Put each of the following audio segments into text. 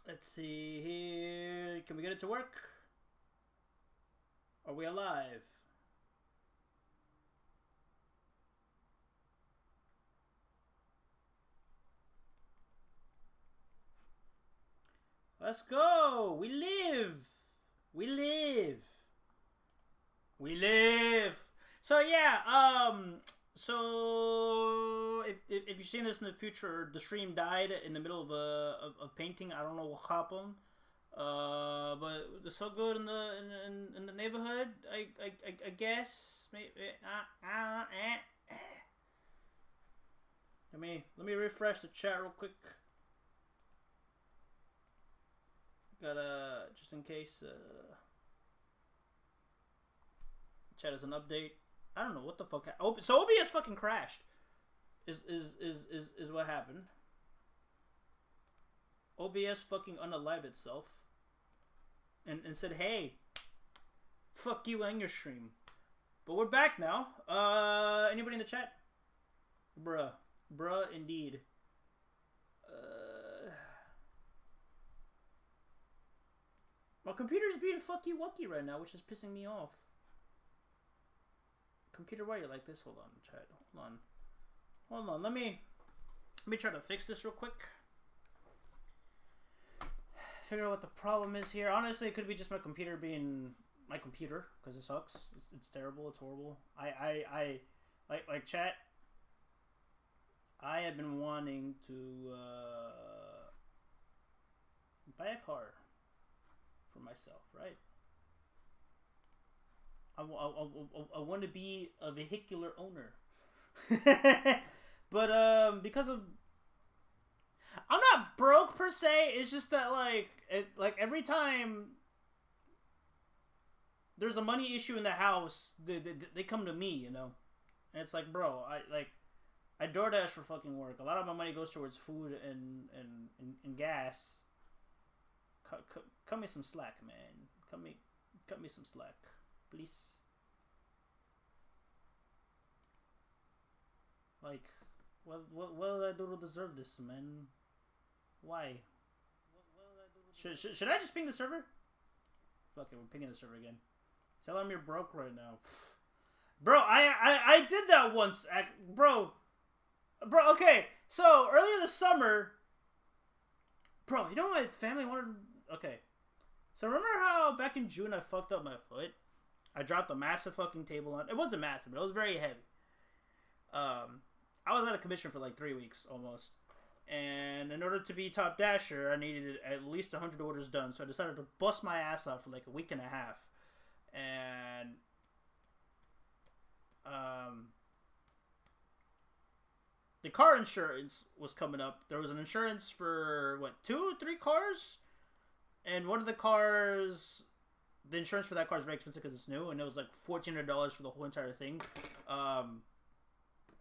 Let's see here. Can we get it to work? Are we alive? Let's go. We live. We live. We live. So yeah, so if you've seen this in the future, the stream died in the middle of painting. I don't know what happened. But it's so good in the neighborhood. I guess. Maybe, Let me refresh the chat real quick. Gotta just in case. Chat is an update. I don't know what the fuck. So OBS fucking crashed. Is what happened. OBS fucking unalived itself. And said, hey, fuck you and your stream. But we're back now. Anybody in the chat? Bruh. Bruh, indeed. My computer's being fucky wucky right now, which is pissing me off. Computer, why are you like this? Hold on, chat. Hold on. Let me try to fix this real quick. Figure out what the problem is here. Honestly, it could be just my computer being my computer because it sucks. It's terrible. It's horrible. I like chat. I have been wanting to buy a car for myself, right? I want to be a vehicular owner. But because of I'm not broke per se, it's just that like every time there's a money issue in the house, they come to me, you know. And it's like, bro, I DoorDash for fucking work. A lot of my money goes towards food and gas. Cut me some slack, man. Cut me some slack, please. Like, what did I do to deserve this, man? Why? Should I just ping the server? Fuck it, we're pinging the server again. Tell him you're broke right now. Bro, I did that once, bro, okay. So earlier this summer, bro, you know what my family wanted? Okay, so remember how back in June I fucked up my foot? I dropped a massive fucking table on. It wasn't massive, but it was very heavy. I was out of commission for like 3 weeks almost. And in order to be top dasher, I needed at least 100 orders done. So I decided to bust my ass out for like a week and a half. And the car insurance was coming up. There was an insurance for what, 2 or 3 cars? And one of the cars, the insurance for that car is very expensive because it's new, and it was like $1,400 for the whole entire thing. And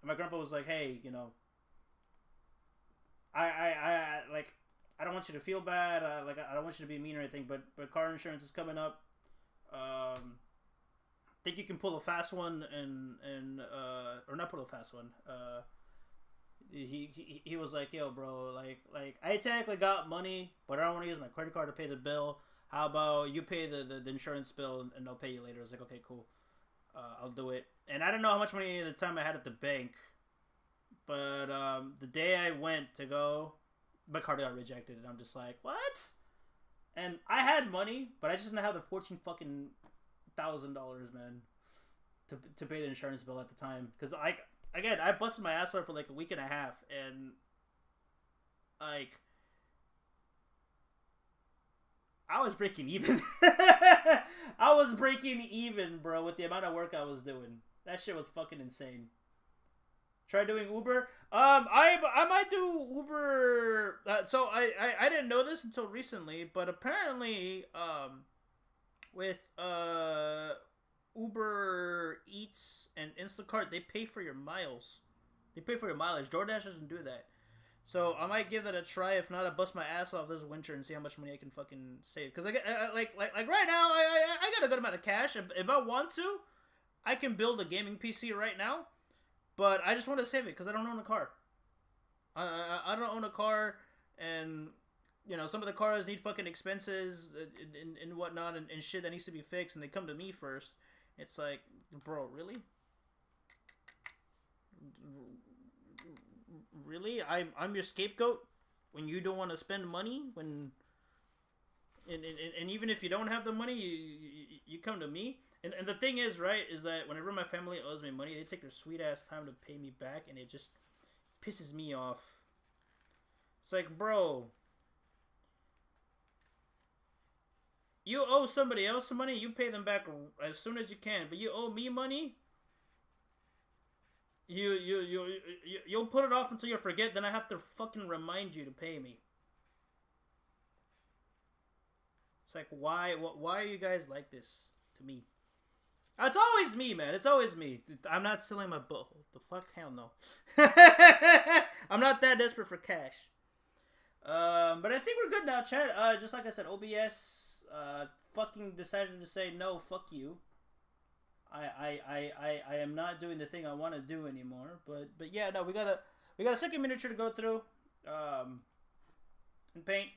my grandpa was like, hey, you know, I don't want you to feel bad. I don't want you to be mean or anything, but car insurance is coming up. Think you can pull a fast one or not pull a fast one. He was like, yo, bro, like I technically got money, but I don't want to use my credit card to pay the bill. How about you pay the insurance bill and I'll pay you later? I was like, okay, cool. I'll do it. And I don't know how much money at the time I had at the bank, but the day I went to go, my card got rejected, and I'm just like, what? And I had money, but I just didn't have the $14,000, man, to pay the insurance bill at the time. Because I busted my ass off for like a week and a half, and like I was breaking even. I was breaking even, bro, with the amount of work I was doing. That shit was fucking insane. Try doing Uber. I might do Uber. So I didn't know this until recently, but apparently, with Uber Eats and Instacart, they pay for your miles. They pay for your mileage. DoorDash doesn't do that. So I might give that a try. If not, I bust my ass off this winter and see how much money I can fucking save. Because like right now, I got a good amount of cash. If I want to, I can build a gaming PC right now. But I just want to save it because I don't own a car. I don't own a car, and you know, some of the cars need fucking expenses and whatnot and shit that needs to be fixed, and they come to me first. It's like, bro, really? Really? I'm your scapegoat when you don't want to spend money? When and even if you don't have the money, you come to me? And the thing is, right, is that whenever my family owes me money, they take their sweet ass time to pay me back, and it just pisses me off. It's like, bro, you owe somebody else some money, you pay them back as soon as you can. But you owe me money, you'll put it off until you forget. Then I have to fucking remind you to pay me. It's like, why are you guys like this to me? It's always me, man. It's always me. I'm not selling my butthole. The fuck? Hell no. I'm not that desperate for cash. But I think we're good now, chat. Just like I said, OBS fucking decided to say no, fuck you. I am not doing the thing I want to do anymore. But yeah, no, we got a second miniature to go through. And paint.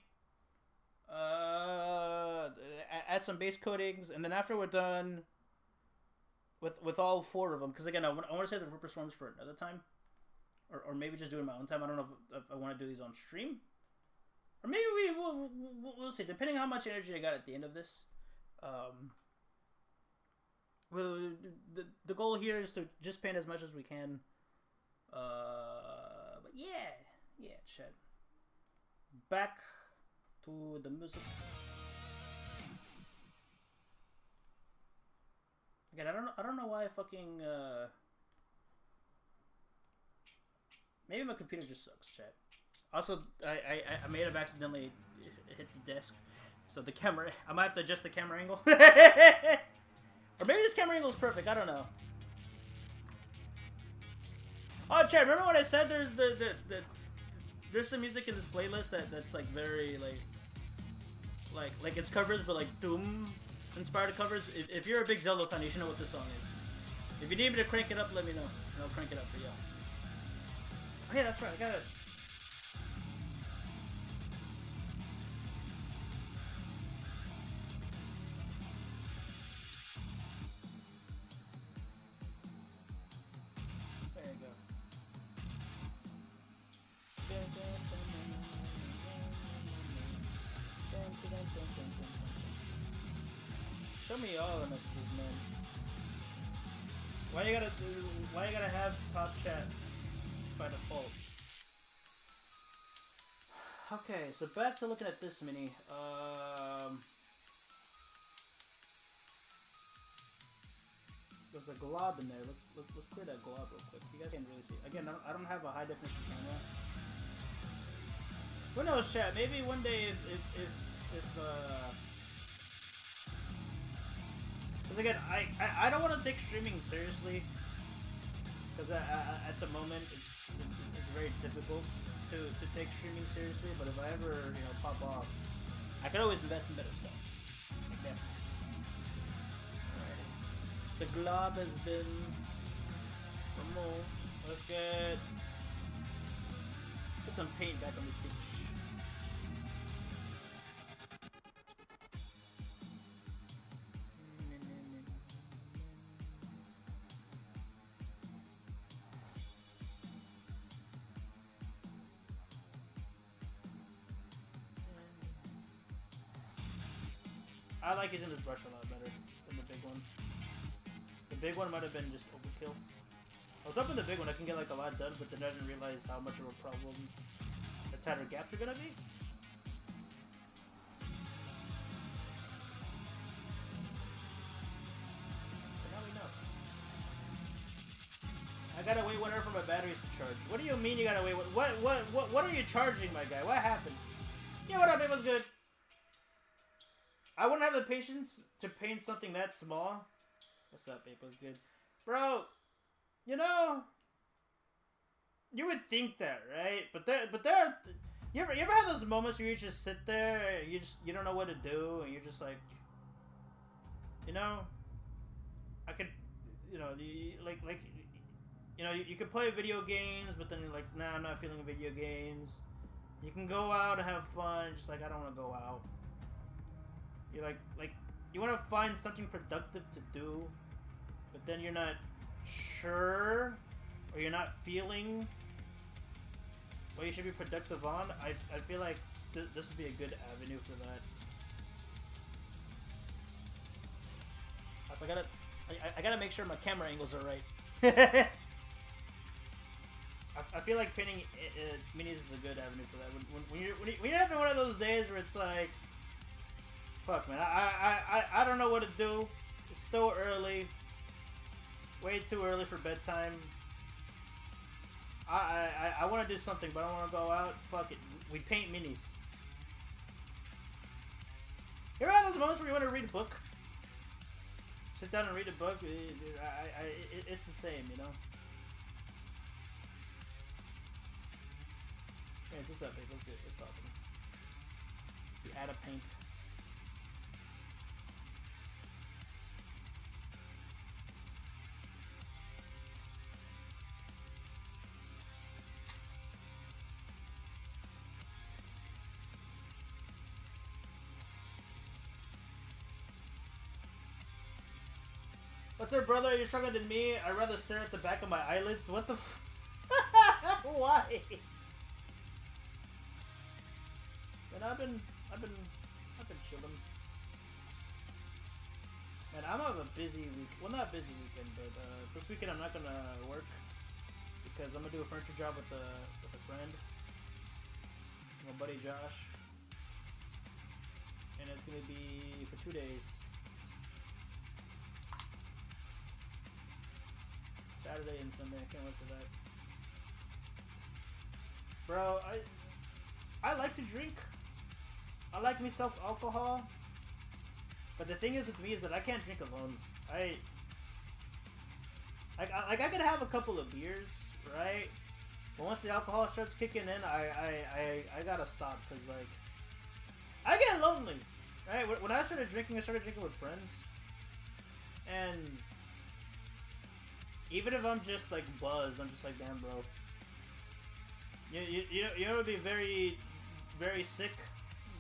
Add some base coatings, and then after we're done with all four of them, because again, I want to save the Rupee Swarms for another time, or maybe just do it in my own time. I don't know if I want to do these on stream, or maybe we'll see, depending on how much energy I got at the end of this. Well, the goal here is to just paint as much as we can. But yeah, chat. Back to the music. Again, I don't know why I fucking maybe my computer just sucks, chat. Also, I may have accidentally hit the desk, so the camera, I might have to adjust the camera angle. Or maybe this camera angle is perfect, I don't know. Oh, chat, remember when I said there's there's some music in this playlist that's like very like it's covers, but like Doom inspired covers. If you're a big Zelda fan, you should know what this song is. If you need me to crank it up, let me know, and I'll crank it up for y'all. Oh yeah, that's right. I got it. There you go. Show me all the messages, man. Why you gotta have top chat by default? Okay, so back to looking at this mini. There's a glob in there. Let's clear that glob real quick. You guys can't really see. Again, I don't have a high definition camera. Who knows, chat? Maybe one day if because again, I don't want to take streaming seriously, because at the moment it's very difficult to take streaming seriously. But if I ever pop off, I can always invest in better stuff. Like definitely. Alrighty. The glob has been removed. Let's put some paint back on this bitch. I like using this brush a lot better than the big one. The big one might have been just overkill. I was hoping the big one I can get like a lot done, but then I didn't realize how much of a problem the tighter gaps are gonna be. But now we know. I gotta wait 1 hour for my batteries to charge. What do you mean you gotta wait? What are you charging, my guy? What happened? Yeah, what up, it was good. I wouldn't have the patience to paint something that small. What's up, babe? What's good? Bro, you would think that, right? But there you ever have those moments where you just sit there, you don't know what to do, and you're just like, I could, you could play video games, but then you're like, nah, I'm not feeling video games. You can go out and have fun, just like I don't want to go out. You're like you want to find something productive to do, but then you're not sure, or you're not feeling what you should be productive on. I feel like this would be a good avenue for that. Also, I gotta make sure my camera angles are right. I feel like painting minis is a good avenue for that. When you're having one of those days where it's like, fuck man, I don't know what to do. It's still early, way too early for bedtime. I want to do something, but I don't want to go out. Fuck it, we paint minis. You ever have those moments where you want to read a book? Sit down and read a book. It's the same, you know. Anyways, what's up, babe? What's good? What's poppin'? You add a paint. What's up, brother? You're stronger than me. I'd rather stare at the back of my eyelids. What the f- Why? Man, I've been chilling. Man, I'm gonna have a busy week. Well, not busy weekend, but this weekend I'm not gonna work because I'm gonna do a furniture job with a friend, my buddy Josh, and it's gonna be for 2 days. Saturday and Sunday. I can't wait for that. Bro, I like to drink. I like myself alcohol. But the thing is with me is that I can't drink alone. I could have a couple of beers, right? But once the alcohol starts kicking in, I gotta stop, because like I get lonely, right? When I started drinking with friends, and even if I'm just like buzzed, I'm just like, damn, bro. You know, it would be very, very sick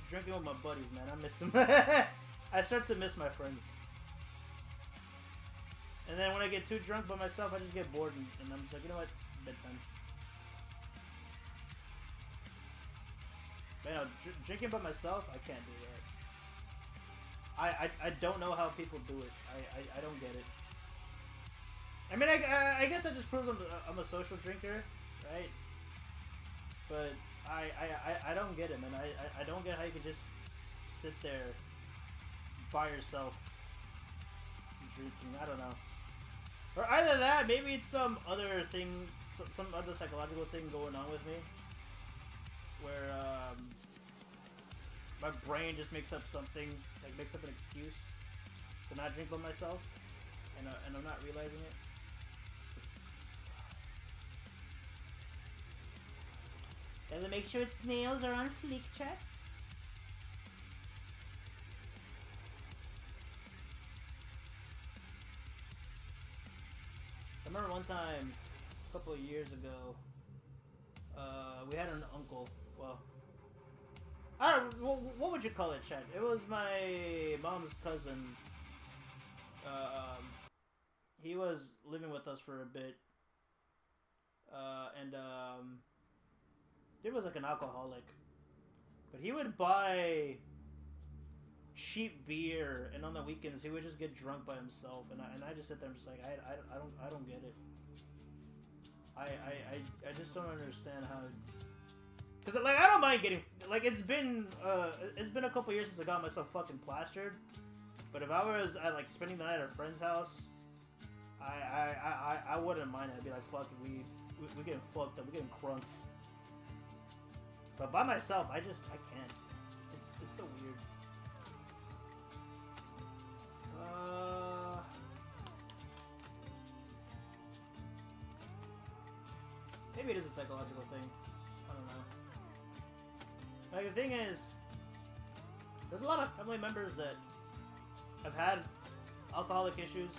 drinking with my buddies, man. I miss them. I start to miss my friends. And then when I get too drunk by myself, I just get bored, and I'm just like, you know what, bedtime. But, you know, drinking by myself, I can't do that. I don't know how people do it. I don't get it. I mean, I guess that just proves I'm a social drinker, right? But I don't get it, man. I don't get how you can just sit there by yourself drinking. I don't know. Or either that, maybe it's some other thing, some other psychological thing going on with me, where my brain just makes up something, like makes up an excuse to not drink by myself, and I'm not realizing it. Gotta make sure its nails are on fleek, chat. I remember one time, a couple of years ago, we had an uncle. Well, I don't know, what would you call it, chat? It was my mom's cousin. He was living with us for a bit, and he was like an alcoholic, but he would buy cheap beer, and on the weekends he would just get drunk by himself, and I just sit there and just like I don't get it. I just don't understand how, because like I don't mind getting, like it's been a couple years since I got myself fucking plastered, but if I was like spending the night at a friend's house, I wouldn't mind it. I'd be like, fuck it, we getting fucked up, we getting crunked. But by myself, I can't. It's so weird. Maybe it is a psychological thing. I don't know. Like, the thing is, there's a lot of family members that have had alcoholic issues,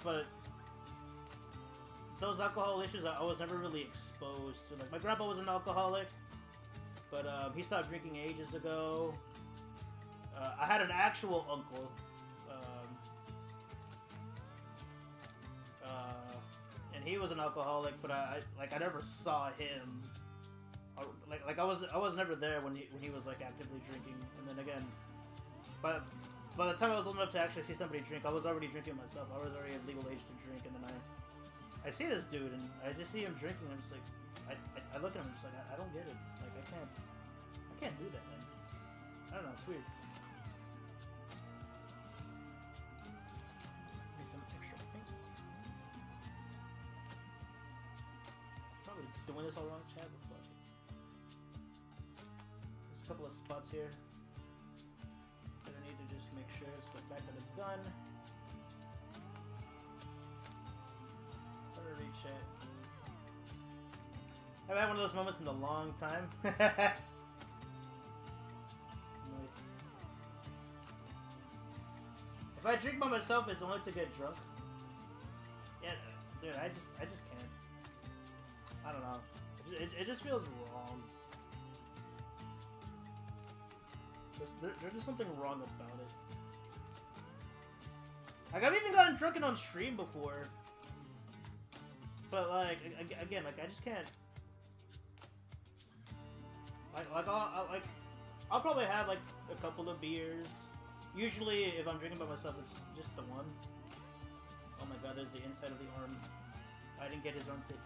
but those alcohol issues, I was never really exposed to. Like, my grandpa was an alcoholic, but he stopped drinking ages ago. I had an actual uncle. And he was an alcoholic, but I never saw him. I was never there when he was like actively drinking. And then again, by the time I was old enough to actually see somebody drink, I was already drinking myself. I was already of legal age to drink, and then I see this dude, and I just see him drinking. And I'm just like, I look at him, and I'm just like, I don't get it. Like, I can't do that, man. I don't know, it's weird. Need some extra paint. Probably doing this all wrong, Chad, but fuck it. There's a couple of spots here that I need to just make sure. Let's go back to the gun. Reach it. I've had one of those moments in a long time. Nice. If I drink by myself, it's only to get drunk. Yeah, dude, I just can't. I don't know. It just feels wrong. There's just something wrong about it. Like, I've even gotten drunken on stream before. But, like, again, like, I just can't. I'll probably have, like, a couple of beers. Usually, if I'm drinking by myself, it's just the one. Oh my god, there's the inside of the arm. I didn't get his armpit.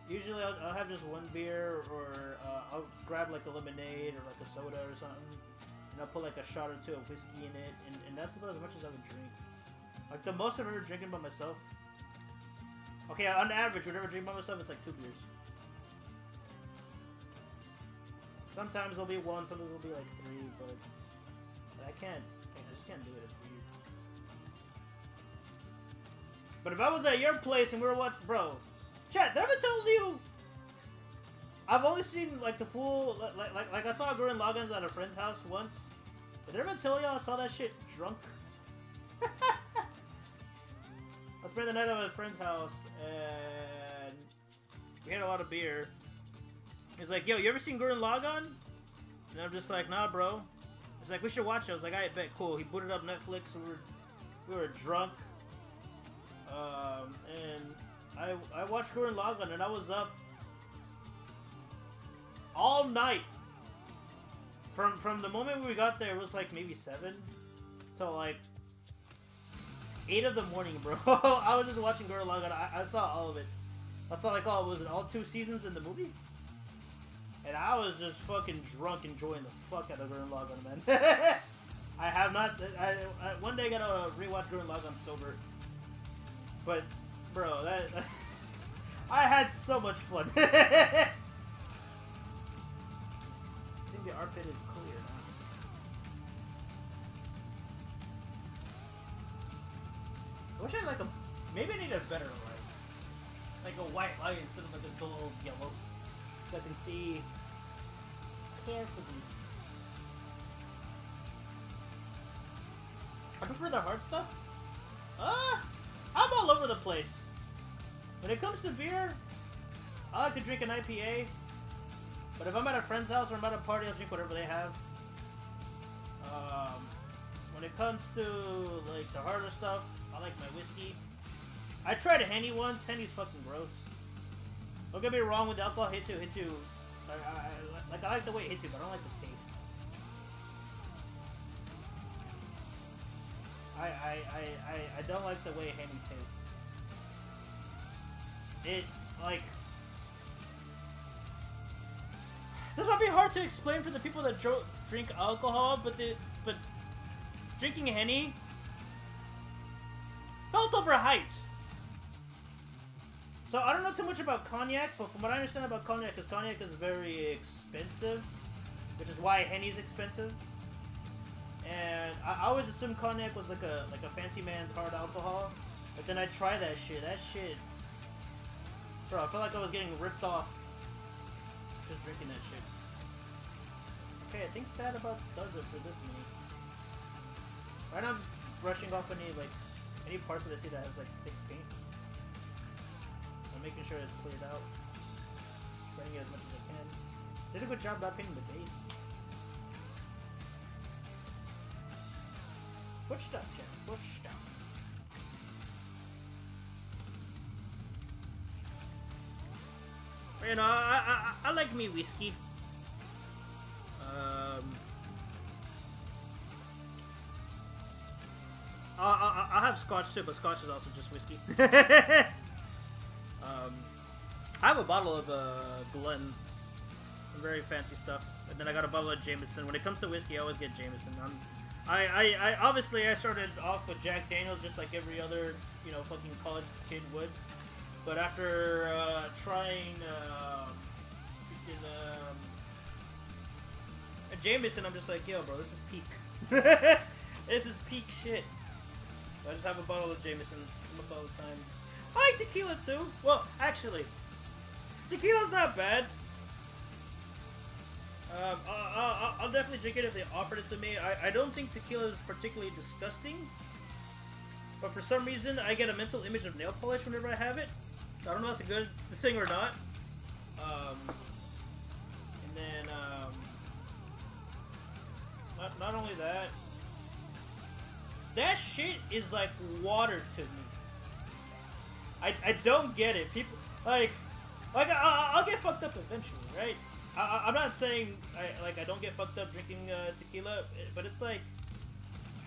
Usually, I'll have just one beer, or I'll grab, like, a lemonade, or, like, a soda or something. And I'll put, like, a shot or two of whiskey in it, and that's about as much as I would drink. Like, the most I've ever drinking by myself. Okay, on average, whenever I drink by myself, it's like 2 beers. Sometimes it'll be 1, sometimes it'll be like 3, but I just can't do it, it's weird. But if I was at your place and we were watching, bro, chat, did I ever tell you? I've only seen like the full, like I saw Gurren Lagann at a friend's house once. Did I ever tell y'all I saw that shit drunk? I spent the night at a friend's house, and we had a lot of beer. He's like, yo, you ever seen Gurren Lagann? And I'm just like, nah, bro. He's like, we should watch it. I was like, I bet, cool. He booted up Netflix, and we were drunk. And I watched Gurren Lagann, and I was up all night. From the moment we got there, it was like maybe 7 till like 8 of the morning, bro. I was just watching Gurren Lagann. I saw all of it. I saw like all 2 seasons in the movie, and I was just fucking drunk, enjoying the fuck out of Gurren Lagann, man. I have not. I one day gotta rewatch Gurren Lagann sober. But, bro, that I had so much fun. I think the armpit is clear now. I wish I had like a. Maybe I need a better light. Like a white light instead of like a dull yellow. So I can see carefully. I prefer the hard stuff. I'm all over the place. When it comes to beer, I like to drink an IPA. But if I'm at a friend's house or I'm at a party, I'll drink whatever they have. When it comes to like the harder stuff, I like my whiskey. I tried a Henny once. Henny's fucking gross. Don't get me wrong, with the alcohol hits you. I like the way it hits you, but I don't like the taste. I don't like the way Henny tastes. It, like... This might be hard to explain for the people that drink alcohol, but drinking Henny felt overhyped. So I don't know too much about cognac, but from what I understand about cognac, because cognac is very expensive, which is why Henny's expensive. And I always assumed cognac was like a fancy man's hard alcohol, but then I tried that shit. That shit, bro, I felt like I was getting ripped off just drinking that shit. Okay, I think that about does it for this mini. Right now I'm just brushing off any parts that I see that has like thick paint. making sure it's cleared out. Spraying it as much as I can. Did a good job not painting the base. Push stuff, Jen. Push stuff. You know, I like me whiskey. I'll have scotch too, but scotch is also just whiskey. I have a bottle of Glen, some very fancy stuff, and then I got a bottle of Jameson. When it comes to whiskey, I always get Jameson. I obviously I started off with Jack Daniels, just like every other fucking college kid would. But after trying Jameson, I'm just like, yo, bro, this is peak. This is peak shit. So I just have a bottle of Jameson almost all the time. I like tequila too. Well, actually, tequila's not bad. I'll definitely drink it if they offered it to me. I don't think tequila is particularly disgusting. But for some reason, I get a mental image of nail polish whenever I have it. I don't know if that's a good thing or not. And then, not only that, that shit is like water to me. I don't get it. People, like I'll get fucked up eventually, right? I'm not saying I don't get fucked up drinking tequila, but it's like,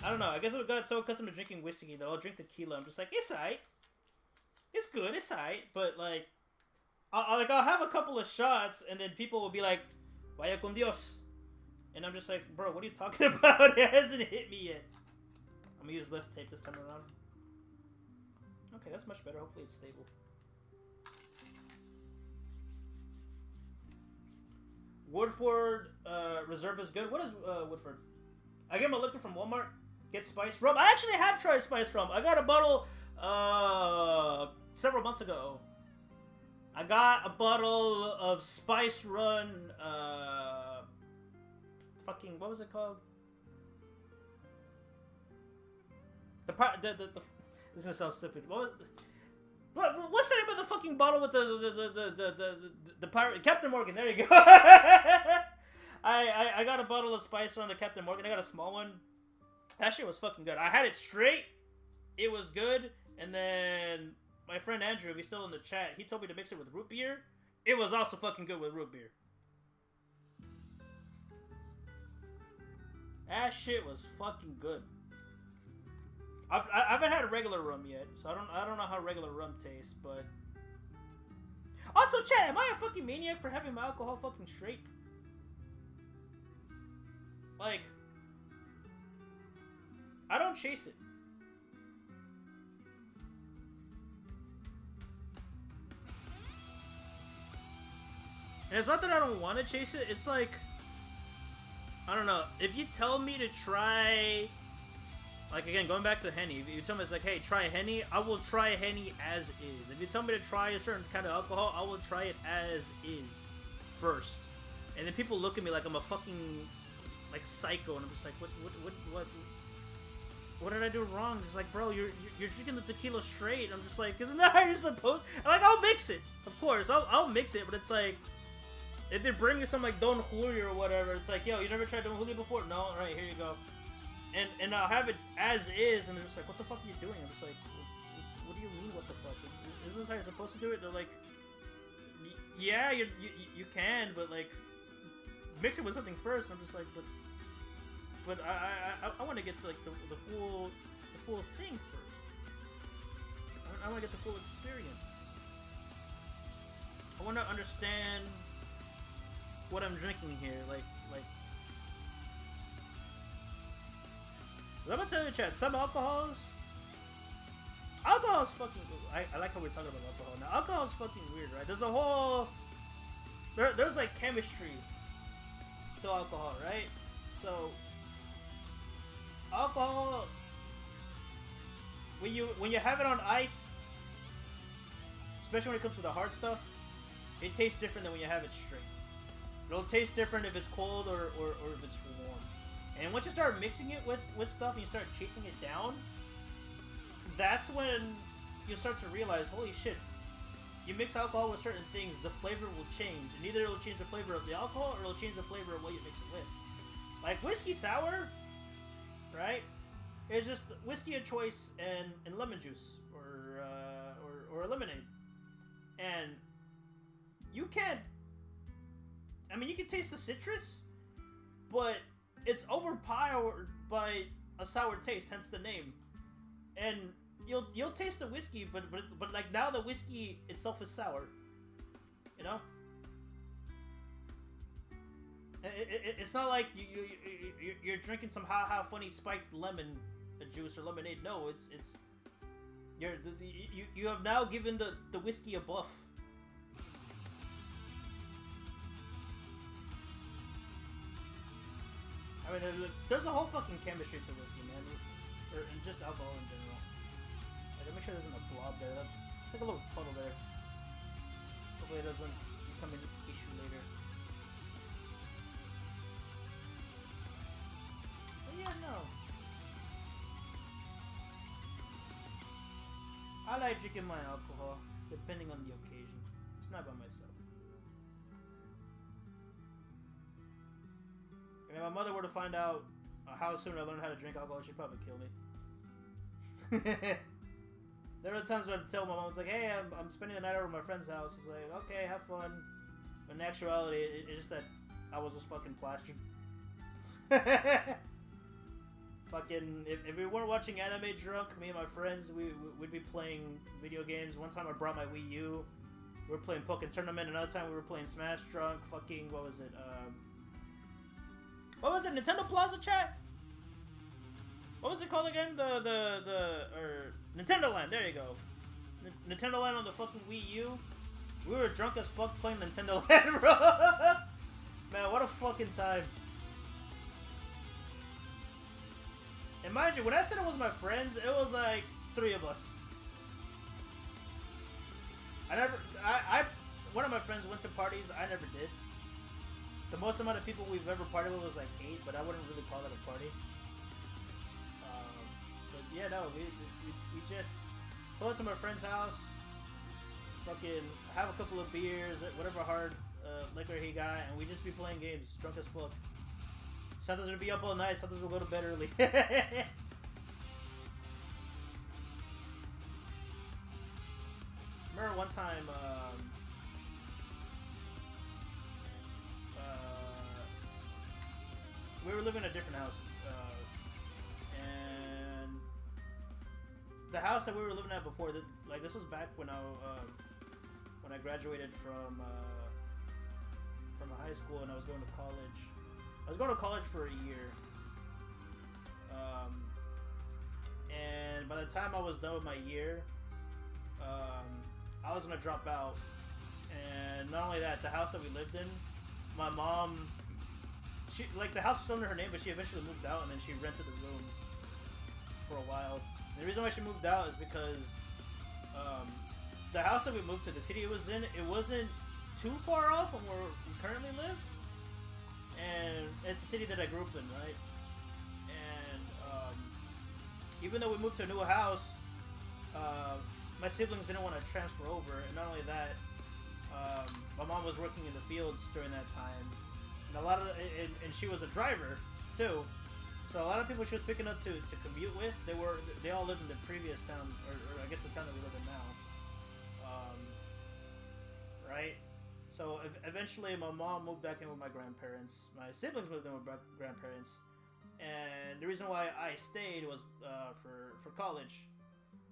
I don't know. I guess I got so accustomed to drinking whiskey that I'll drink tequila. I'm just like, it's aight. It's good, it's aight, but like, I'll have a couple of shots, and then people will be like, "Vaya con Dios," and I'm just like, "Bro, what are you talking about? It hasn't hit me yet." I'm gonna use less tape this time around. Okay, that's much better. Hopefully, it's stable. Woodford Reserve is good. What is Woodford? I get my liquor from Walmart. Get spiced rum. I actually have tried spiced rum. I got a bottle several months ago. I got a bottle of Spice Run, fucking, what was it called? This is gonna sound stupid. What's the name of the fucking bottle with the pirate? Captain Morgan, there you go. I got a bottle of Spice Run to Captain Morgan. I got a small one. That shit was fucking good. I had it straight. It was good. And then my friend Andrew, he's still in the chat, he told me to mix it with root beer. It was also fucking good with root beer. That shit was fucking good. I haven't had a regular rum yet, so I don't know how regular rum tastes, but also, chat, am I a fucking maniac for having my alcohol fucking straight? Like, I don't chase it. And it's not that I don't want to chase it, it's like, I don't know, if you tell me to try, like, again, going back to Henny, if you tell me it's like, hey, try Henny, I will try Henny as is. If you tell me to try a certain kind of alcohol, I will try it as is first. And then people look at me like I'm a fucking, like, psycho, and I'm just like, what did I do wrong? It's like, bro, you're drinking the tequila straight. I'm just like, isn't that how you're supposed? And like, I'll mix it, of course, I'll mix it, but it's like, if they're bringing some like Don Julio or whatever, it's like, yo, you never tried Don Julio before? No, all right, here you go. And I'll have it as is, and they're just like, what the fuck are you doing? I'm just like, what do you mean, what the fuck? Isn't this how you're supposed to do it? They're like, yeah, you can, but like, mix it with something first. And I'm just like, but I want to get like the full thing first. I want to get the full experience. I want to understand what I'm drinking here, like. I'm gonna tell you, chat, some alcohol's fucking. I like how we're talking about alcohol now. Alcohol's fucking weird, right? There's a whole. There's like chemistry to alcohol, right? So alcohol, when you have it on ice, especially when it comes to the hard stuff, it tastes different than when you have it straight. It'll taste different if it's cold or if it's warm. And once you start mixing it with stuff and you start chasing it down, that's when you start to realize, holy shit, you mix alcohol with certain things, the flavor will change. And either it'll change the flavor of the alcohol, or it'll change the flavor of what you mix it with. Like whiskey sour, right? It's just whiskey of choice and lemon juice or lemonade, and you can't. I mean, you can taste the citrus, but it's overpowered by a sour taste, hence the name. And you'll taste the whiskey, but like now the whiskey itself is sour. You know. It's not like you're drinking some ha funny spiked lemon juice or lemonade. No, it's you have now given the whiskey a buff. I mean, there's a whole fucking chemistry to whiskey, man, or just alcohol in general. Like, make sure there isn't a blob there. It's like a little puddle there. Hopefully it doesn't become an issue later. Yeah, no. I like drinking my alcohol, depending on the occasion. It's not by myself. And if my mother were to find out how soon I learned how to drink alcohol, she'd probably kill me. There are times when I'd tell my mom, I was like, hey, I'm spending the night over at my friend's house. It's like, okay, have fun. But in actuality, it's just that I was just fucking plastered. Fucking, if we weren't watching anime drunk, me and my friends, we'd be playing video games. One time I brought my Wii U. We were playing Pokken Tournament. Another time we were playing Smash drunk. Fucking, what was it? What was it? Nintendo Plaza chat? What was it called again? Nintendo Land. There you go. Nintendo Land on the fucking Wii U. We were drunk as fuck playing Nintendo Land, bro. Man, what a fucking time. And mind you, when I said it was my friends, it was like 3 of us. One of my friends went to parties, I never did. The most amount of people we've ever partied with was like 8, but I wouldn't really call that a party. But yeah, no, we just pull up to my friend's house, fucking have a couple of beers, whatever hard liquor he got, and we just be playing games, drunk as fuck. Sometimes we'll be up all night, sometimes we'll go to bed early. Remember one time, we were living in a different house, and the house that we were living at before, this was back when I graduated from high school and I was going to college. I was going to college for a year, and by the time I was done with my year, I was going to drop out. And not only that, the house that we lived in, my mom, the house was under her name, but she eventually moved out, and then she rented the rooms for a while. And the reason why she moved out is because the house that we moved to, the city it was in, it wasn't too far off from where we currently live. And it's the city that I grew up in, right? And even though we moved to a new house, my siblings didn't want to transfer over. And not only that, my mom was working in the fields during that time, and she was a driver too. So a lot of people she was picking up to commute with, they all lived in the previous town, or I guess the town that we live in now. Right? So eventually my mom moved back in with my grandparents. My siblings moved in with my grandparents. And the reason why I stayed was for college.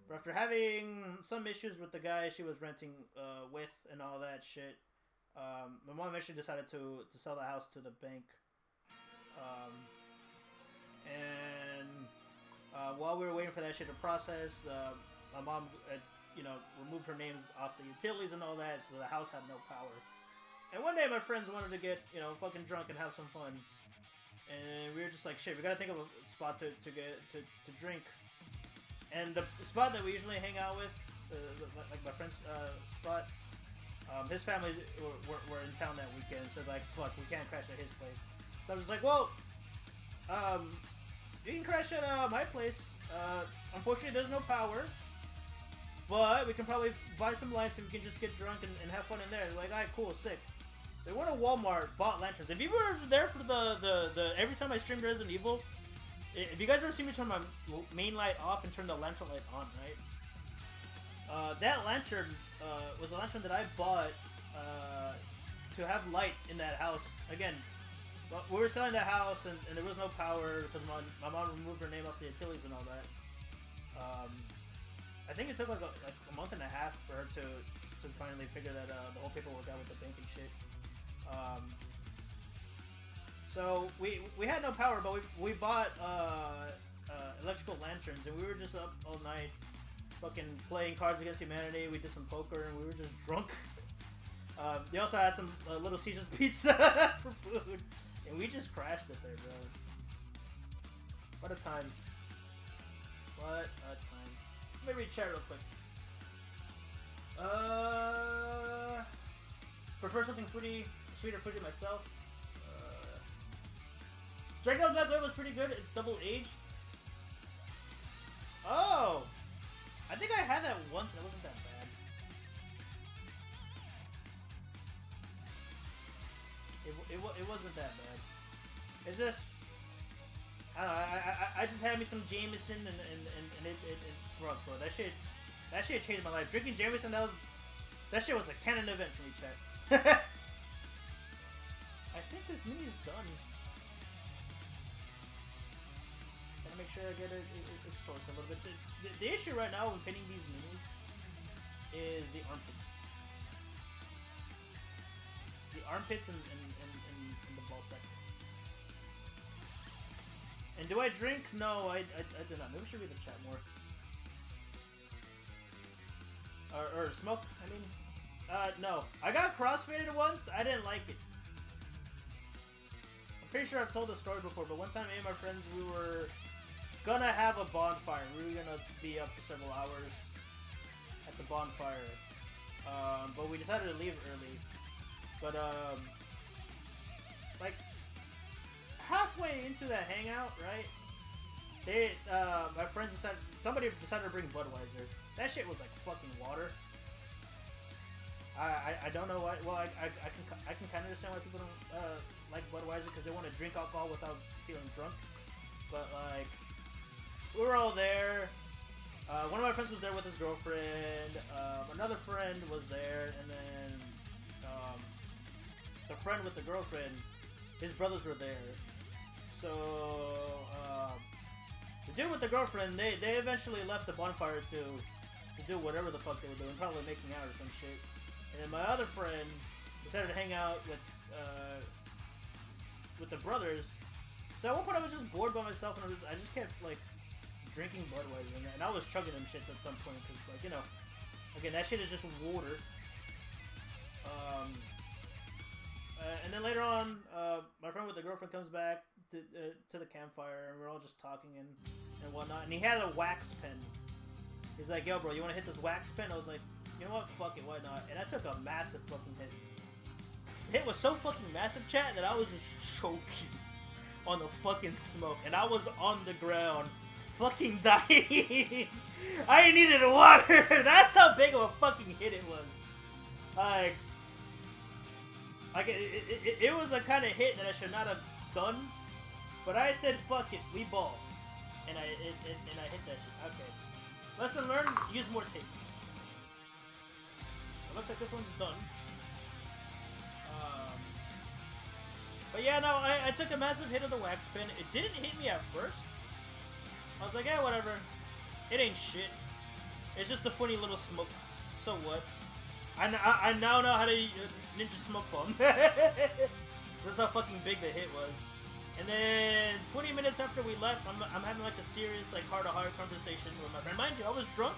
But after having some issues with the guy she was renting with and all that shit, my mom eventually decided to sell the house to the bank. While we were waiting for that shit to process, my mom removed her name off the utilities and all that, so the house had no power. And one day my friends wanted to get, fucking drunk and have some fun. And we were just like, shit, we gotta think of a spot to drink. And the spot that we usually hang out with, like my friend's spot, his family were in town that weekend, so like, fuck, we can't crash at his place. So I was just like, well, you can crash at my place. Unfortunately, there's no power. but we can probably buy some lights and we can just get drunk and have fun in there. Like, alright, cool, sick. They went to Walmart, bought lanterns. If you were there for the every time I streamed Resident Evil, if you guys ever see me turn my main light off and turn the lantern light on, right? That lantern was a lantern that I bought to have light in that house. Again, we were selling that house and there was no power because my mom removed her name off the utilities and all that. I think it took like a month and a half for her to finally figure that the whole paperwork out with the bank and shit. So we had no power, but we bought electrical lanterns, and we were just up all night, fucking playing Cards Against Humanity. We did some poker, and we were just drunk. They also had some Little Caesars pizza for food, and we just crashed it there, bro. What a time! What a time! Let me read chat real quick. Prefer something fruity, sweet or fruity myself. Dragon Black White was pretty good. It's double aged. Oh! I think I had that once and it wasn't that bad. It wasn't that bad. It's just... I don't know, I just had me some Jameson and it fuck, bro. That shit changed my life. Drinking Jameson, that shit was a canon event for me, chat. I think this mini is done. Gotta make sure I get it exposed a little bit. The issue right now when painting these minis is the armpits. The armpits and the ball sack. And do I drink? No, I do not. Maybe we should read the chat more. Or smoke, I mean. No. I got crossfaded once. I didn't like it. I'm pretty sure I've told the story before, but one time me and my friends, we were gonna have a bonfire. We were gonna be up for several hours at the bonfire. But we decided to leave early. But, like, halfway into that hangout, right? My friends somebody decided to bring Budweiser. That shit was like fucking water. I don't know why. Well, I can kind of understand why people don't like Budweiser because they want to drink alcohol without feeling drunk. But like, we were all there. One of my friends was there with his girlfriend. Another friend was there, and then the friend with the girlfriend, his brothers were there. So the dude with the girlfriend, they eventually left the bonfire to do whatever the fuck they were doing, probably making out or some shit. And then my other friend decided to hang out with the brothers. So at one point I was just bored by myself, and I just kept like drinking Budweiser, and I was chugging them shits at some point because, like, you know, again, that shit is just water. And then later on, my friend with the girlfriend comes back to the campfire, and we're all just talking and whatnot. And he had a wax pen. He's like, "Yo, bro, you want to hit this wax pen?" I was like, "You know what? Fuck it, why not?" And I took a massive fucking hit. The hit was so fucking massive, chat, that I was just choking on the fucking smoke, and I was on the ground, fucking dying. I needed water. That's how big of a fucking hit it was. Like it was a kind of hit that I should not have done, but I said, "Fuck it, we ball," and I hit that shit. Okay. Lesson learned: use more tape. It looks like this one's done. But yeah, no, I took a massive hit of the wax pen. It didn't hit me at first. I was like, yeah, whatever. It ain't shit. It's just a funny little smoke. So what? I now know how to ninja smoke bomb. That's how fucking big the hit was. And then 20 minutes after we left, I'm having like a serious, like, heart-to-heart conversation with my friend. Mind you, I was drunk.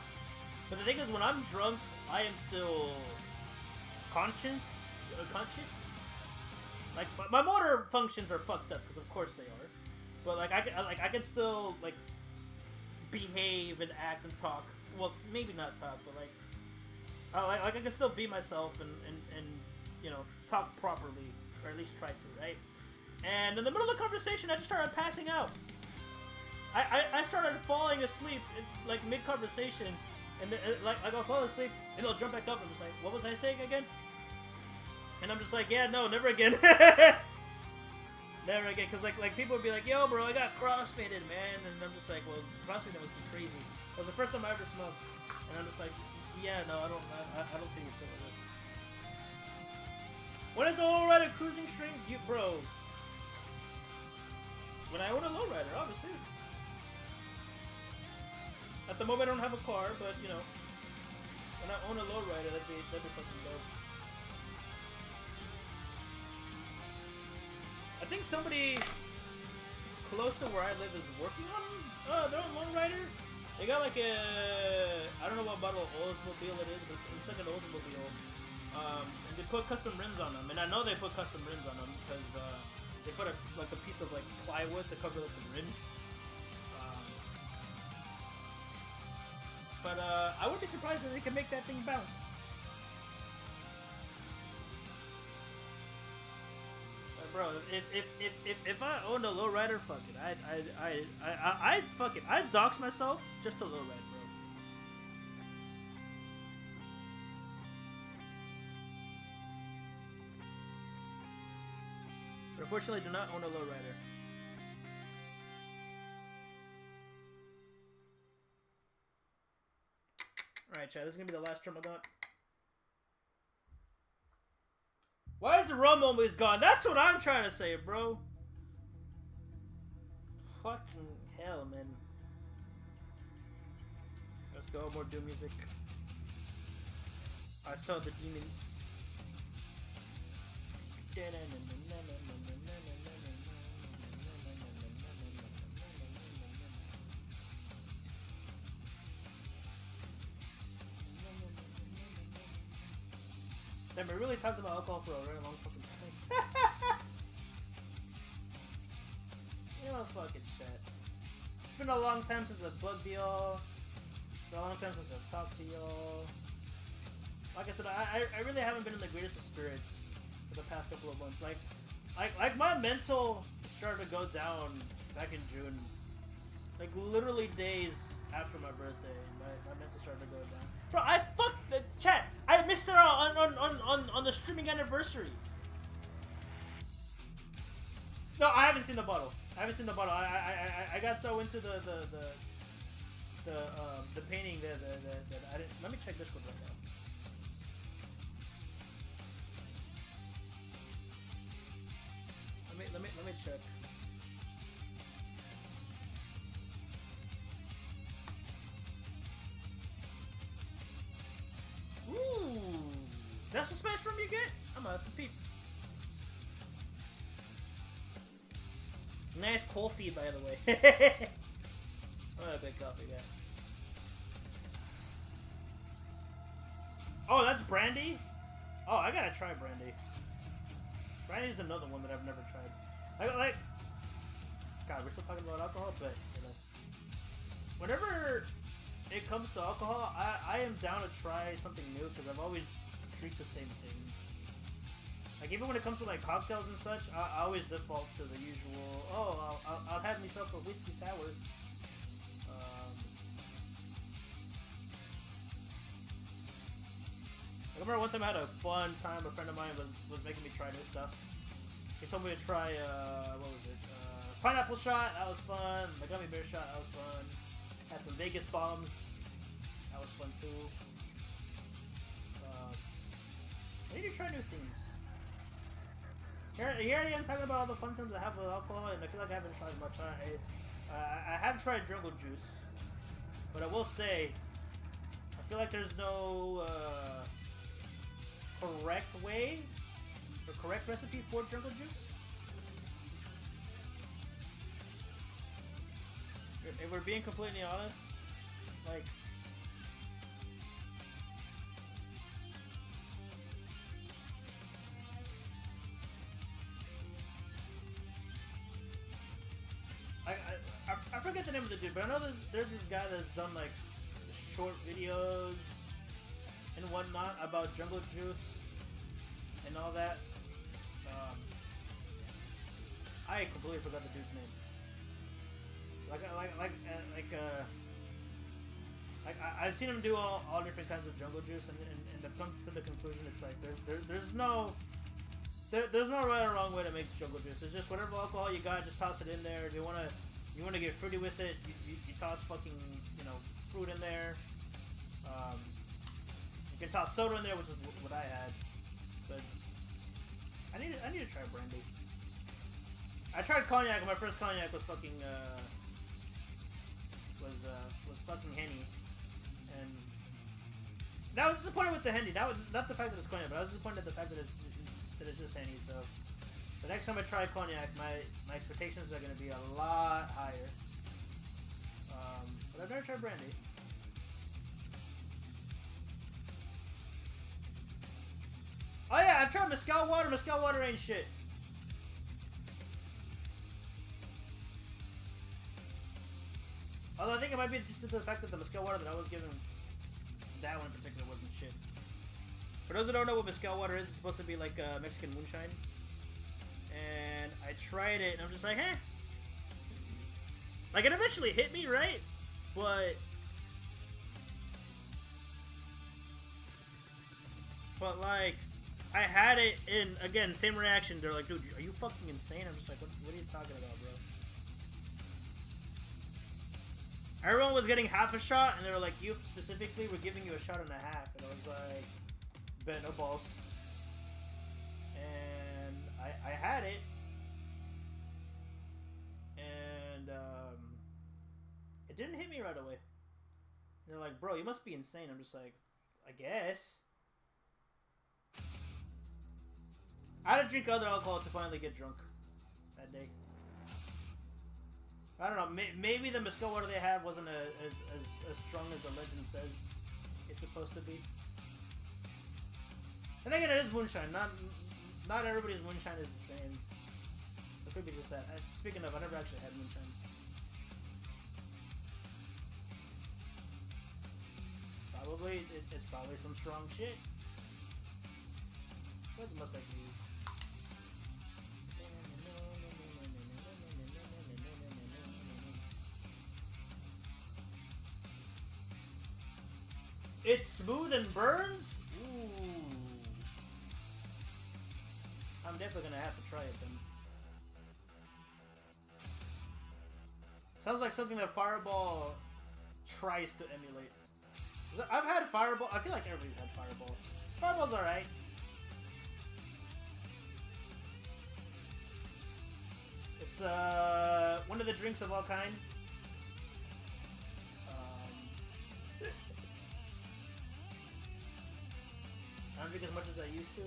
But the thing is, when I'm drunk, I am still conscious. Like, my motor functions are fucked up, because of course they are. But like, I can still like behave and act and talk. Well, maybe not talk, but like I can still be myself and you know, talk properly, or at least try to, right? And in the middle of the conversation, I just started passing out. I started falling asleep in, like, mid-conversation, and then, like I'll fall asleep, and they'll jump back up, and I'm just like, what was I saying again? And I'm just like, yeah, no, never again. Never again, because like people would be like, yo, bro, I got crossfaded, man, and I'm just like, well, crossfaded must be crazy. It was the first time I ever smoked, and I'm just like, yeah, no, I don't see your feel of this. When is a lowrider cruising stream, bro? When I own a lowrider, obviously. At the moment, I don't have a car, but you know, when I own a lowrider, that'd be fucking dope. I think somebody close to where I live is working on their own lowrider. They got like a, I don't know what model Oldsmobile it is, but it's like an Oldsmobile. And they put custom rims on them, and I know they put custom rims on them because they put like a piece of like plywood to cover like the rims. But I would be surprised if they can make that thing bounce. Bro, if I owned a lowrider, fuck it, I'd dox myself just to lowride, bro. But unfortunately, do not own a lowrider. All right, chat. This is gonna be the last drum I got. Why is the rum always gone? That's what I'm trying to say, bro. Fucking hell, man. Let's go, more doom music. I saw the demons. Damn, we really talked about alcohol for a very long fucking time. You know, fucking shit. It's been a long time since I bugged y'all. It's been a long time since I've talked to y'all. Like I said, I really haven't been in the greatest of spirits for the past couple of months. Like my mental started to go down back in June. Like literally days after my birthday, my mental started to go down. Bro, I fucked the chat. I missed it out on the streaming anniversary. No, I haven't seen the bottle. I got so into the painting that I didn't. Let me check Discord right now. Let me check. Ooh, that's the smash room you get? I'm gonna have to peep. Nice coffee, by the way. I'm not a big coffee guy. Oh, that's brandy? Oh, I gotta try brandy. Brandy's another one that I've never tried. Like, God, we're still talking about alcohol, but whenever it comes to alcohol, I am down to try something new because I've always drink the same thing. Like even when it comes to like cocktails and such, I always default to the usual. Oh, I'll have myself a whiskey sour. I remember one time I had a fun time. A friend of mine was making me try new stuff. He told me to try what was it? Pineapple shot. That was fun. The gummy bear shot. That was fun. Had some Vegas bombs. That was fun too. I need to try new things. Here I am talking about all the fun times I have with alcohol, and I feel like I haven't tried much. I have tried jungle juice, but I will say, I feel like there's no correct way or correct recipe for jungle juice. If we're being completely honest, like, I forget the name of the dude, but I know there's this guy that's done like short videos and whatnot about jungle juice and all that. I completely forgot the dude's name. I've seen them do all different kinds of jungle juice, and they've come to the conclusion it's like there's no right or wrong way to make jungle juice. It's just whatever alcohol you got, just toss it in there. If you wanna get fruity with it, you toss fucking fruit in there. You can toss soda in there, which is what I had. But I need to try brandy. I tried cognac, and my first cognac was fucking was fucking Henny, and that was disappointed with the Henny. That was not the fact that it's cognac, but I was disappointed at the fact that it's just Henny. So the next time I try cognac, my expectations are going to be a lot higher. But I've never tried brandy. Oh yeah, I've tried mezcal water. Mezcal water ain't shit. Although I think it might be just due to the fact that the mezcal water that I was given, that one in particular, wasn't shit. For those who don't know what mezcal water is, it's supposed to be like Mexican moonshine. And I tried it, and I'm just like, eh. Like, it eventually hit me, right? But like, I had it in, again, same reaction. They're like, dude, are you fucking insane? I'm just like, what are you talking about, bro? Everyone was getting half a shot, and they were like, you specifically, we're giving you a shot and a half. And I was like, bet no balls. And I had it. And it didn't hit me right away. And they're like, bro, you must be insane. I'm just like, I guess. I had to drink other alcohol to finally get drunk that day. I don't know. Maybe the mezcal water they had wasn't as strong as the legend says it's supposed to be. And again, it is moonshine. Not everybody's moonshine is the same. It could be just that. Speaking of, I never actually had moonshine. Probably it's probably some strong shit. What must I use? It's smooth and burns? Ooh. I'm definitely gonna have to try it then. Sounds like something that Fireball tries to emulate. I've had Fireball. I feel like everybody's had Fireball. Fireball's alright. It's one of the drinks of all kind. I don't drink as much as I used to.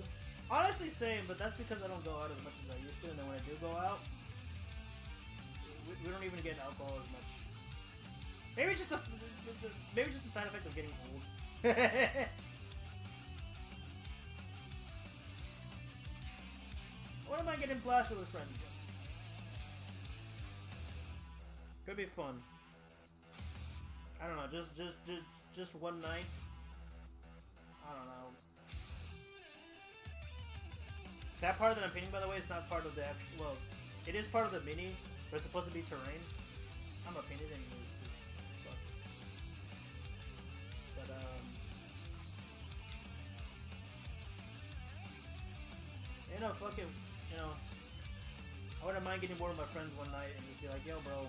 Honestly, same, but that's because I don't go out as much as I used to, and then when I do go out, we don't even get alcohol as much. Maybe it's just a side effect of getting old. What am I getting blasted with friends? Could be fun. I don't know, just one night. I don't know. That part that I'm painting, by the way, is not part of the actual. Well, it is part of the mini, but it's supposed to be terrain. I'm gonna paint it anyways. Fuck. But fuck it. I wouldn't mind getting bored with my friends one night and just be like, yo, bro,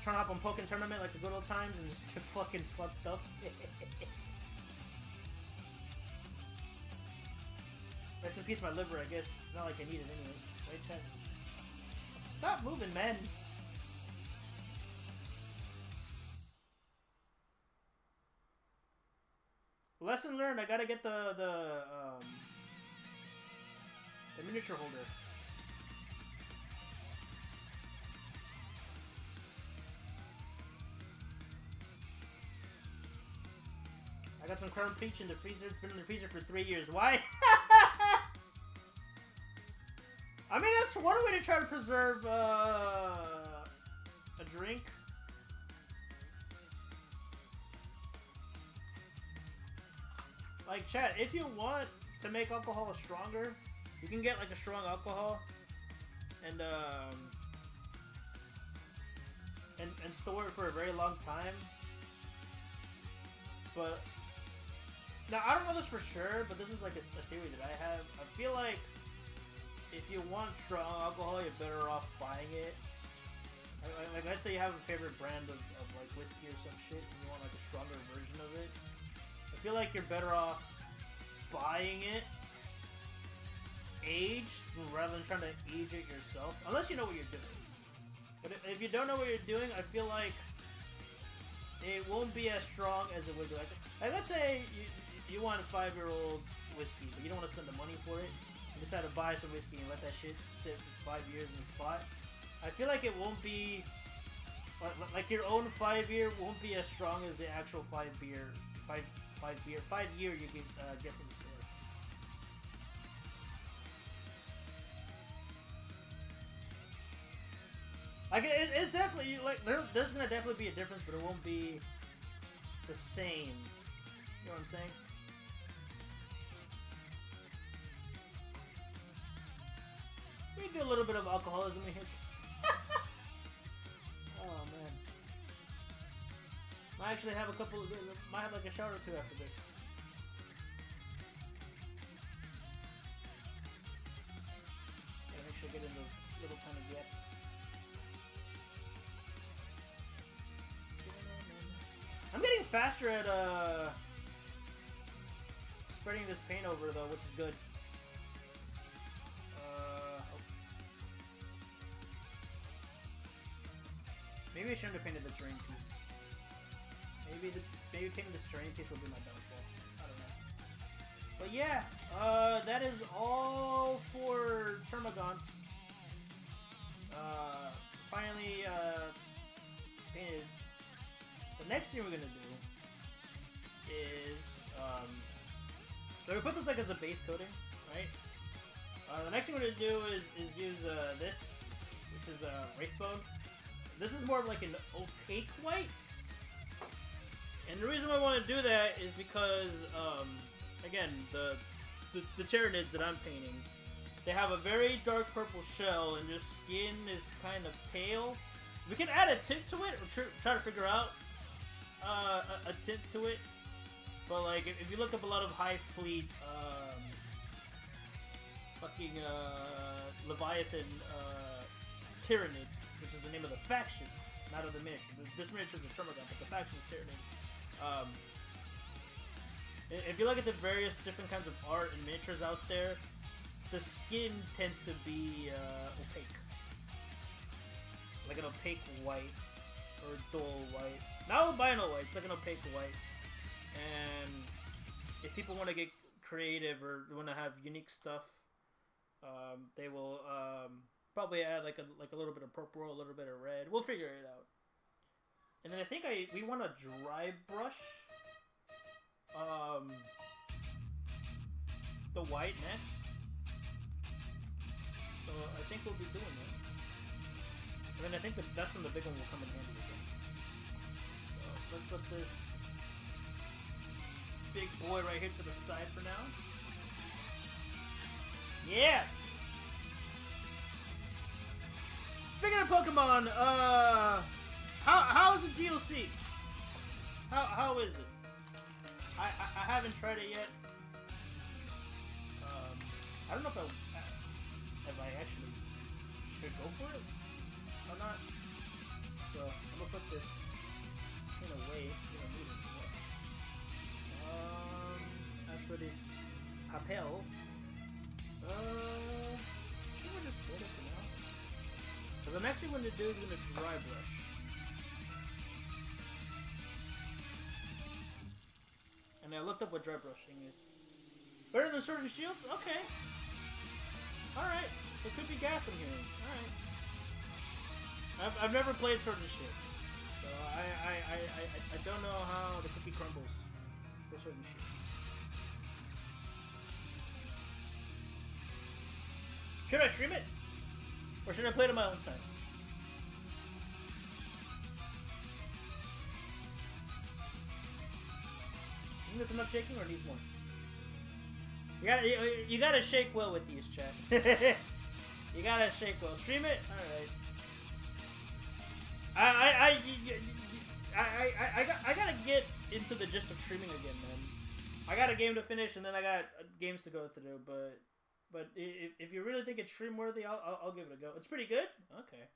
trying to hop on Pokken tournament like the good old times and just get fucking fucked up. Rest in peace, my liver, I guess. Not like I need it anyways. Right, chat? Stop moving, man! Lesson learned, I gotta get the miniature holder. I got some Crown Peach in the freezer. It's been in the freezer for 3 years. Why? I mean, that's one way to try to preserve a drink. Like, chat, if you want to make alcohol stronger, you can get like a strong alcohol and store it for a very long time. But now I don't know this for sure, but this is like a theory that I have. I feel like if you want strong alcohol, you're better off buying it. Like let's say you have a favorite brand of like whiskey or some shit, and you want like a stronger version of it. I feel like you're better off buying it aged rather than trying to age it yourself, unless you know what you're doing. But if you don't know what you're doing, I feel like it won't be as strong as it would be. Like let's say you want a 5-year-old whiskey, but you don't want to spend the money for it. You decide to buy some whiskey and let that shit sit for 5 years in the spot. I feel like it won't be like your own 5-year won't be as strong as the actual 5-year you can get from the store. Like it's definitely like there's gonna definitely be a difference, but it won't be the same. You know what I'm saying? We do a little bit of alcoholism in here. Oh man. Might actually have a couple of, might have like a shot or two after this. Gotta make sure I get in those little tiny gaps. I'm getting faster at spreading this paint over though, which is good. Maybe I shouldn't have painted the terrain piece. Maybe painting this terrain piece will be my downfall. I don't know. But yeah, that is all for Termagants. Finally painted. The next thing we're gonna do is so we put this like as a base coating, right? The next thing we're gonna do is use this, which is Wraithbone. This is more of like an opaque white. And the reason why I want to do that is because, again, the Tyranids that I'm painting, they have a very dark purple shell and their skin is kind of pale. We can add a tint to it, or try to figure out a tint to it. But like, if you look up a lot of high fleet, Leviathan Tyranids, which is the name of the faction, not of the miniature. This miniature is a Termagant, but the faction is Tyranids. If you look at the various different kinds of art and miniatures out there, the skin tends to be opaque. Like an opaque white, or dull white. Not albino white, it's like an opaque white. And if people want to get creative or want to have unique stuff, they will probably add like a little bit of purple, a little bit of red. We'll figure it out. And then I think we want to dry brush the white next. So I think we'll be doing that. And then I think that's when the big one will come in handy again. So let's put this big boy right here to the side for now. Yeah! Speaking of Pokemon, how is the DLC? How is it? I haven't tried it yet. I don't know if I actually should go for it or not. So I'm gonna put this in a way. We don't need it anymore. As for this MAHVEL, I think we'll just hold it for now. So the next thing we're gonna do is gonna dry brush. And I looked up what dry brushing is. Better than Sword and Shields? Okay. Alright. So it could be gas I'm hearing. Alright. I've never played Sword and Shield. So I don't know how the cookie crumbles for Sword and Shield. Should I stream it? Or should I play it on my own time? You think it's enough shaking or needs more? You gotta shake well with these, chat. You gotta shake well. Stream it? Alright. I gotta get into the gist of streaming again, man. I got a game to finish, and then I got games to go through. But if you really think it's stream worthy, I'll give it a go. It's pretty good. Okay,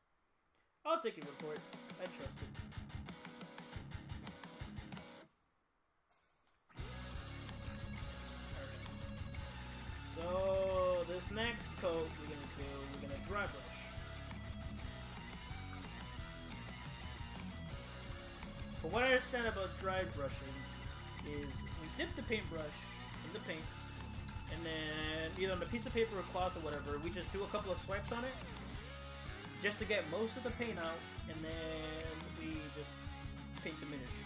I'll take your word for it. I trust it. So this next coat we're gonna dry brush. From what I understand about dry brushing is we dip the paintbrush in the paint, and then either on a piece of paper or cloth or whatever, we just do a couple of swipes on it just to get most of the paint out, and then we just paint the miniature.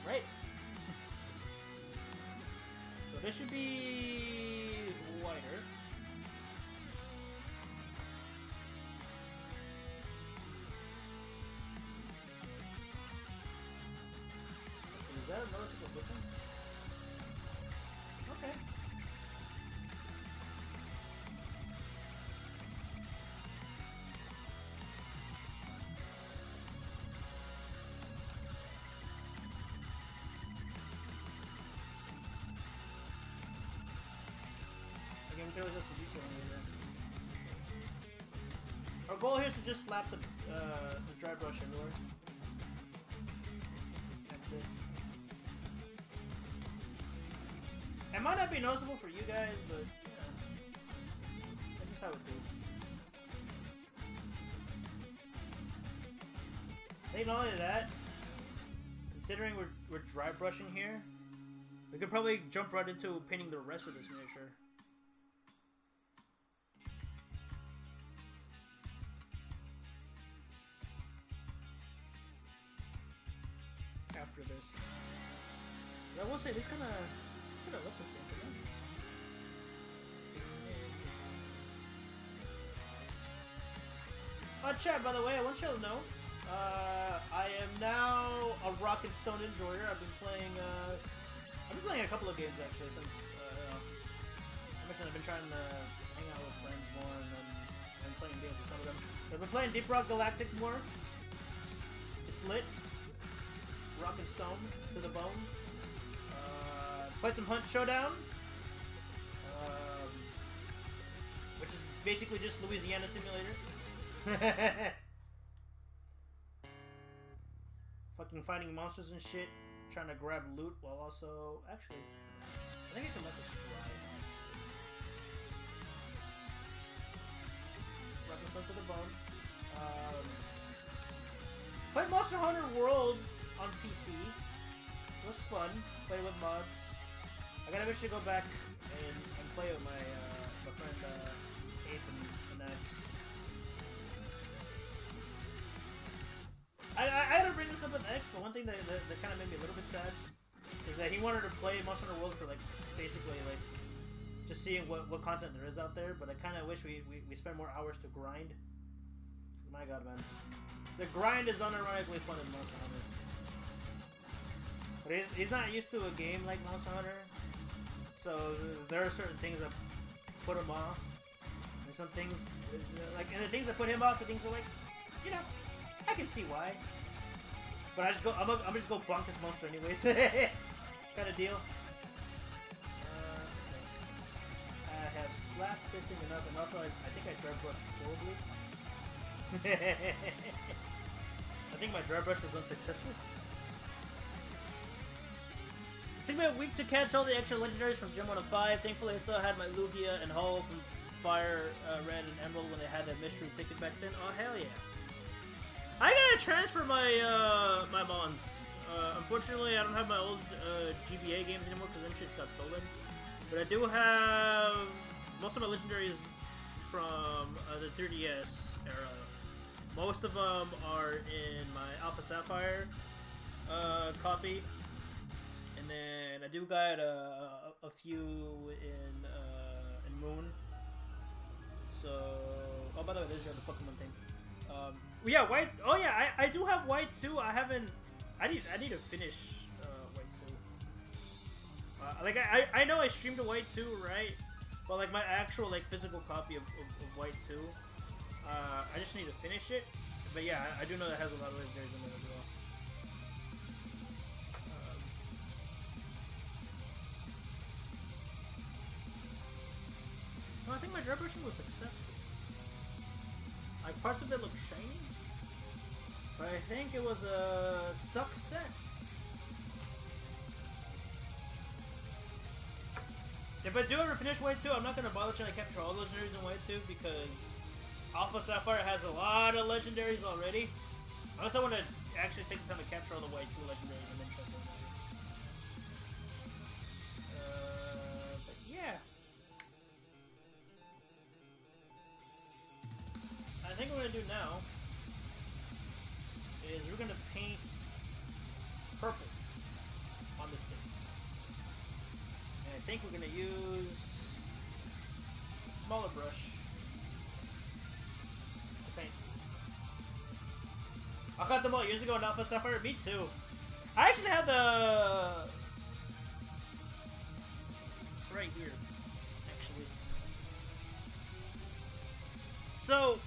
Right? So this should be whiter. Is that a noticeable difference? Okay. Again, there was just some detail here. Our goal here is to just slap the dry brush everywhere. That's it. It might not be noticeable for you guys, but that's just how it do. I think not only that, considering we're dry brushing here, we could probably jump right into painting the rest of this miniature. After this, I will say this kind of look the same to me. Chat, by the way, I want you to know, I am now a rock and stone enjoyer. I've been playing a couple of games actually since I mentioned I've been trying to hang out with friends more and playing games with some of them. So I've been playing Deep Rock Galactic more. It's lit. Rock and stone to the bone. Played some Hunt Showdown, which is basically just Louisiana Simulator. Fucking fighting monsters and shit, trying to grab loot while also... Actually, I think I can let this dry. Rock and stone to the bone. Played Monster Hunter World on PC. It was fun. Play with mods. I gotta eventually go back and play with my friend Ape and X. I had to bring this up with X, but one thing that kind of made me a little bit sad is that he wanted to play Monster Hunter World for like basically like just seeing what content there is out there. But I kind of wish we spend more hours to grind. My God, man, the grind is unironically fun in Monster Hunter. But he's not used to a game like Monster Hunter, so there are certain things that put him off. And some things, and the things that put him off, the things are like, you know, I can see why. But I just go, I'm just go bonk this monster anyways, kind of deal. I have slapped this thing enough, and also I think I dry brushed horribly. I think my dry brush was unsuccessful. It took me a week to catch all the extra legendaries from Gem 1 of 5. Thankfully, I still had my Lugia and Hull from Fire, Red, and Emerald when they had that mystery ticket back then. Oh, hell yeah. I gotta transfer my my mons. Unfortunately, I don't have my old GBA games anymore because them shits got stolen. But I do have most of my legendaries from the 3DS era. Most of them are in my Alpha Sapphire copy. And then I do got a few in Moon. So, oh, by the way, there's the Pokemon thing. Yeah, White. Oh yeah, I do have White too. I haven't. I need to finish White too. Like I know I streamed a White too, right? But like my actual like physical copy of White too. I just need to finish it. But yeah, I do know that has a lot of legendaries in there as well. airbrushing was successful. Like, parts of it look shiny, but I think it was a success. If I do ever finish White 2, I'm not going to bother trying to capture all legendaries in White 2 because Alpha Sapphire has a lot of legendaries already. Unless I want to actually take the time to capture all the White 2 legendaries and then try to but yeah. I think what we're going to do now is we're going to paint purple on this thing. And I think we're going to use a smaller brush to paint. I got them all years ago in Alpha Sapphire. Me too. I actually have the... It's right here, actually. So,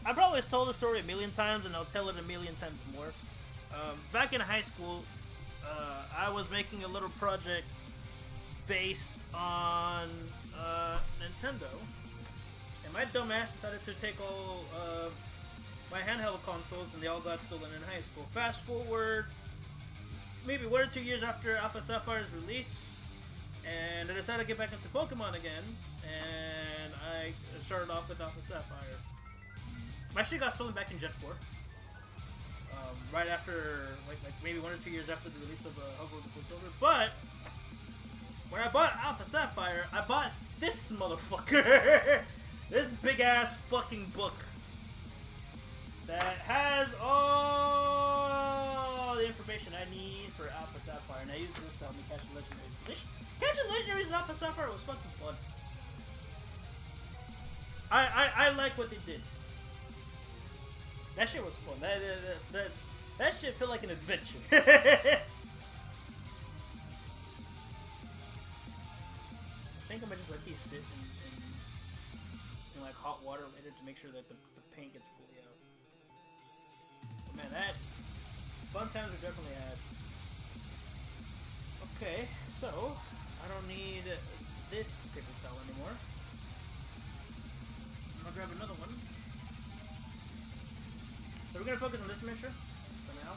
I probably told the story a million times, and I'll tell it a million times more. Back in high school, I was making a little project based on Nintendo, and my dumbass decided to take all my handheld consoles, and they all got stolen in high school. Fast forward, maybe 1 or 2 years after Alpha Sapphire's release, and I decided to get back into Pokemon again, and I started off with Alpha Sapphire. My shit got stolen back in Gen 4. Right after, like maybe 1 or 2 years after the release of Hogwarts Silver. But when I bought Alpha Sapphire, I bought this motherfucker. This big ass fucking book that has all the information I need for Alpha Sapphire, and I used this to help me catch legendaries. Catching legendaries in Alpha Sapphire was fucking fun. I like what they did. That shit was fun. That shit felt like an adventure. I think I'm gonna just let these sit in like hot water later to make sure that the paint gets fully out. But man, that fun times we definitely had. Okay, so I don't need this paper towel anymore. I'll grab another one. So we're gonna focus on this miniature for now.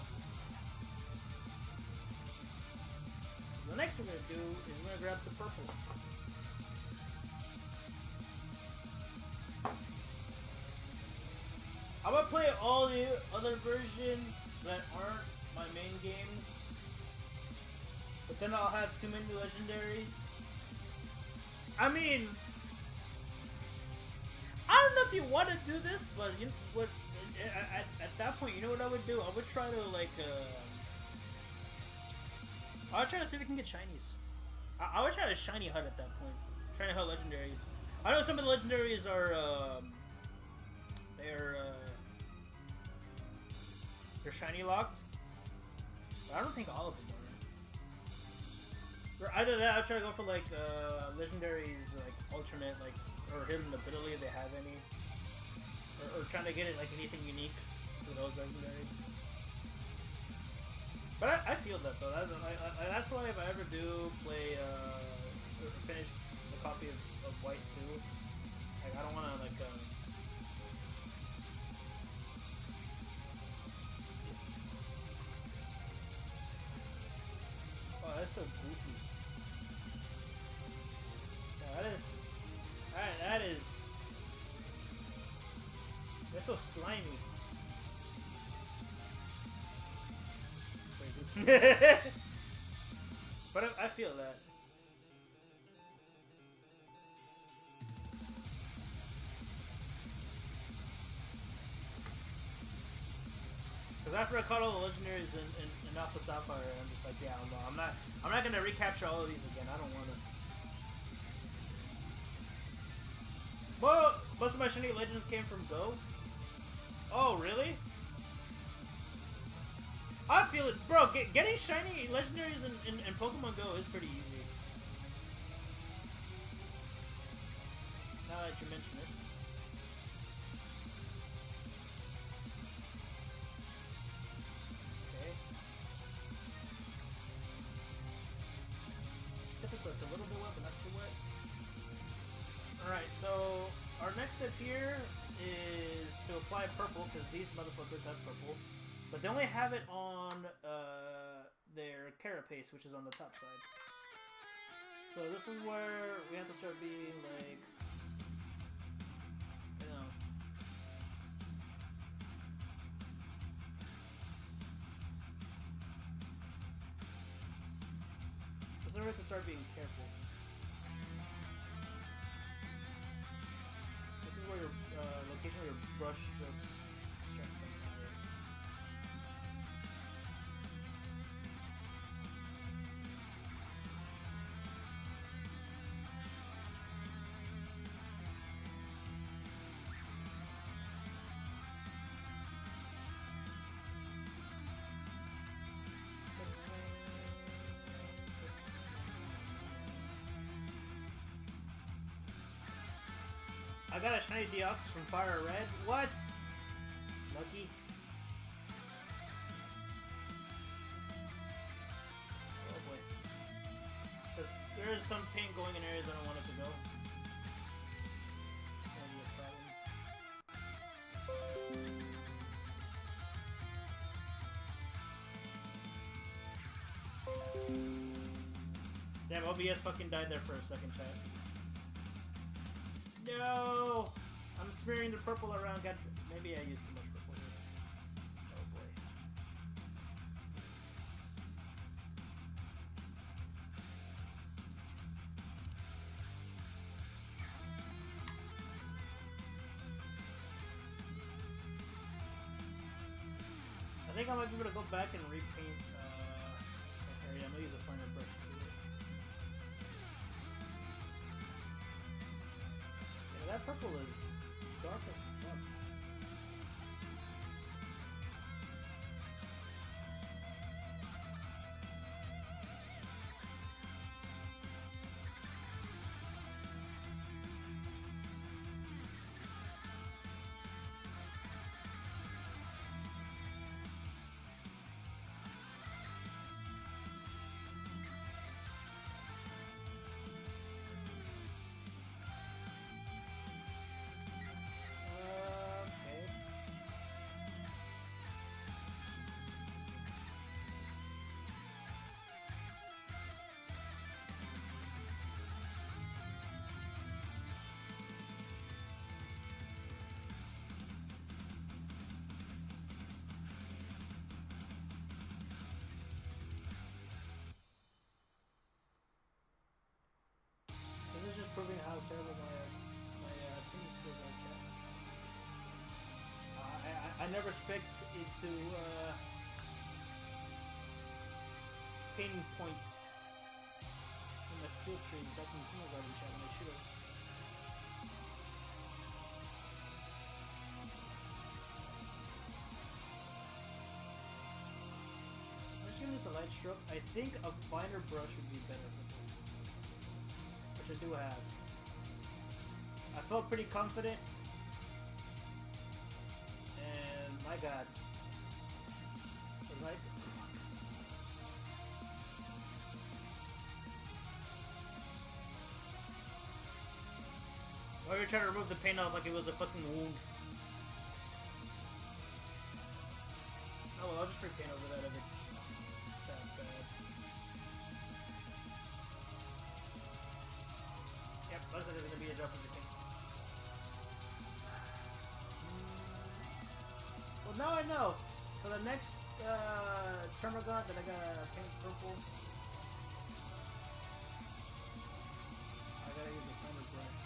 The next we're gonna do is we're gonna grab the purple. I'm gonna play all the other versions that aren't my main games, but then I'll have too many legendaries. I mean, I don't know if you want to do this, but you know what? At that point, you know what I would do? I would try to like, I would try to see if we can get shinies. I would try to shiny HUD at that point. Shiny HUD legendaries. I know some of the legendaries are, they're shiny locked. But I don't think all of them are. Or either that, I'll try to go for like, legendaries, like alternate, like, or hidden ability if they have any. Or trying to get it like anything unique for those legendaries. But I feel that though. That's why if I ever do play or finish the copy of White 2, like I don't want to like oh, that's so goofy. Yeah, that is. They're so slimy. Crazy. But I feel that. Because after I caught all the legendaries in Alpha Sapphire, I'm just like, yeah, no, I'm not gonna recapture all of these again. I don't wanna. Well, most of my shiny legends came from Go. Oh, really? I feel it. Bro, getting shiny legendaries in Pokemon Go is pretty easy. Now that you mention it. Okay. Get this a little bit wet, but not too wet. Alright. step here is to apply purple, because these motherfuckers have purple. But they only have it on their carapace, which is on the top side. So this is where we have to start being like, you know. This is where we have to start being careful. This is where your location where your brush strokes starts coming out. I got a shiny Deoxys from Fire Red. What? Lucky. Oh boy. Because there is some paint going in areas I don't want it to go. That'll be a problem. Damn, OBS fucking died there for a second, chat. No! I'm smearing the purple around. God, maybe I used too much purple here. Oh boy. I think I might be able to go back and repaint that area. I'm gonna use a finer brush to do it. Yeah, that purple is dark as fuck. This is just proving how terrible my painting skills are. I never expect it to painting points in my skill tree back in kindergarten chat when I should have. I'm just gonna use a light stroke. I think a finer brush would be better for this. I do have. I felt pretty confident, and my god, right? Why are you trying to remove the paint off like it was a fucking wound? Oh well, I'll just repaint over that if it's that bad. Yep, looks like there's gonna be a drop of the paint. Well, now I know. For the next Termagant that I gotta paint purple, I gotta use a finer brush.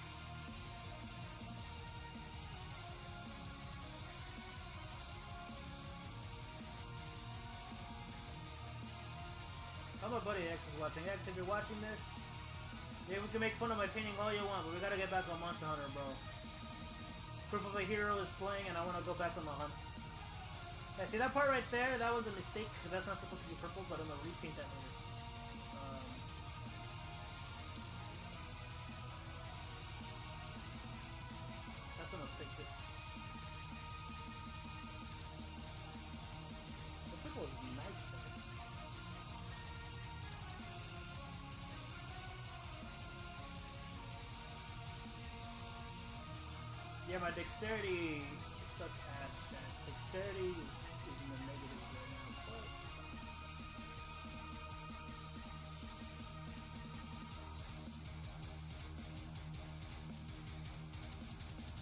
Oh, my buddy X is watching. X, if you're watching this, yeah, we can make fun of my painting all you want, but we gotta get back on Monster Hunter, bro. Proof of a Hero is playing, and I want to go back on the hunt. Yeah, see that part right there? That was a mistake, because that's not supposed to be purple, but I'm gonna repaint that later. That's gonna fix it. The purple is nice, though. Yeah, my dexterity sucks ass. Dexterity is in the negatives right now.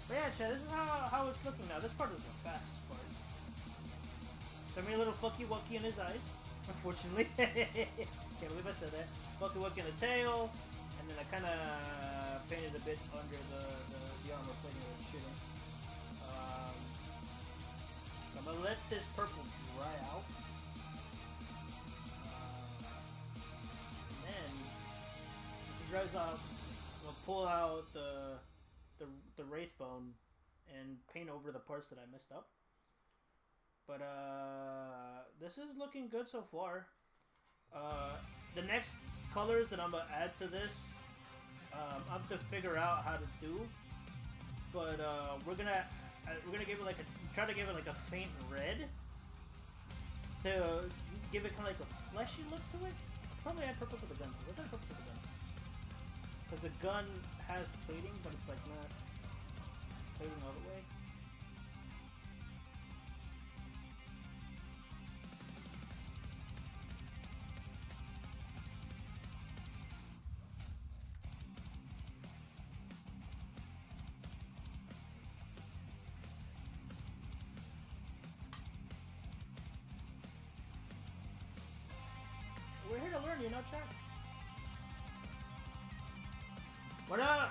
But yeah, Chad, this is how it's looking now. This part is the fastest part. Send me a little fucky wucky in his eyes, unfortunately. Can't believe I said that. Fucky wucky in the tail, and then I kind of painted a bit under the armor plating that I'm shooting. So I'm gonna let this purple dry out. And then, once it dries out, I'm gonna pull out the wraith bone and paint over the parts that I messed up. But this is looking good so far. The next colors that I'm gonna add to this, I have to figure out how to do. But we're gonna give it like try to give it like a faint red to give it kind of like a fleshy look to it. Probably add purple to the gun. Let's add purple to the gun because the gun has plating, but it's like not plating all the way. We're here to learn, you know, chat. When I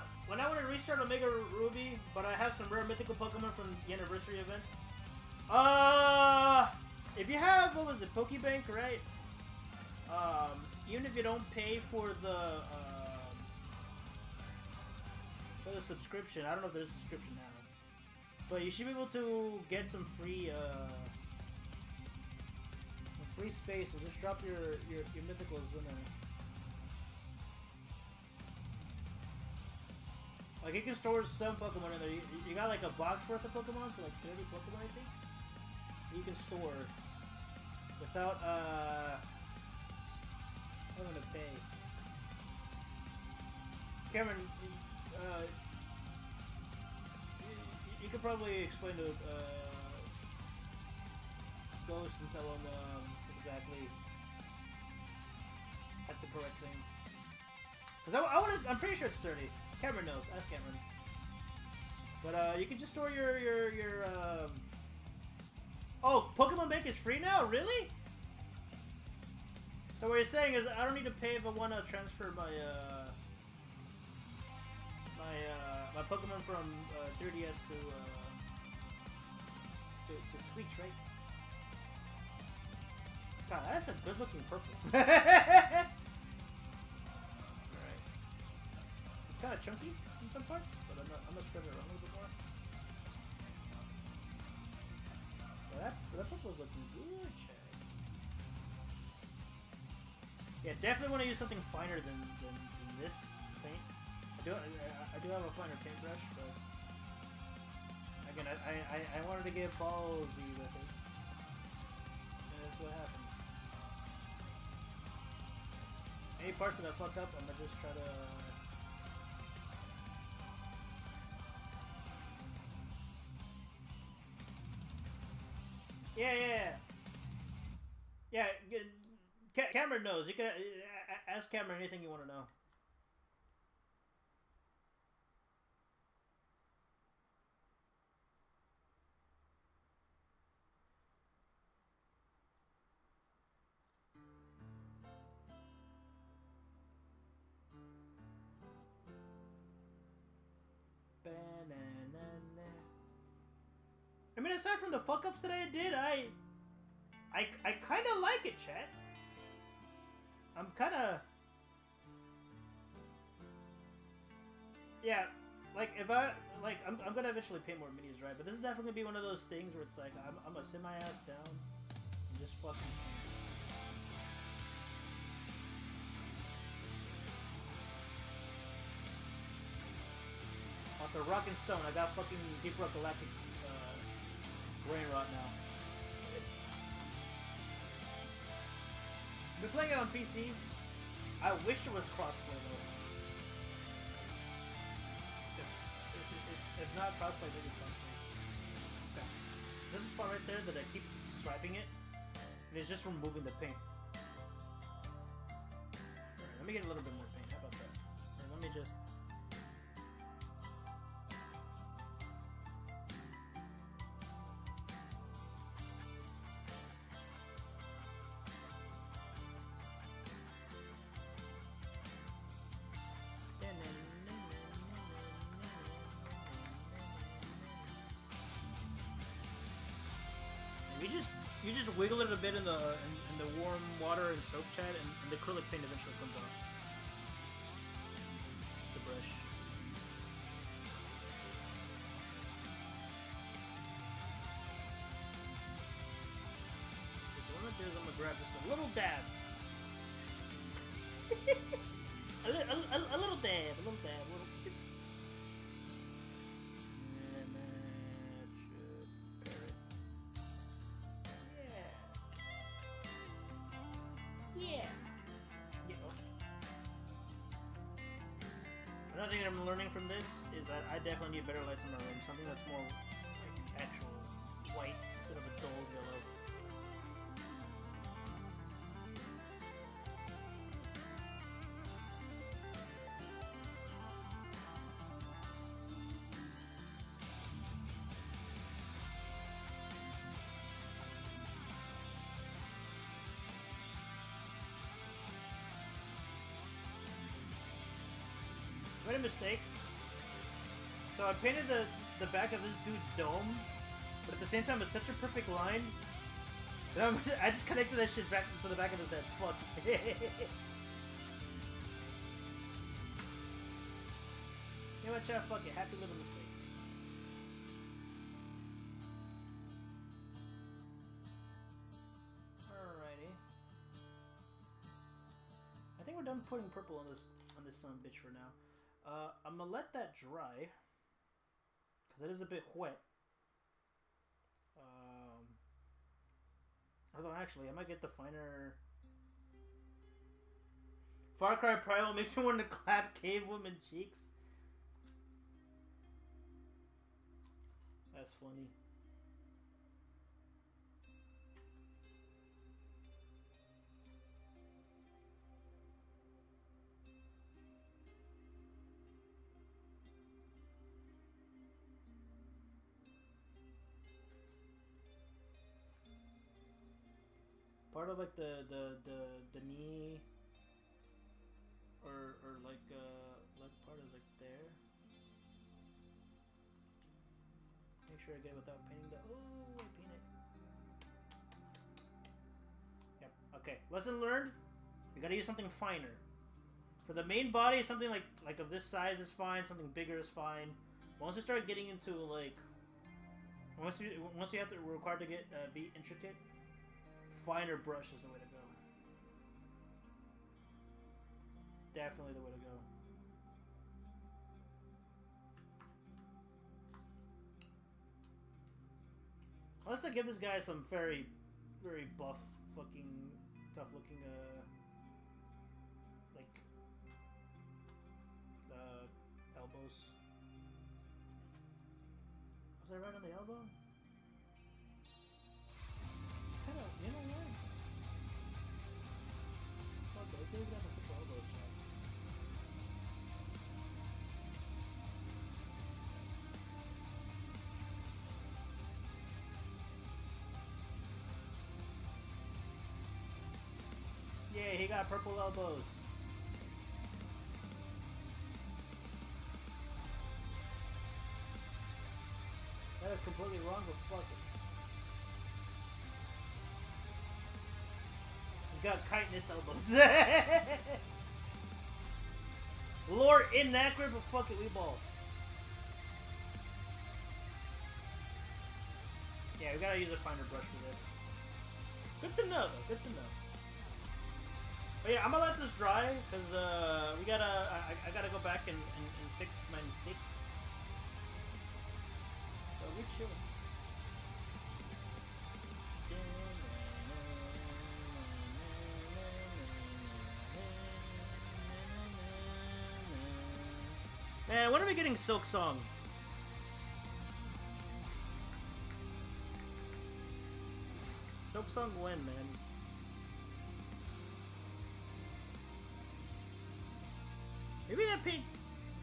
want to restart Omega Ruby, but I have some rare mythical Pokemon from the anniversary events. If you have, what was it, Pokebank, right? Even if you don't pay for the subscription, I don't know if there's a subscription now, but you should be able to get some free space. So just drop your mythicals in there. Like, you can store some Pokemon in there. You got like a box worth of Pokemon, so like 30 Pokemon, I think. You can store without having to pay. Cameron, you could probably explain to Ghost and tell him exactly at the correct thing. Because I'm pretty sure it's 30. Cameron knows. Ask Cameron. But you can just store your Oh, Pokemon Bank is free now? Really? So what you're saying is I don't need to pay if I want to transfer my my Pokemon from 3DS to Switch, right? God, that's a good-looking purple. Alright. It's kind of chunky in some parts, but I'm gonna spread it around a little bit more. That purple's looking good, Chad. Yeah, definitely want to use something finer than this paint. I do have a finer paintbrush, but again, I wanted to get ballsy with it, and that's what happened. Any parts that I fuck up, I'm gonna just try to. Yeah. Cameron knows. You can ask Cameron anything you want to know. I mean, aside from the fuck ups that I did, I kind of like it, chat. I'm kind of, yeah, like if I'm gonna eventually paint more minis, right? But this is definitely gonna be one of those things where it's like I'm gonna sit my ass down and just fucking paint. Also, Rock and Stone. I got fucking Deep Rock Galactic brain rot now. I've been playing it on PC. I wish it was crossplay though. If not crossplay, it doesn't crossplay. Okay. This is part right there that I keep swiping it, and it's just removing the paint. Alright, let me get a little bit more paint. How about that? And let me just. You just wiggle it a bit in the warm water and soap chat, and the acrylic paint eventually comes off. The brush. So what I'm gonna do is I'm gonna grab just a little dab. a little dab, a little dab, a little. Another thing that I'm learning from this is that I definitely need better lights in my room. Something that's more like actual white instead of a dull yellow. I made a mistake. So I painted the back of this dude's dome, but at the same time it's such a perfect line that I just connected that shit back to the back of his head. Fuck. You know what, chat? Fuck it. Happy little mistakes. Alrighty. I think we're done putting purple on this son of a bitch for now. I'm gonna let that dry because it is a bit wet. Although actually, I might get the finer. Far Cry Primal makes me want to clap cave woman cheeks. That's funny. Part of like the knee or like leg part is like there. Make sure I get without painting the I paint it. Yep. Okay. Lesson learned. We gotta use something finer. For the main body, something like of this size is fine. Something bigger is fine. Once you start getting into like once you have to required to get be intricate. Finer brush is the way to go. Definitely the way to go. Unless I give this guy some very, very buff, fucking, tough looking, elbows. Was I right on the elbow? Kind of, you know what? Fuck it, let's see if we got a couple elbows shot. Yeah, he got purple elbows. That is completely wrong, but fuck it. Got chitinous elbows. Lore inaccurate, but fuck it, we ball. Yeah, we gotta use a finer brush for this. Good to know, though. Good to know. But yeah, I'm gonna let this dry because we gotta. I gotta go back and fix my mistakes. So we're chilling. Man, when are we getting Silk Song? Silksong win, man. Maybe that paint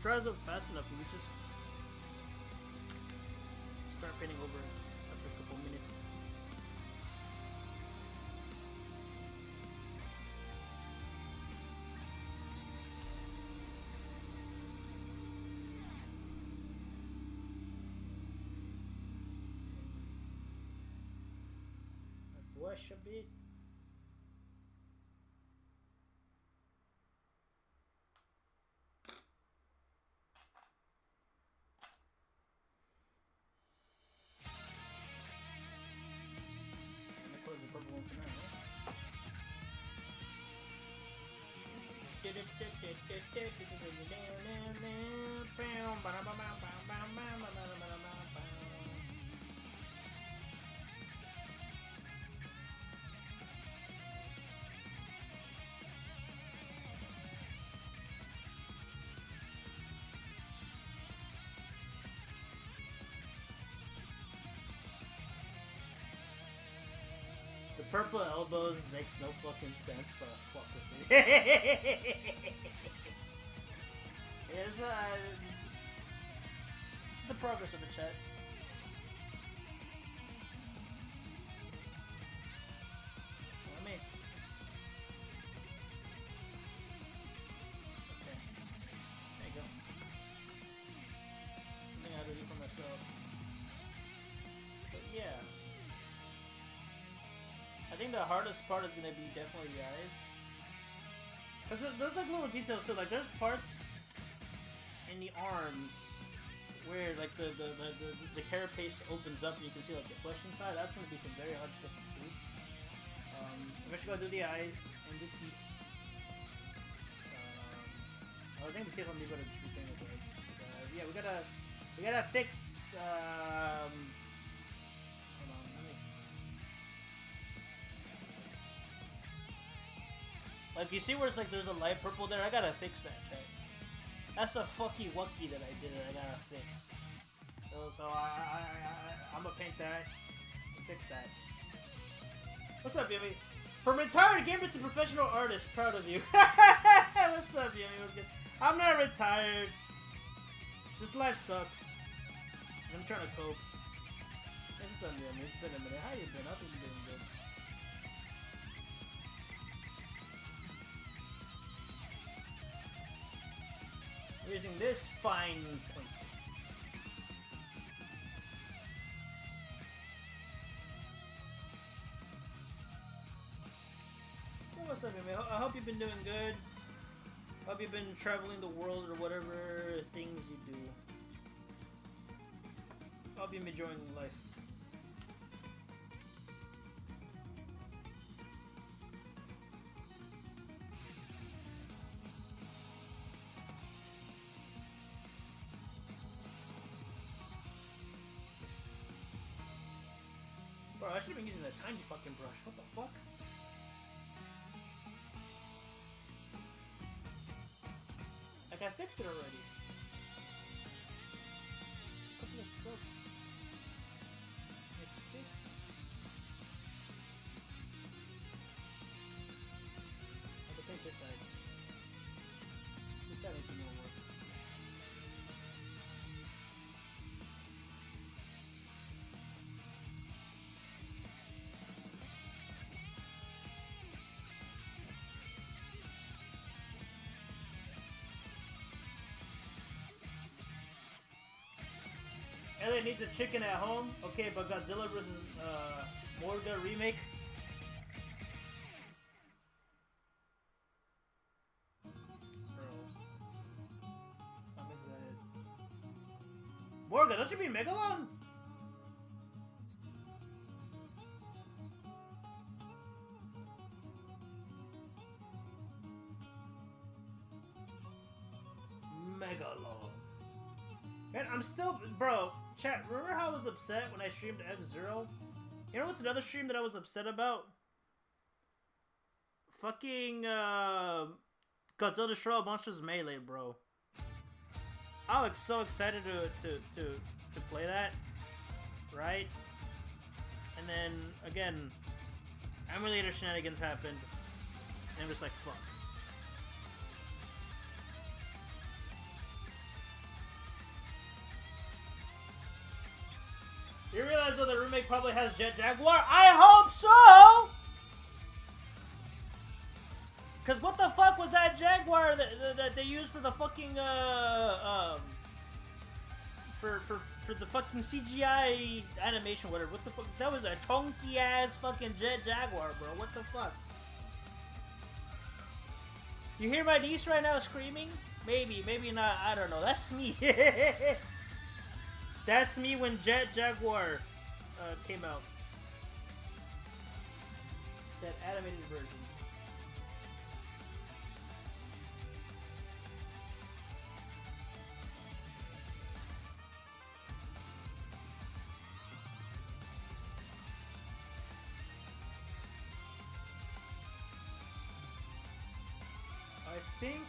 dries up fast enough and we just start painting over after a couple minutes. Blush a bit. I'm gonna close the purple one for now, The purple elbows makes no fucking sense, but fuck with me. This is the progress of the chat. Let me. Okay. There you go. Something I have to do for myself. But yeah. I think the hardest part is gonna be definitely the eyes. Cause there's like little details too. Like there's parts in the arms where like the carapace opens up and you can see like the flesh inside. That's gonna be some very hard stuff to do. Eventually gotta do the eyes and the teeth. I think the teeth I'm gonna just repaint it. Yeah, we gotta fix. Like, you see where it's like there's a light purple there? I gotta fix that, right? That's a fucky wucky that I did that I gotta fix. So I'm gonna paint that and fix that. What's up, Yummy? From retired gamer to professional artist, proud of you. What's up, Yummy? What's good? I'm not retired. This life sucks. I'm trying to cope. Hey, what's up, Yummy? It's been a minute. How you been? I think you're doing good. Using this fine point. Well, what's up, man? I hope you've been doing good. Hope you've been traveling the world or whatever things you do. Hope you've been enjoying life. Bro, I should have been using that tiny fucking brush. What the fuck? Like, I fixed it already. Look at this book. It's fixed. I have to paint this side. This side needs some more work. Elliot needs a chicken at home. Okay, but Godzilla vs. Morga remake. Bro. I'm excited. Morga, don't you mean Megalon? Megalon. Man, I'm still... Bro, chat, remember how I was upset when I streamed F-Zero? You know what's another stream that I was upset about? Fucking, Godzilla Destroy Monsters Melee, bro. I was so excited to play that, right? And then, again, Emulator shenanigans happened, and it was like, fuck. You realize though the remake probably has Jet Jaguar? I hope so! Cause what the fuck was that Jaguar that they used for the fucking for the fucking CGI animation, whatever? What the fuck? That was a chunky ass fucking Jet Jaguar, bro. What the fuck? You hear my niece right now screaming? Maybe, maybe not. I don't know. That's me. That's me when Jet Jaguar came out. That animated version. I think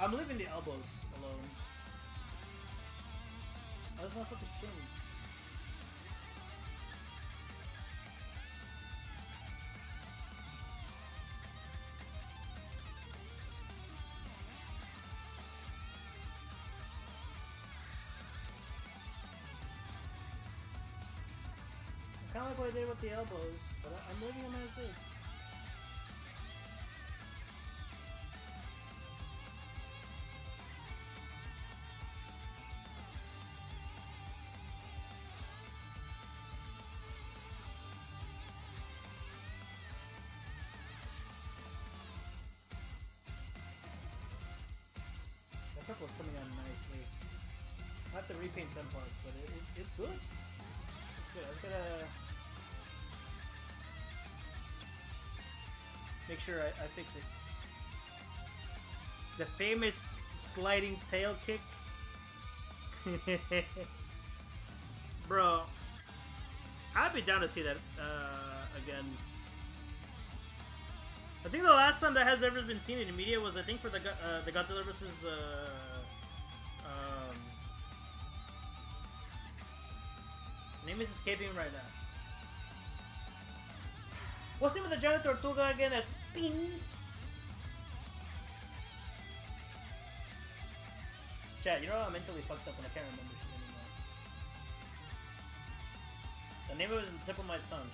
I'm leaving the elbows alone. I just want to focus chin. I kind of like what I did with the elbows, but I'm leaving them as is. Purple's coming on nicely. I have to repaint some parts, but it's good. It's good. I was gonna make sure I fix it. The famous sliding tail kick. Bro, I'd be down to see that again. I think the last time that has ever been seen in the media was, I think, for the Godzilla vs. Name is escaping right now. What's the name of the giant tortuga again that spins? Chat, you know I'm mentally fucked up and I can't remember shit anymore. The name of it is on the tip of my tongue.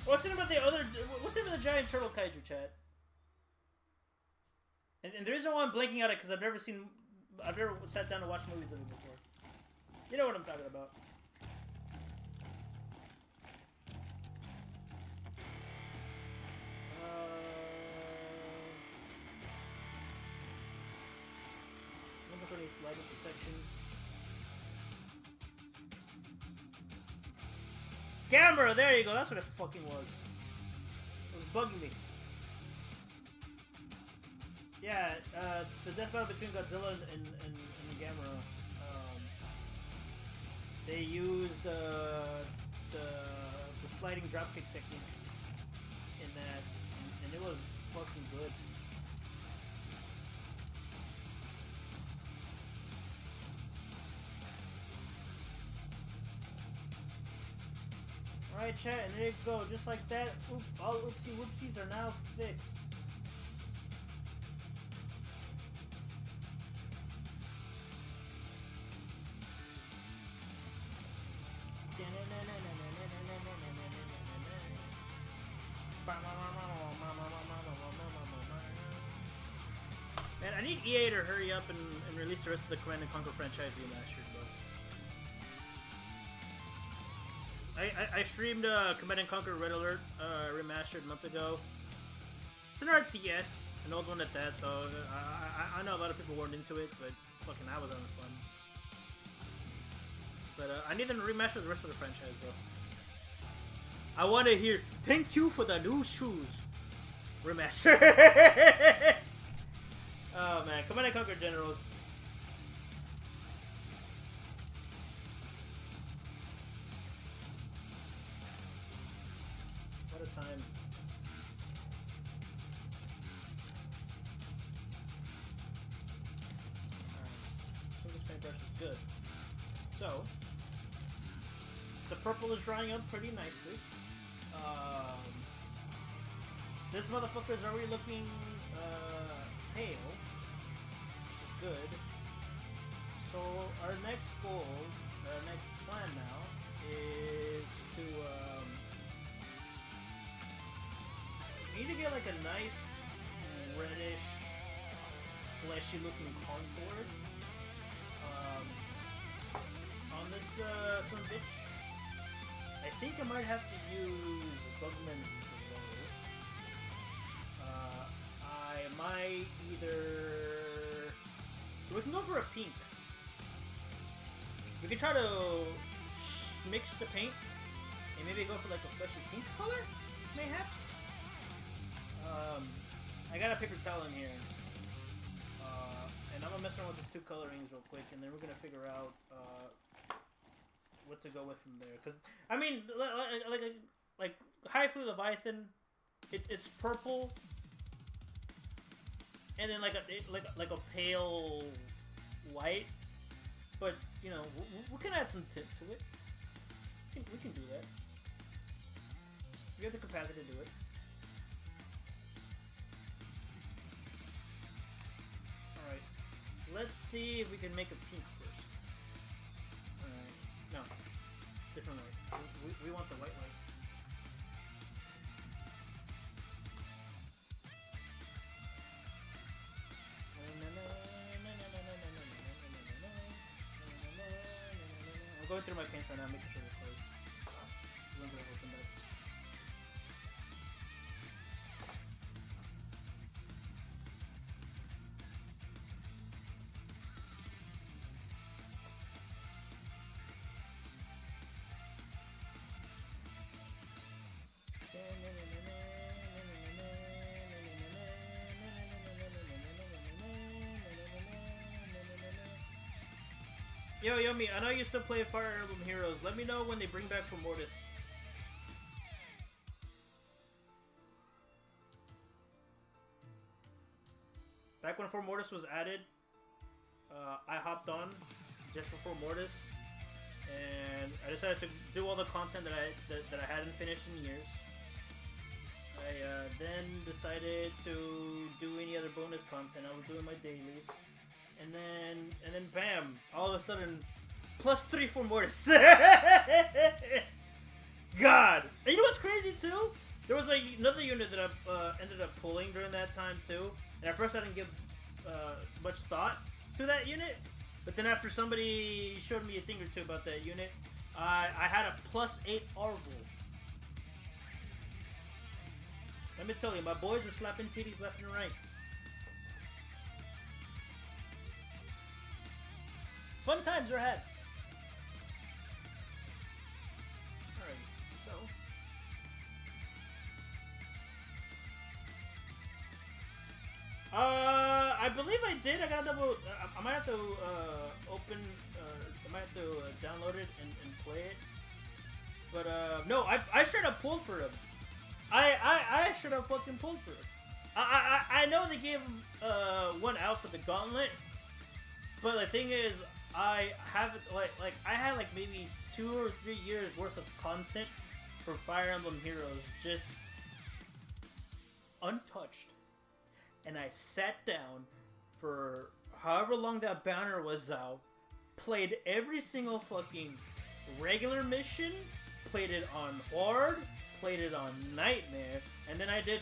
What's the name of the other? What's the name of the giant turtle kaiju, chat? And the reason why I'm blanking on it because I've never sat down to watch movies of it before. You know what I'm talking about. Look for any sliding protections. Camera, there you go. That's what it fucking was. It was bugging me. Yeah, the death battle between Godzilla and Gamera. They used the sliding dropkick technique in that, and it was fucking good. Alright, chat, and there you go. Just like that, all oopsie whoopsies are now fixed. Man, I need EA to hurry up and release the rest of the Command & Conquer franchise remastered, bro. I streamed Command & Conquer Red Alert remastered months ago. It's an RTS, an old one at that, so I know a lot of people weren't into it, but fucking I was having fun. But I need them to remaster the rest of the franchise, bro. I want to hear, thank you for the new shoes. Remaster. Oh man, Command & Conquer Generals. What a time. Alright, I think this paintbrush is good. So, The purple is drying up pretty nicely. This motherfucker is already looking pale, which is good. So our next goal, our next plan now, is to we need to get like a nice reddish, fleshy looking contour on this some bitch. I think I might have to use Bugman's Glow. I might either... We can go for a pink. We can try to mix the paint and maybe go for like a fleshy pink color, mayhaps. I got a paper towel in here. And I'm gonna mess around with these two colorings real quick, and then we're gonna figure out what to go with from there. Cause I mean, like High Fleet Leviathan, it's purple, and then like a pale white. But you know, we can add some tint to it. We can do that. We have the capacity to do it. Alright. Let's see if we can make a pink first. Alright. No. Different light. We want the white light. I'm going through my paints right now, making sure they're closed. I'm going to open that. Yo, Yomi, I know you still play Fire Emblem Heroes. Let me know when they bring back For Mortis. Back when For Mortis was added, I hopped on just for For Mortis, and I decided to do all the content that I hadn't finished in years. I then decided to do any other bonus content. I was doing my dailies. And then bam, all of a sudden, +3 for Mortis. God! And you know what's crazy too? There was another unit that I ended up pulling during that time too. And at first I didn't give much thought to that unit. But then after somebody showed me a thing or two about that unit, I had a +8 Arvel. Let me tell you, my boys were slapping titties left and right. Fun times are had. Alright, so. I believe I did. I gotta double. I might have to open. I might have to download it and play it. But no, I straight up pulled for him. I straight up fucking pulled for him. I know they gave him one out for the gauntlet, but the thing is, I haven't I had like maybe 2 or 3 years worth of content for Fire Emblem Heroes just untouched, and I sat down for however long that banner was out, played every single fucking regular mission, played it on hard, played it on nightmare, and then I did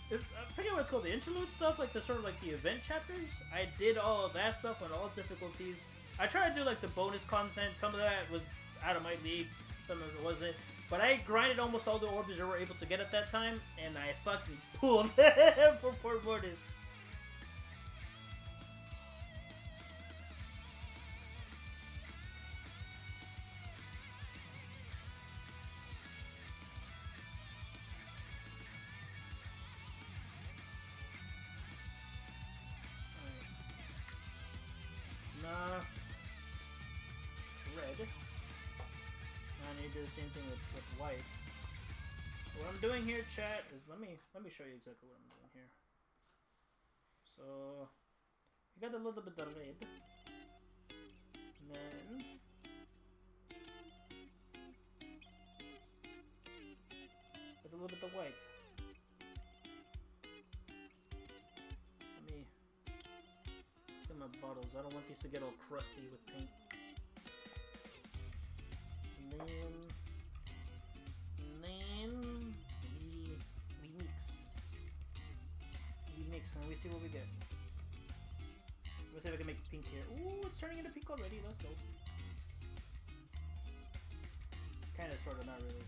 I forget what it's called, the interlude stuff, like the sort of like the event chapters. I did all of that stuff on all difficulties. I tried to do like the bonus content. Some of that was out of my league, some of it wasn't. But I grinded almost all the orbs I were able to get at that time, and I fucking pulled for For Mortis. Red. I need to do the same thing with white. What I'm doing here, chat, is let me show you exactly what I'm doing here. So you got a little bit of red, and then little bit of white. Let me get my bottles. I don't want these to get all crusty with paint. And then we mix. We mix and we see what we get. Let's see if I can make pink here. Ooh, it's turning into pink already. Let's go. Kind of, sort of, not really.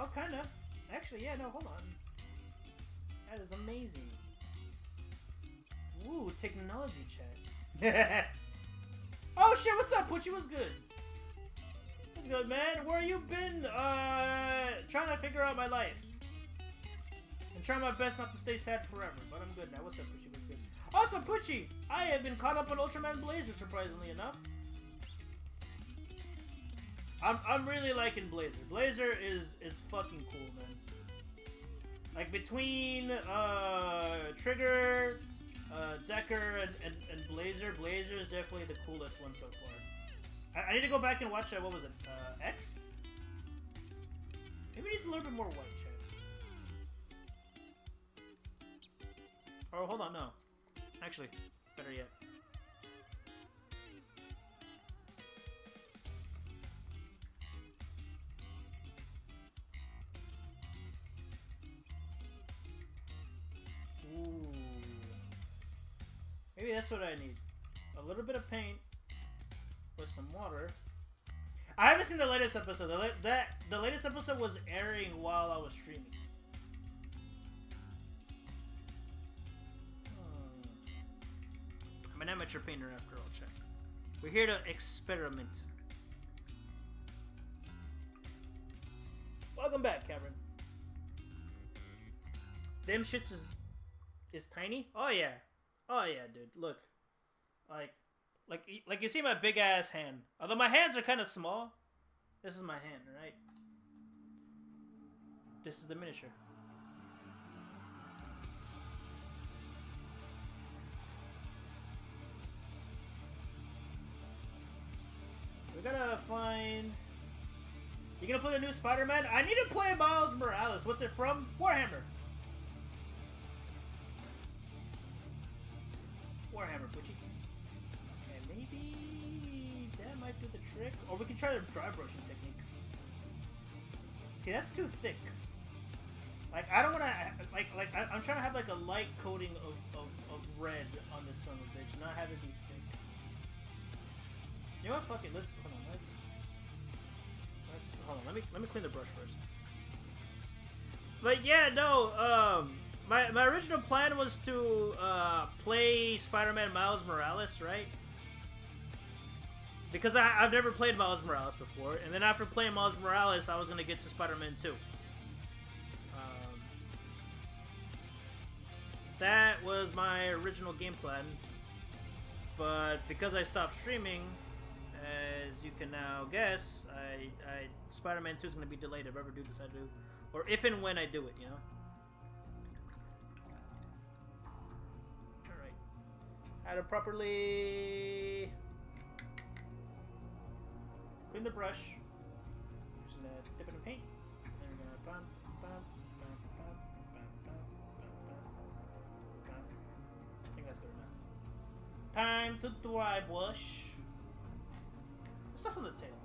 Oh, kind of. Actually, yeah, no, hold on. That is amazing. Ooh, technology chat. Oh shit, what's up, Poochie? What's good? What's good, man? Where you been? Trying to figure out my life. And trying my best not to stay sad forever, but I'm good now. What's up, Poochie? What's good? Also, Poochie, I have been caught up on Ultraman Blazer, surprisingly enough. I'm really liking Blazer. Blazer is fucking cool, man. Like between Trigger, Decker, and Blazer, Blazer is definitely the coolest one so far. I need to go back and watch what was it? X? Maybe it needs a little bit more white, chat. Oh, hold on, no. Actually, better yet. Ooh. Maybe that's what I need. A little bit of paint with some water. I haven't seen the latest episode. The latest episode was airing while I was streaming. I'm an amateur painter after all, check. We're here to experiment. Welcome back, Cameron. Them shits is tiny? Oh yeah. Oh yeah, dude. Look. Like you see my big ass hand. Although my hands are kind of small. This is my hand, right? This is the miniature. We gotta find... You gonna play the new Spider-Man? I need to play Miles Morales. What's it from? Warhammer. Warhammer, Butchie. And maybe that might do the trick. Or we can try the dry brushing technique. See, that's too thick. Like, I don't want to... I'm trying to have, like, a light coating of red on this son of a bitch. Not have it be thick. You know what? Fuck it. Let's... Hold on. Let me clean the brush first. But yeah, no, my original plan was to play Spider-Man Miles Morales, right? Because I've never played Miles Morales before, and then after playing Miles Morales, I was gonna get to Spider-Man 2. That was my original game plan, but because I stopped streaming, as you can now guess, Spider-Man 2 is going to be delayed if I ever do decide to, or if and when I do it, you know? Alright. How to properly clean the brush. Just gonna dip it in paint. And then we're gonna bam, bam, bam, bam, bam, bam, bam, bam, bam. I think that's good enough. Time to dry brush. What's on the tail?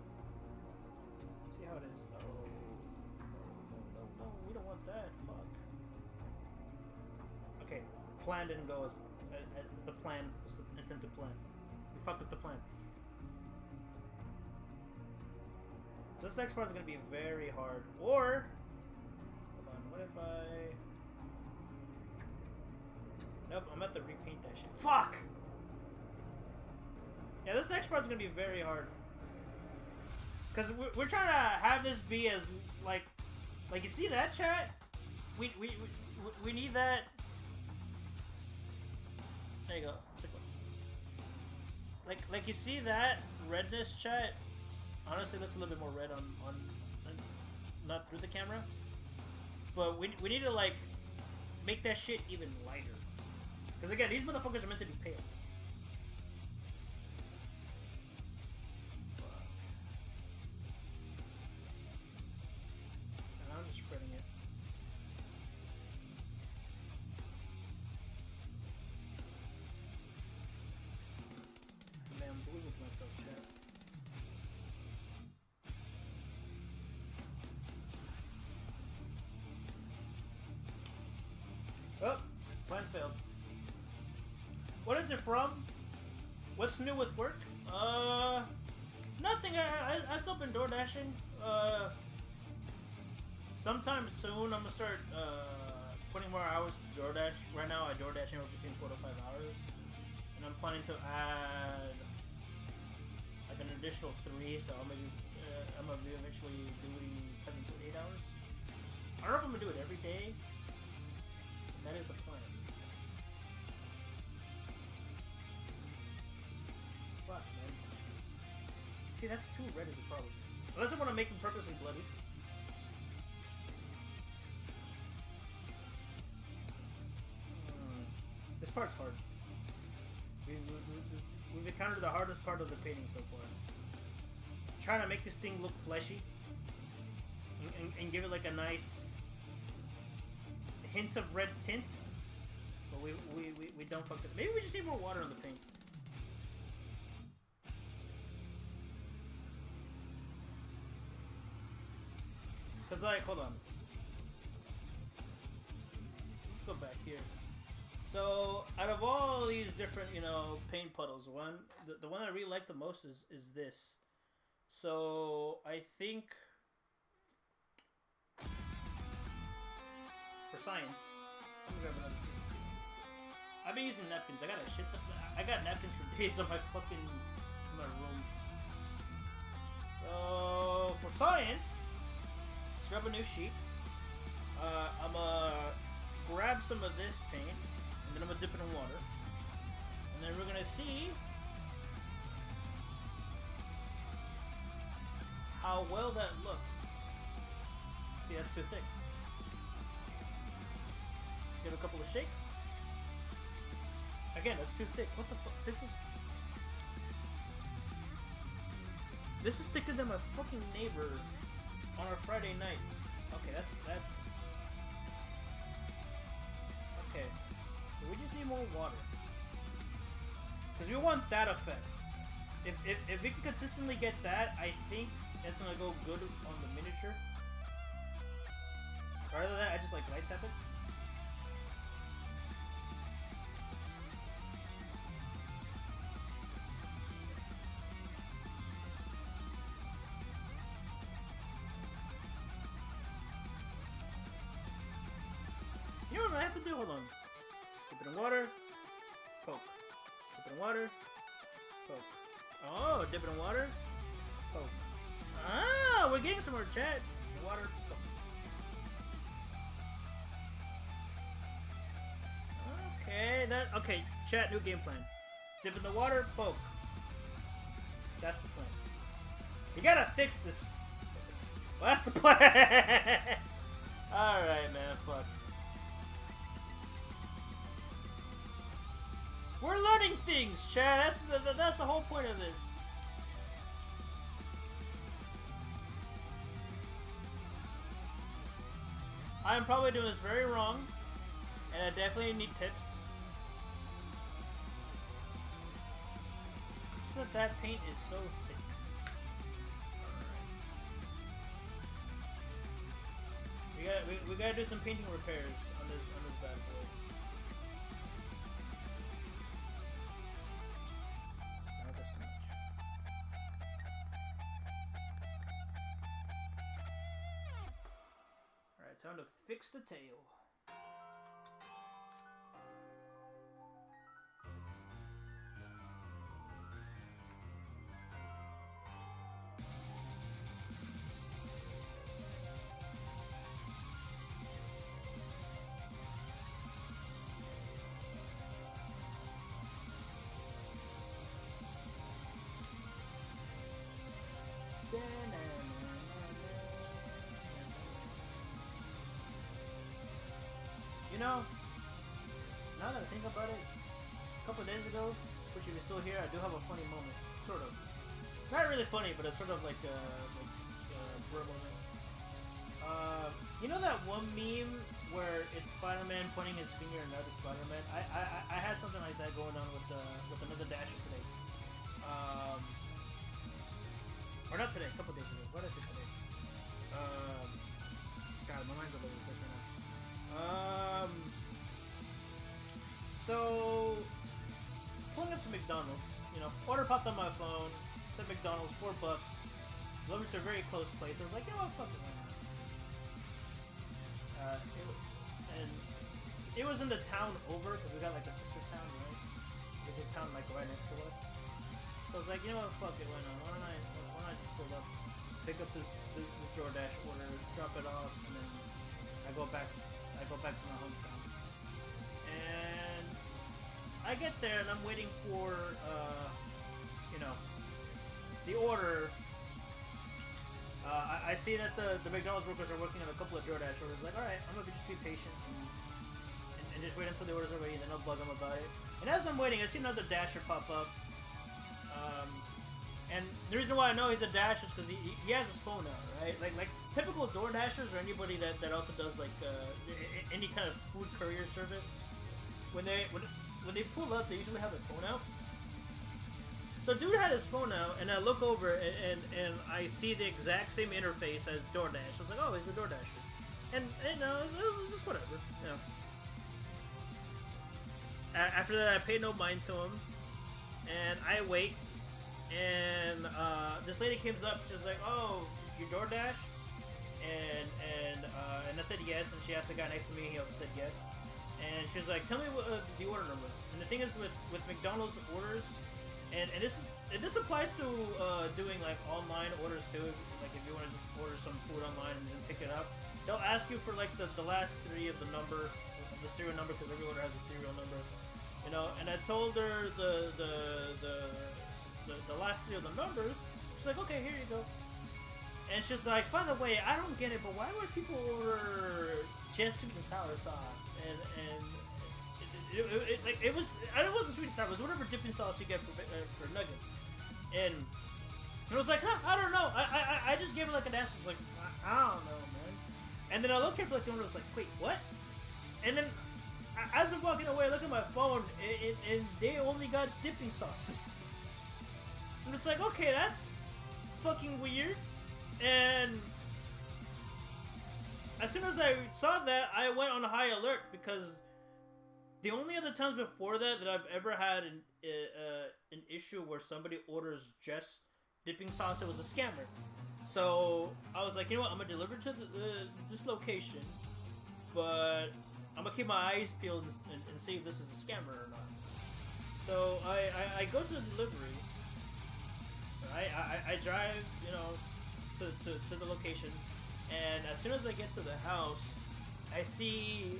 See how it is. Oh, no, we don't want that. Fuck. Okay, plan didn't go as the plan. It's the intended plan. We fucked up the plan. This next part is gonna be very hard. Or, hold on. What if I? Nope, I'm about to repaint that shit. Fuck. Yeah, this next part is gonna be very hard. Because we're trying to have this be as, like you see that, chat? We need that. There you go. Like you see that redness, chat? Honestly, looks a little bit more red on not through the camera. But we need to, like, make that shit even lighter. Because again, these motherfuckers are meant to be pale. And I'm just spreading it. I bamboozled myself, chat. Oh, plan failed. What is it from? What's new with work? Nothing. I still been door dashing. Sometime soon I'm gonna start putting more hours to DoorDash. Right now I DoorDash anywhere between 4 to 5 hours, and I'm planning to add like an additional 3. So I'm gonna be eventually doing 7 to 8 hours. I don't know if I'm gonna do it every day. That is the plan. Fuck, man. See, that's too red is the problem. Unless I want to make him purposely bloody. This part's hard. We've encountered the hardest part of the painting so far. Trying to make this thing look fleshy. And give it like a nice hint of red tint, but we don't fuck it. Maybe we just need more water on the paint. Cause like, hold on. Let's go back here. So out of all these different, you know, paint puddles, the one I really like the most is this. So I think. For science, let me grab another piece of paper. I've been using napkins. I got a shit ton. I got napkins for days on my fucking room. So for science, let's grab a new sheet. I'm gonna grab some of this paint, and then I'm gonna dip it in water, and then we're gonna see how well that looks. See, that's too thick. Give it a couple of shakes. Again, that's too thick. What the fuck? This is thicker than my fucking neighbor on a Friday night. Okay, that's okay. So we just need more water. Because we want that effect. If we can consistently get that, I think that's gonna go good on the miniature. Rather than that, I just like light tap it. You know what I have to do? Hold on. Dip it in water. Poke. Dip it in water. Poke. Oh, dip it in water. Poke. Ah, we're getting somewhere, chat. Water. Poke. Okay, okay, chat, new game plan. Dip in the water, poke. That's the plan. You gotta fix this. Well, that's the plan. Alright, man, fuck. We're learning things, chat. That's the whole point of this. I'm probably doing this very wrong, and I definitely need tips. Just that paint is so thick. Alright. We gotta do some painting repairs on this bad boy. Time to fix the tail. You know, now that I think about it, a couple of days ago, which if you're still here, I do have a funny moment, sort of. Not really funny, but it's sort of like a blur moment. You know that one meme where it's Spider-Man pointing his finger at another Spider-Man? I had something like that going on with another Dasher today. Or not today, a couple days ago. What did I say today? God, my mind's all over the place right now. So, pulling up to McDonald's, you know, order popped on my phone, said McDonald's, $4, delivered to a very close place. I was like, you know what, fuck it, why not? And it was in the town over, because we got like a sister town, right? There's a town like right next to us. So I was like, you know what, fuck it, why not? Why don't I just pull up, pick up this DoorDash order, drop it off, and then I go back to my hometown. And I get there and I'm waiting for you know, the order. I see that the McDonald's workers are working on a couple of DoorDash orders. Like, alright, I'm gonna just be patient and just wait until the orders are ready, and then I'll bug them about it. And as I'm waiting, I see another Dasher pop up. And the reason why I know he's a Dasher is because he has his phone out, right? Like typical DoorDashers or anybody that also does like any kind of food courier service. When they pull up, they usually have their phone out. So dude had his phone out, and I look over and I see the exact same interface as DoorDash. I was like, oh, he's a DoorDasher. And you know, it was just whatever, you know. After that, I paid no mind to him, and I wait. And this lady comes up. She was like, "Oh, you DoorDash?" And I said yes. And she asked the guy next to me. He also said yes. And she was like, "Tell me what, the order number." And the thing is with McDonald's orders, and this applies to doing like online orders too. Like if you want to just order some food online and then pick it up, they'll ask you for like the last 3 of the number, the serial number, because every order has a serial number. You know. And I told her the last 3 of the numbers. She's like, okay, here you go. And she's like, by the way, I don't get it, but why would people order just sweet and sour sauce? And it wasn't sweet and sour. It was whatever dipping sauce you get for nuggets. And it was like, huh, I don't know. I just gave her like an answer. I was like, I don't know, man. And then I looked at her like the owner was like, wait, what? And then as I'm walking away, I look at my phone, and they only got dipping sauces. I'm just like, okay, that's fucking weird. And as soon as I saw that, I went on high alert, because the only other times before that I've ever had an issue where somebody orders just dipping sauce, it was a scammer. So I was like, you know what, I'm gonna deliver to this location, but I'm gonna keep my eyes peeled and see if this is a scammer or not. So I go to the delivery. I drive, you know, to the location, and as soon as I get to the house, I see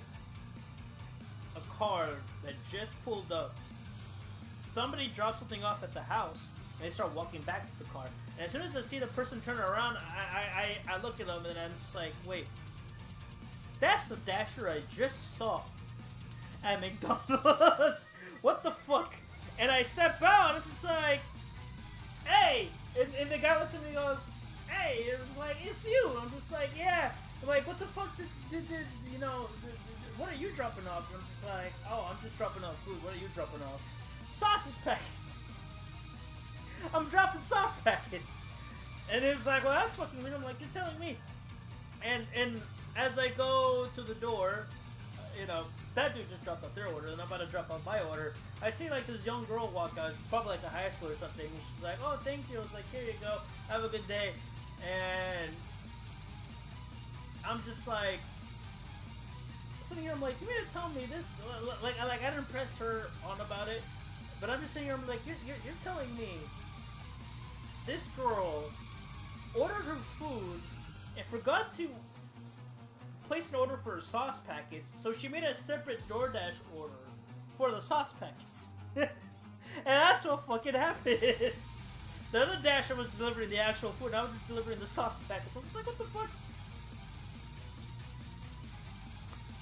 a car that just pulled up. Somebody dropped something off at the house, and they start walking back to the car. And as soon as I see the person turn around, I look at them, and I'm just like, wait, that's the Dasher I just saw at McDonald's. What the fuck? And I step out, and I'm just like, hey! And the guy looks at me and goes, hey! It was like, it's you! I'm just like, yeah! I'm like, what the fuck did you know, what are you dropping off? And I'm just like, oh, I'm just dropping off food. What are you dropping off? Sausage packets! I'm dropping sauce packets! And it was like, well, that's fucking weird. I'm like, you're telling me. And as I go to the door, you know, that dude just dropped off their order, and I'm about to drop off my order. I see like this young girl walk out, probably like a high school or something, and she's like, oh, thank you. I was like, here you go, have a good day. And I'm just like, sitting here, I'm like, you mean to tell me this? Like I didn't press her on about it, but I'm just sitting here, I'm like, you're telling me this girl ordered her food and forgot to place an order for her sauce packets, so she made a separate DoorDash order for the sauce packets. And that's what fucking happened. The other Dasher was delivering the actual food, and I was just delivering the sauce packets. I was like, what the fuck?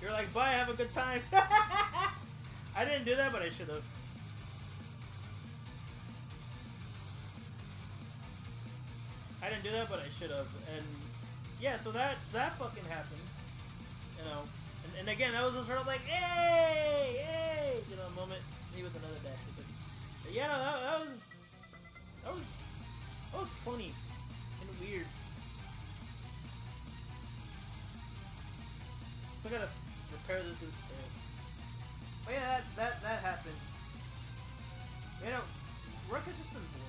You're like, bye, have a good time. I didn't do that, but I should have. I didn't do that, but I should have. And yeah, so that fucking happened. You know. And again, that was sort of like, hey, hey, you know, moment. Me with another dash. But yeah, that was funny and weird. Still gotta repair this dude's tail. But yeah, that happened. You know, work has just been boring.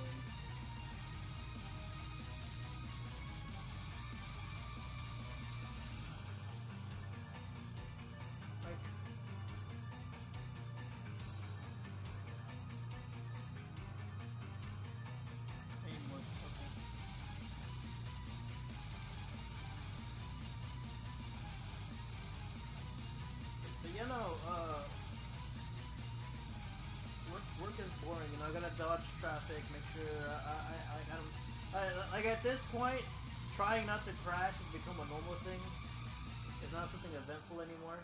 Like, anymore. Okay. But you know, work is boring. You know, I gotta dodge traffic, make sure I gotta. Like at this point, trying not to crash has become a normal thing. It's not something eventful anymore.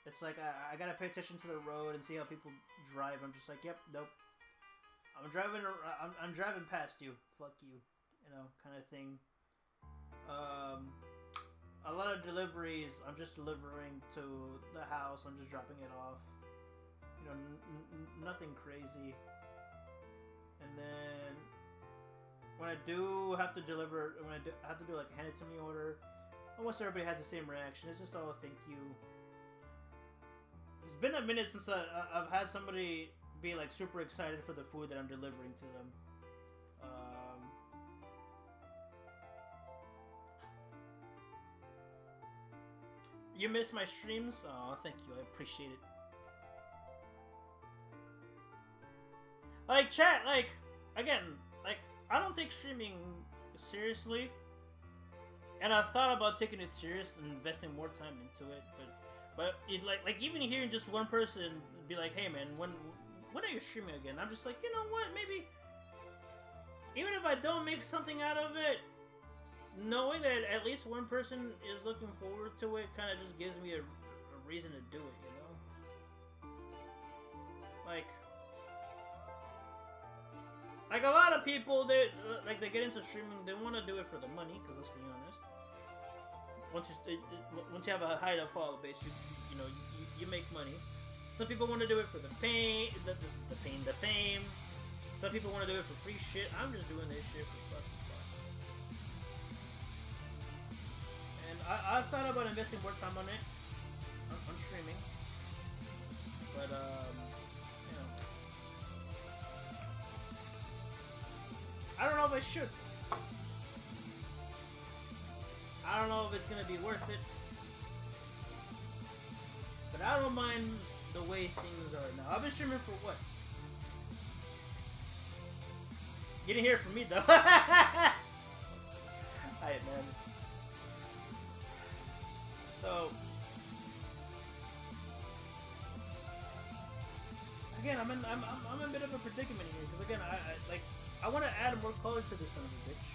It's like I gotta pay attention to the road and see how people drive. I'm just like, yep, nope. I'm driving past you. Fuck you, you know, kind of thing. A lot of deliveries, I'm just delivering to the house. I'm just dropping it off. You know, nothing crazy. And then when I do have to deliver, when I have to do like a hand it to me order, almost everybody has the same reaction. It's just, oh, thank you. It's been a minute since I've had somebody be like super excited for the food that I'm delivering to them. You miss my streams? Oh, thank you. I appreciate it. Like, chat, like, again, like, I don't take streaming seriously. And I've thought about taking it serious and investing more time into it, but it, like even hearing just one person be like, hey man, when are you streaming again? I'm just like, you know what, maybe, even if I don't make something out of it, knowing that at least one person is looking forward to it kind of just gives me a reason to do it, you know? Like a lot of people, they get into streaming, they want to do it for the money, because let's be honest. Once you have a high enough follow base, you know you make money. Some people want to do it for the fame. Some people want to do it for free shit. I'm just doing this shit for fucking fun. And I've thought about investing more time on it, on streaming. But you know, I don't know if I should. I don't know if it's gonna be worth it, but I don't mind the way things are now. I've been streaming for what? You didn't hear it from me though. Alright, man. So again, I'm in a bit of a predicament here because again, I want to add more color to this son of a bitch.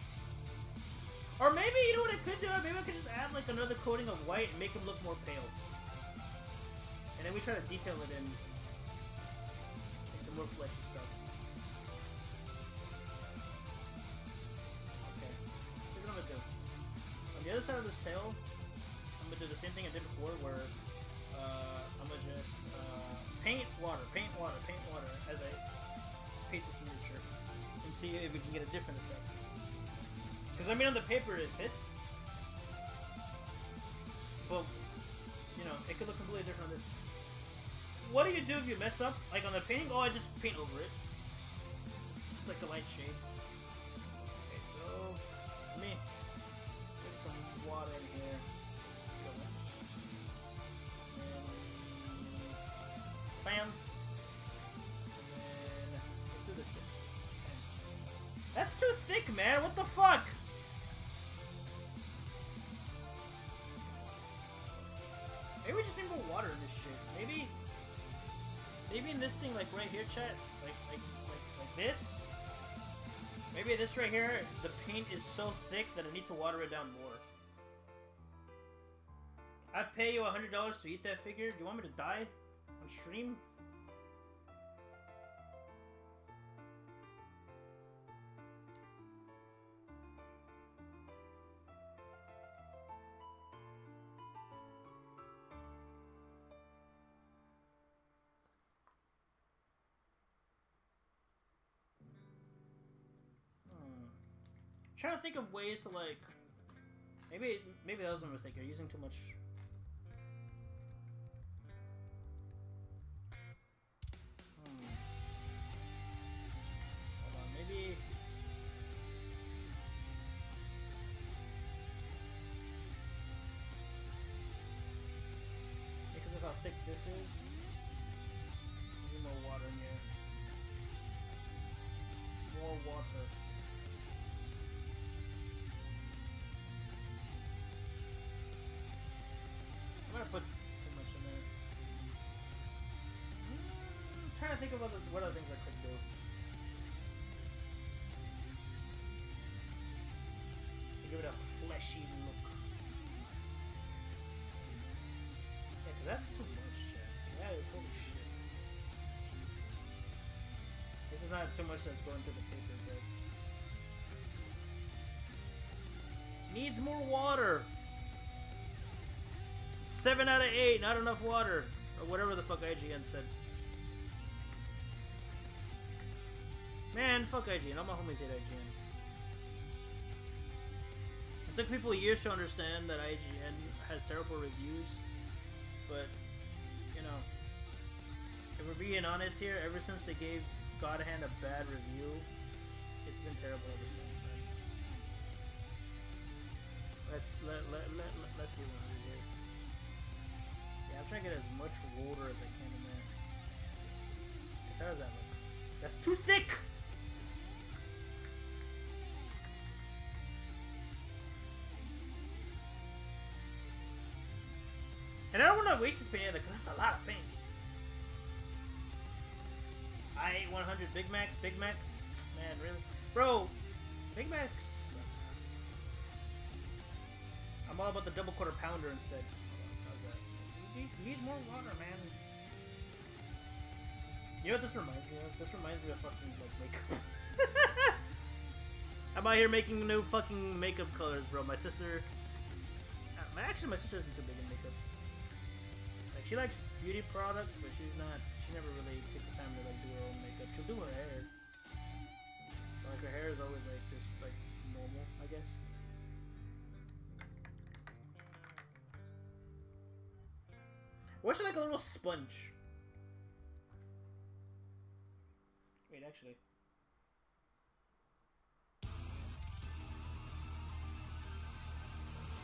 Or maybe, you know what I could do? Maybe I could just add like another coating of white and make him look more pale. And then we try to detail it in like the more fleshy stuff. Okay. Here's what I'm gonna do. On the other side of this tail, I'm gonna do the same thing I did before where I'm gonna just paint water as I paint this miniature and see if we can get a different effect. Because I mean on the paper it fits, but you know, it could look completely different on this. What do you do if you mess up? Like on the painting? Oh, I just paint over it. Just like a light shade. Okay, so let me get some water in here. And bam. And then let's do the tip. That's too thick, man. What the fuck? Maybe we just need more water in this shit. Maybe in this thing, like right here, chat, like this. Maybe this right here, the paint is so thick that I need to water it down more. I pay you $100 to eat that figure? Do you want me to die on stream? Trying to think of ways to like, maybe that was a mistake. You're using too much. Hold on, maybe. Because of how thick this is, need more water in here. More water. I'm gonna put too much in there. I'm trying to think of what other things I could do. To give it a fleshy look. Yeah, cause that's too much shit. That is holy shit. This is not too much that's going through the paper, but needs more water. 7 out of 8, not enough water. Or whatever the fuck IGN said. Man, fuck IGN. All my homies hate IGN. It took people years to understand that IGN has terrible reviews. But, you know, if we're being honest here, ever since they gave God Hand a bad review, it's been terrible ever since, man. Let's be honest here. Yeah, I'm trying to get as much water as I can in there. How does that look? That's too thick! And I don't want to waste this paint either, because that's a lot of paint. I ate 100 Big Macs. Man, really? Bro, Big Macs. I'm all about the double quarter pounder instead. He needs more water, man. You know what this reminds me of? This reminds me of fucking, like, makeup. I'm out here making new fucking makeup colors, bro. My sister... Actually, my sister isn't too big in makeup. Like, she likes beauty products, but she's not... She never really takes the time to, like, do her own makeup. She'll do her hair. But, like, her hair is always, like, just, like, normal, I guess. What should like a little sponge? Wait, actually.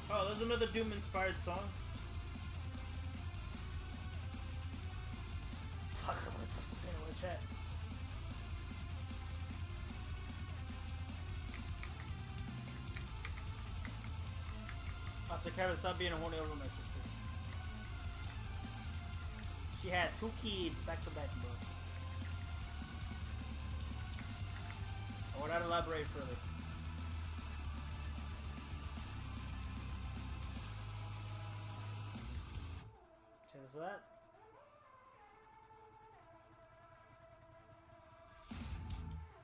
Oh, there's another Doom-inspired song. Fuck, I'm gonna touch the paint in the chat. Oh, so Karen, stop being a horny over my sister. She had 2 kids back to back, bro. I will not elaborate further. Check this out.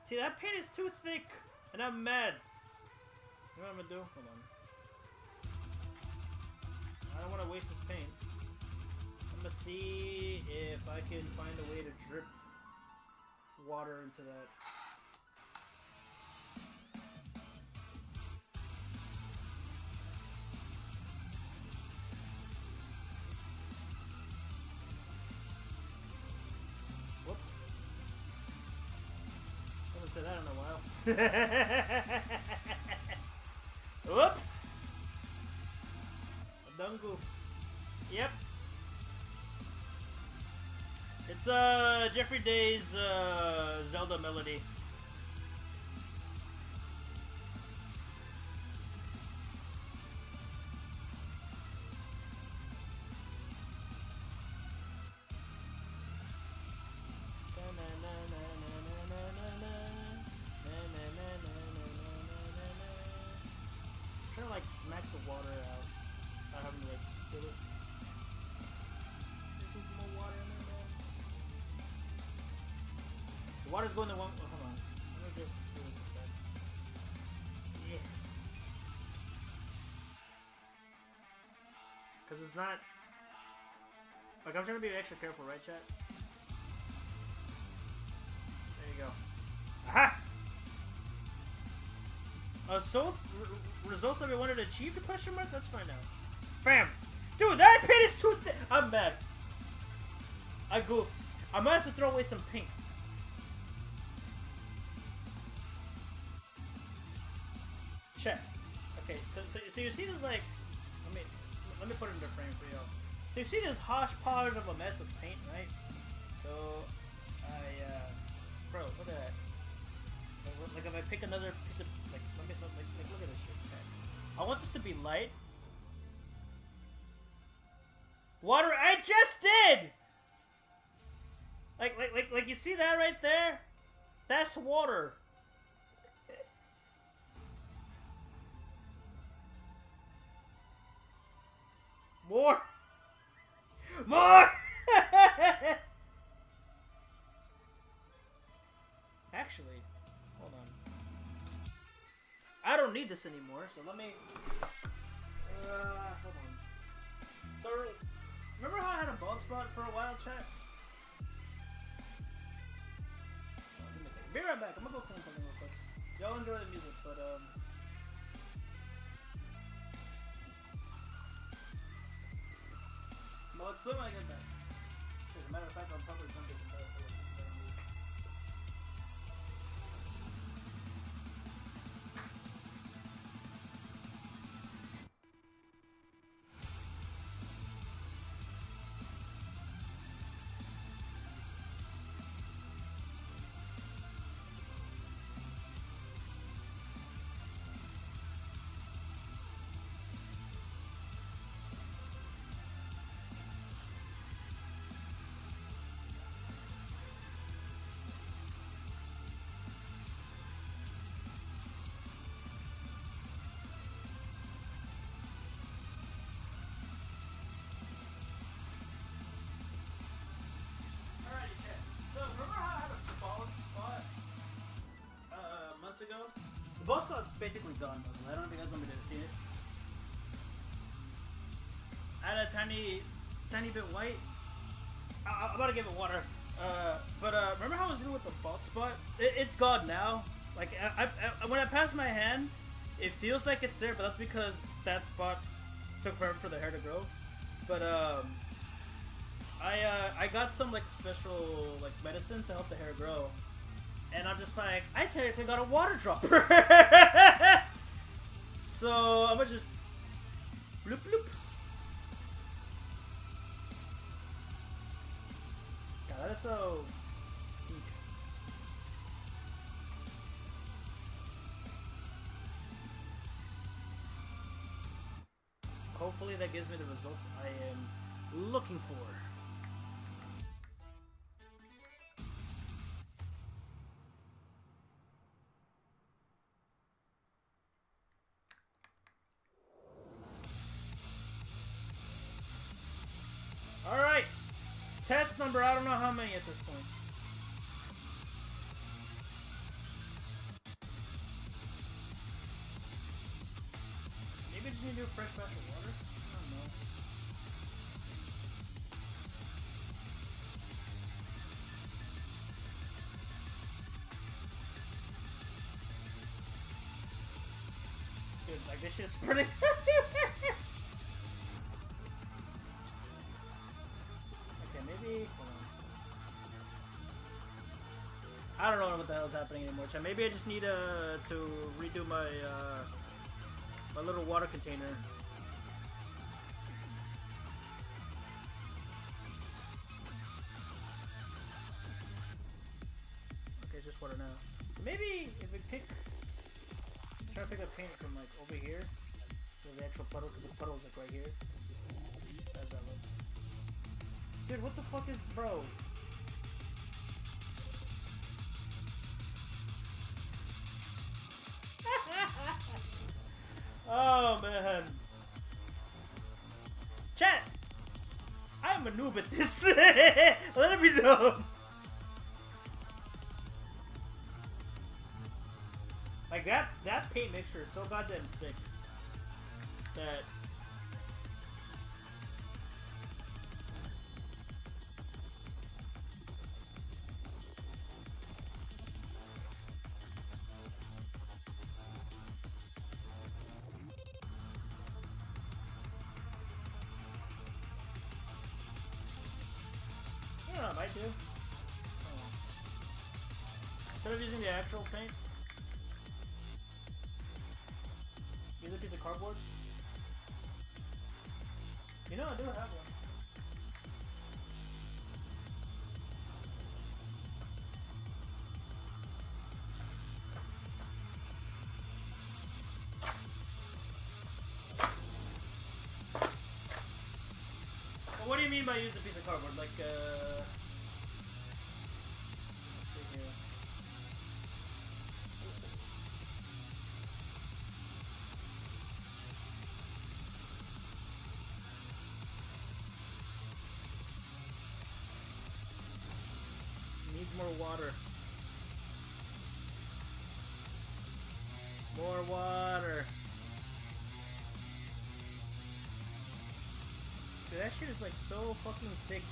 See, that paint is too thick, and I'm mad. You know what I'm gonna do? Hold on. I don't want to waste this paint. I'm gonna see if I can find a way to drip water into that. Whoops. I haven't said that in a while. Whoops! A dumb goof. Yep. It's Jeffrey Day's Zelda melody. I'm trying to like smack the water out. Not having to like spill it. water's going to one. Oh, hold on. Let me just do this instead. Yeah. Because it's not. Like, I'm trying to be extra careful, right, chat? There you go. Aha! Results that we wanted to achieve? The question mark? Let's find out. Bam! Dude, that paint is too thick! I'm bad. I goofed. I might have to throw away some paint. Check. Okay, so you see this, like, let me put it in the frame for y'all. So you see this hodgepodge of a mess of paint, right? So bro, look at that. Like if I pick another piece of, like, look at this shit. Okay. I want this to be light. Water, I just did. Like you see that right there? That's water. More! More! Actually, hold on. I don't need this anymore, so let me... hold on. So, remember how I had a bald spot for a while, chat? Oh, give me a second. Be right back. I'm gonna go clean something real quick. Y'all enjoy the music, but, I'll explain when I get back. As a matter of fact, I'll probably jump it from there. Ago. The bald spot's basically gone. I don't think you guys want me to see it. Add a tiny bit white. I'm about to give it water. Remember how I was doing with the bald spot? It's gone now. Like when I pass my hand, it feels like it's there, but that's because that spot took forever for the hair to grow. But I got some like special like medicine to help the hair grow. And I'm just like, I technically got a water dropper. So I'm gonna just bloop bloop. God, that is so pink. Hopefully that gives me the results I am looking for. Alright, test number, I don't know how many at this point. Maybe I just need to do a fresh batch of water? I don't know. Dude, like this shit's pretty... Maybe, hold on. I don't know what the hell's happening anymore, chat. Maybe I just need to redo my my little water container. Okay, it's just water now. Maybe if we try to pick up paint from like over here, so the actual puddle, because the puddle's like right here. How does that look? Dude, what the fuck is, bro? Oh, man. Chat! I am a noob at this. Let me know. Like that paint mixture is so goddamn thick that I don't know, I might do. Instead of using the actual paint, use a piece of cardboard. You know, I do have one. Well, what do you mean by use a piece of cardboard? Like, let's see here. Needs more water. More water. Dude, that shit is like so fucking thick.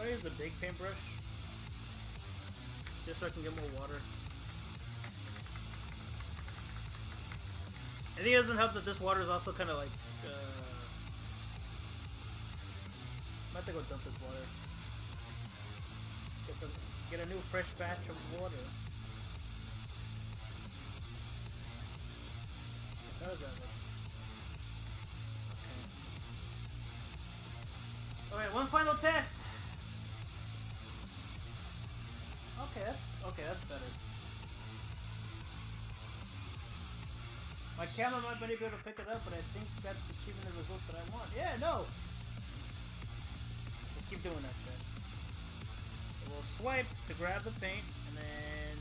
I use the big paintbrush just so I can get more water. I think it doesn't help that this water is also kind of like. I might have to go dump this water. Get a new fresh batch of water. How does that look? Okay. Alright, one final test. Okay, that's better. My camera might not be able to pick it up, but I think that's achieving the results that I want. Yeah, no! Let's keep doing that shit. So we'll swipe to grab the paint, and then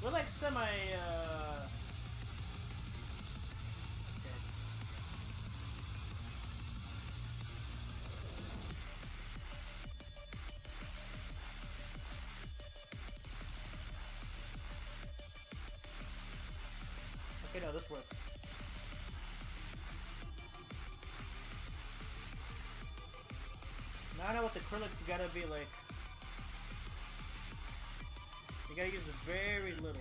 we're like semi, Okay, no, this works. Now I know what the acrylics gotta be like. You gotta use very little.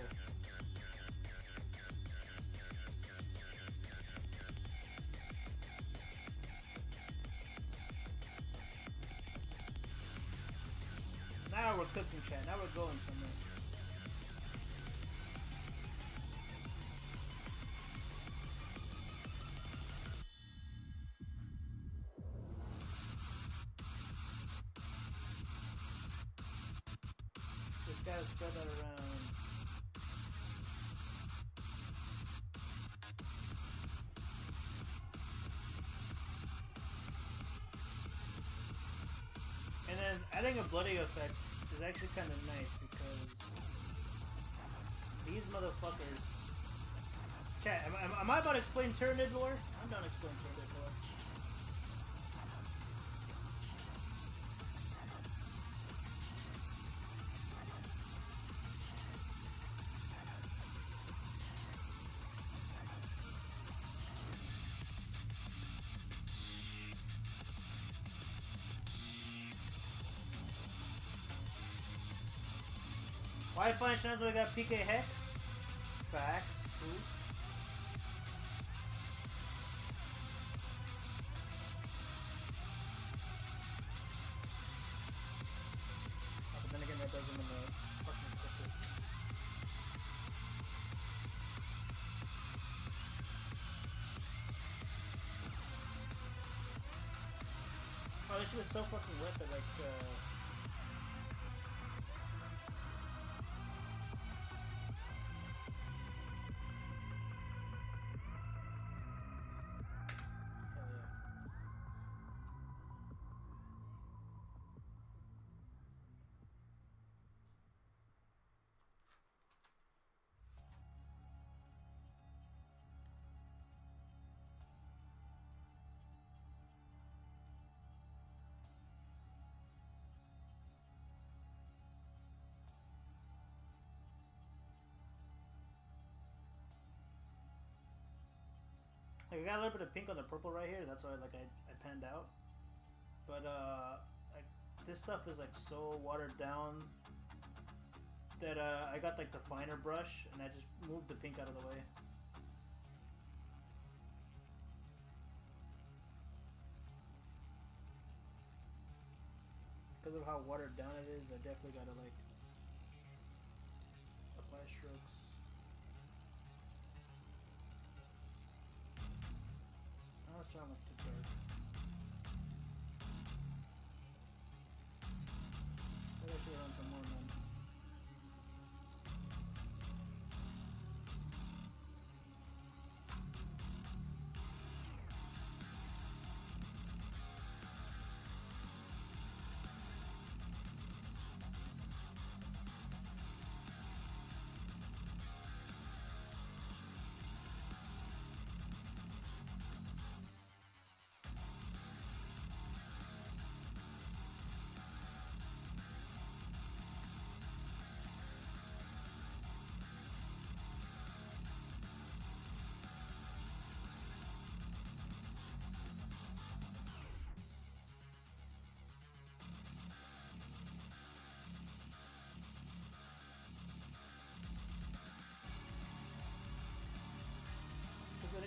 Now we're cooking, chat. Now we're going somewhere. Gotta spread that around. And then adding a bloody effect is actually kind of nice because these motherfuckers. Chat, am I about to explain Tyranid lore? I'm done explaining Tyranid lore. Why find chance when I got PK Hex? Facts. True. this shit is so fucking wet that like like I got a little bit of pink on the purple right here. That's why like I panned out. But like this stuff is like so watered down that I got like the finer brush and I just moved the pink out of the way. Because of how watered down it is, I definitely gotta like apply strokes. Oh, sorry, I'm too dark. Maybe I should run some more, man.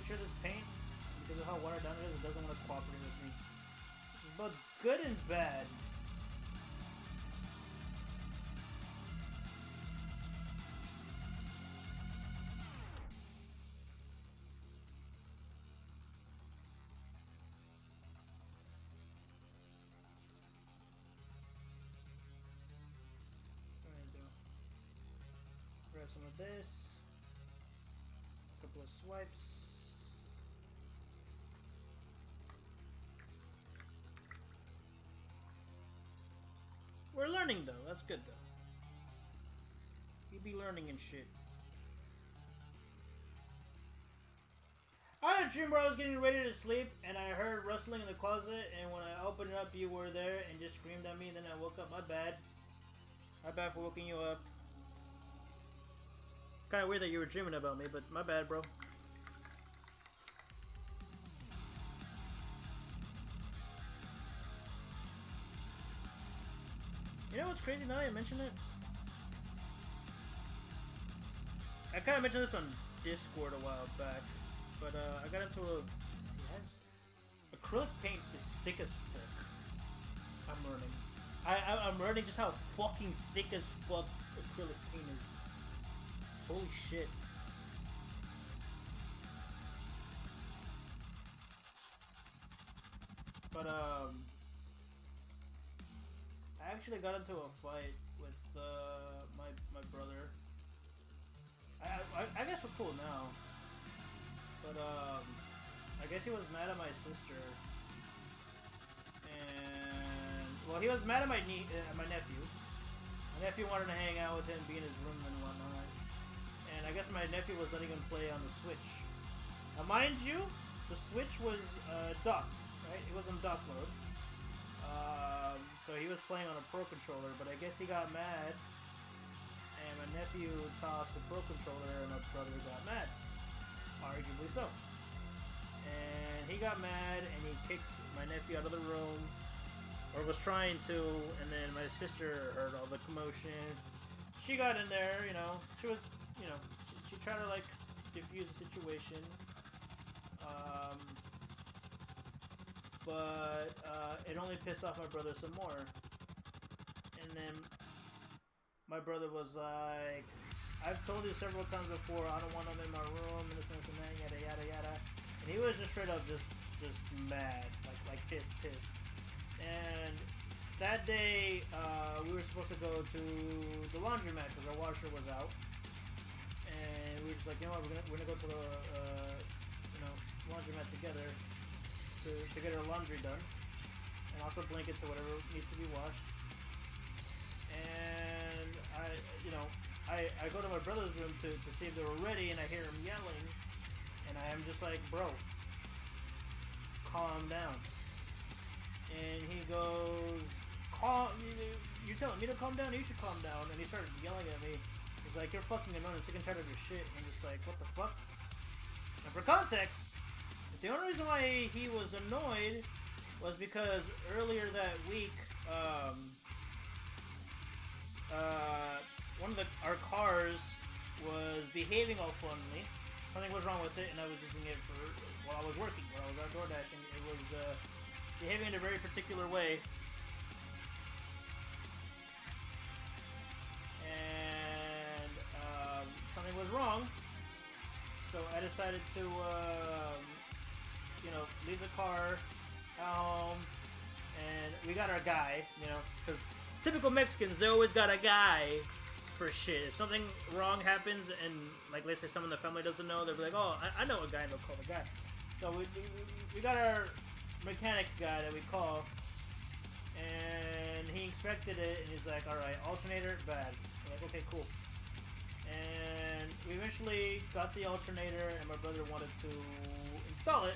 Sure this paint, because of how watered down it is, it doesn't want to cooperate with me. Which is both good and bad. What do I do? Grab some of this. A couple of swipes. We're learning though, that's good though. You be learning and shit. I had a dream where I was getting ready to sleep and I heard rustling in the closet, and when I opened it up you were there and just screamed at me, and then I woke up. My bad. My bad for waking you up. Kinda weird that you were dreaming about me, but my bad, bro. You know what's crazy now that I mentioned it? I kind of mentioned this on Discord a while back, but I got into a... Acrylic paint is thick as fuck. I'm learning. I'm learning just how fucking thick as fuck acrylic paint is. Holy shit. But I actually got into a fight with my brother. I guess we're cool now. But I guess he was mad at my sister. And well, he was mad at my nephew. My nephew wanted to hang out with him, be in his room and whatnot. And I guess my nephew was letting him play on the Switch. Now mind you, the Switch was docked, right? It was in dock mode. So he was playing on a Pro Controller, but I guess he got mad, and my nephew tossed the Pro Controller, and my brother got mad. Arguably so. And he got mad, and he kicked my nephew out of the room, or was trying to, and then my sister heard all the commotion. She got in there, you know, she was, you know, she tried to, like, defuse the situation. But it only pissed off my brother some more. And then my brother was like, I've told you several times before, I don't want him in my room, and this and that, yada yada yada. And he was just straight up just mad, like pissed. And that day, we were supposed to go to the laundromat because our washer was out. And we were just like, you know what, we're gonna go to the laundromat together to get our laundry done, and also blankets or whatever needs to be washed. And I go to my brother's room to see if they were ready, and I hear him yelling, and I am just like, bro, calm down. And he goes, you're telling me to calm down? You should calm down. And he started yelling at me. He's like, you're fucking annoying, I'm sick and tired of your shit. And I'm just like, what the fuck? And for context, the only reason why he was annoyed was because earlier that week, one of our cars was behaving all funny. Something was wrong with it, and I was using it while I was working, while I was out door dashing. It was behaving in a very particular way. And something was wrong, so I decided to leave the car at home, and we got our guy, because typical Mexicans, they always got a guy for shit. If something wrong happens, and like let's say someone in the family doesn't know, they'll be like, oh, I know a guy, and they'll call the guy. So we got our mechanic guy that we call, and he inspected it, and he's like, alright, alternator, bad. We're like, okay, cool. And we eventually got the alternator, and my brother wanted to install it.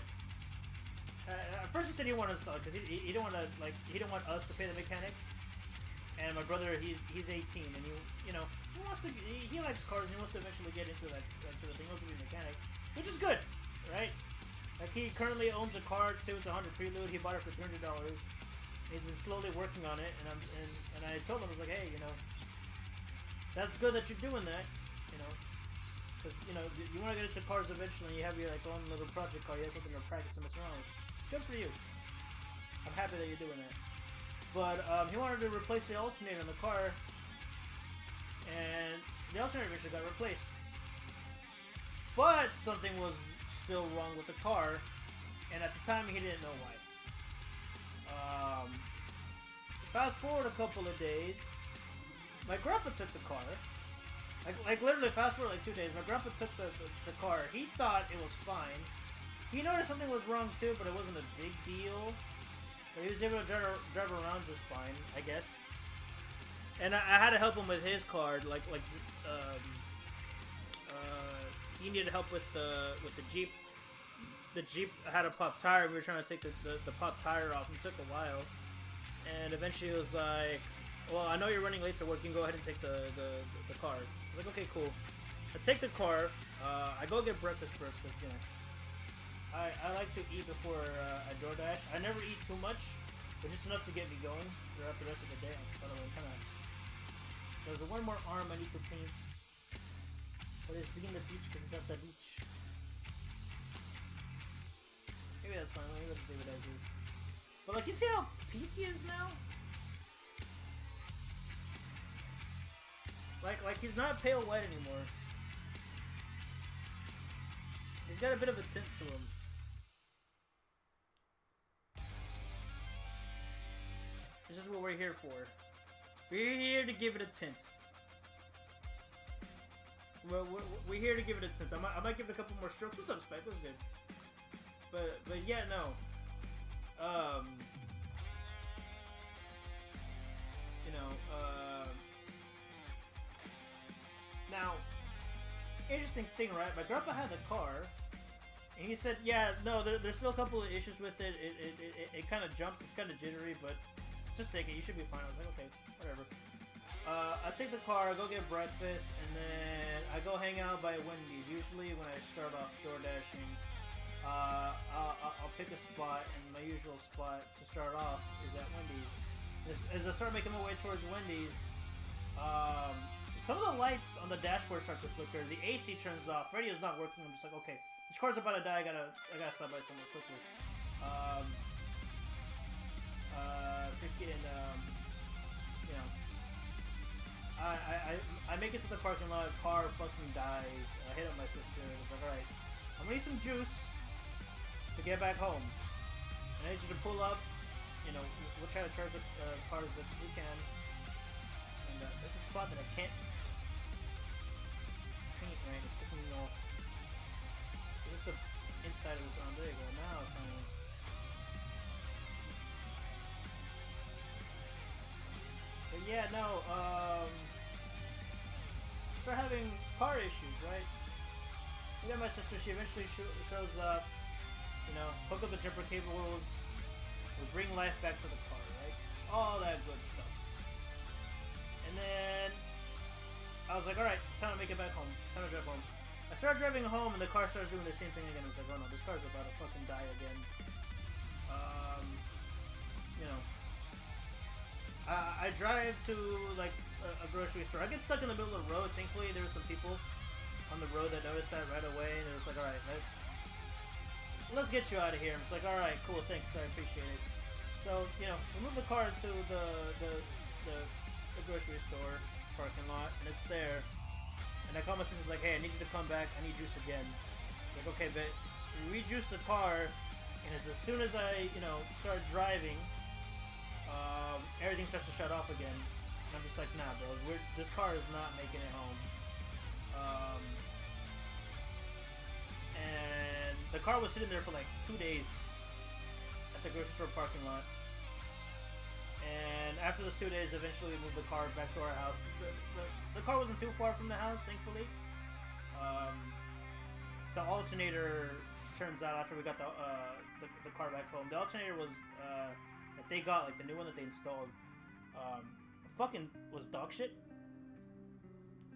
At first he said he wanted to install it because he didn't want to, he didn't want us to pay the mechanic. And my brother, he's 18, and he wants to, he likes cars, and he wants to eventually get into that sort of thing. He wants to be a mechanic, which is good, right? Like, he currently owns a car too. It's a Honda Prelude. He bought it for $300. He's been slowly working on it, and I told him, I was like, hey, that's good that you're doing that, because you want to get into cars eventually. You have your own little project car. You have something to practice and mess around with. Good for you. I'm happy that you're doing that. But he wanted to replace the alternator in the car, and the alternator eventually got replaced. But something was still wrong with the car, and at the time he didn't know why. Fast forward a couple of days, my grandpa took the car. Like literally fast forward 2 days, my grandpa took the car. He thought it was fine. He noticed something was wrong too, but it wasn't a big deal. But he was able to drive around just fine, I guess. And I had to help him with his car. He needed help with the Jeep. The Jeep had a pop tire. We were trying to take the pop tire off. It took a while. And eventually it was like, well, I know you're running late to work. You can go ahead and take the car. I was like, okay, cool. I take the car. I go get breakfast first because, I like to eat before I DoorDash. I never eat too much, but just enough to get me going throughout the rest of the day. By the way, there's one more arm I need to paint, but it's being the beach because it's at the beach. Maybe that's fine. Maybe let's leave it as is. But you see how pink he is now? Like he's not pale white anymore. He's got a bit of a tint to him. This is what we're here for. We're here to give it a tint. We're here to give it a tint. I might give it a couple more strokes. What's up, Spike? What's good? But yeah, no. Now, interesting thing, right? My grandpa had the car, and he said, yeah, no, there's still a couple of issues with it. It kind of jumps. It's kind of jittery, but just take it. You should be fine. I was like, okay, whatever. I take the car, I go get breakfast, and then I go hang out by Wendy's. Usually when I start off door dashing, I'll pick a spot, and my usual spot to start off is at Wendy's. As I start making my way towards Wendy's, some of the lights on the dashboard start to flicker. The AC turns off. Radio's not working. I'm just like, okay, this car's about to die. I gotta stop by somewhere quickly. I make it to the parking lot. Car fucking dies. I hit up my sister. I was like, all right, I'm gonna need some juice to get back home. I need you to pull up, you know, we'll try to charge the car as best as we can. And there's a spot that I can't paint right. It's pissing me off. It's just the inside of this arm. There you go. Now it's finally. But yeah, no. Start having car issues, right? You got my sister. She eventually shows up. You know, hook up the jumper cables. We bring life back to the car, right? All that good stuff. And then I was like, alright, time to make it back home. Time to drive home. I started driving home and the car starts doing the same thing again. I was like, oh no, this car's about to fucking die again. You know. I drive to like a grocery store. I get stuck in the middle of the road. Thankfully, there were some people on the road that noticed that right away. And they was like, alright, let's get you out of here. I'm just like, alright, cool, thanks, I appreciate it. So, you know, we move the car to the grocery store parking lot, and it's there. And I call my sister, like, hey, I need you to come back, I need juice again. It's like, okay, but we rejuice the car, and as soon as I, you know, start driving, everything starts to shut off again. And I'm just like, nah, bro, this car is not making it home. And the car was sitting there for like 2 days at the grocery store parking lot. And after those 2 days, eventually we moved the car back to our house. The car wasn't too far from the house, thankfully. The alternator, turns out, after we got the car back home, the alternator was that they got, like the new one that they installed, fucking was dog shit.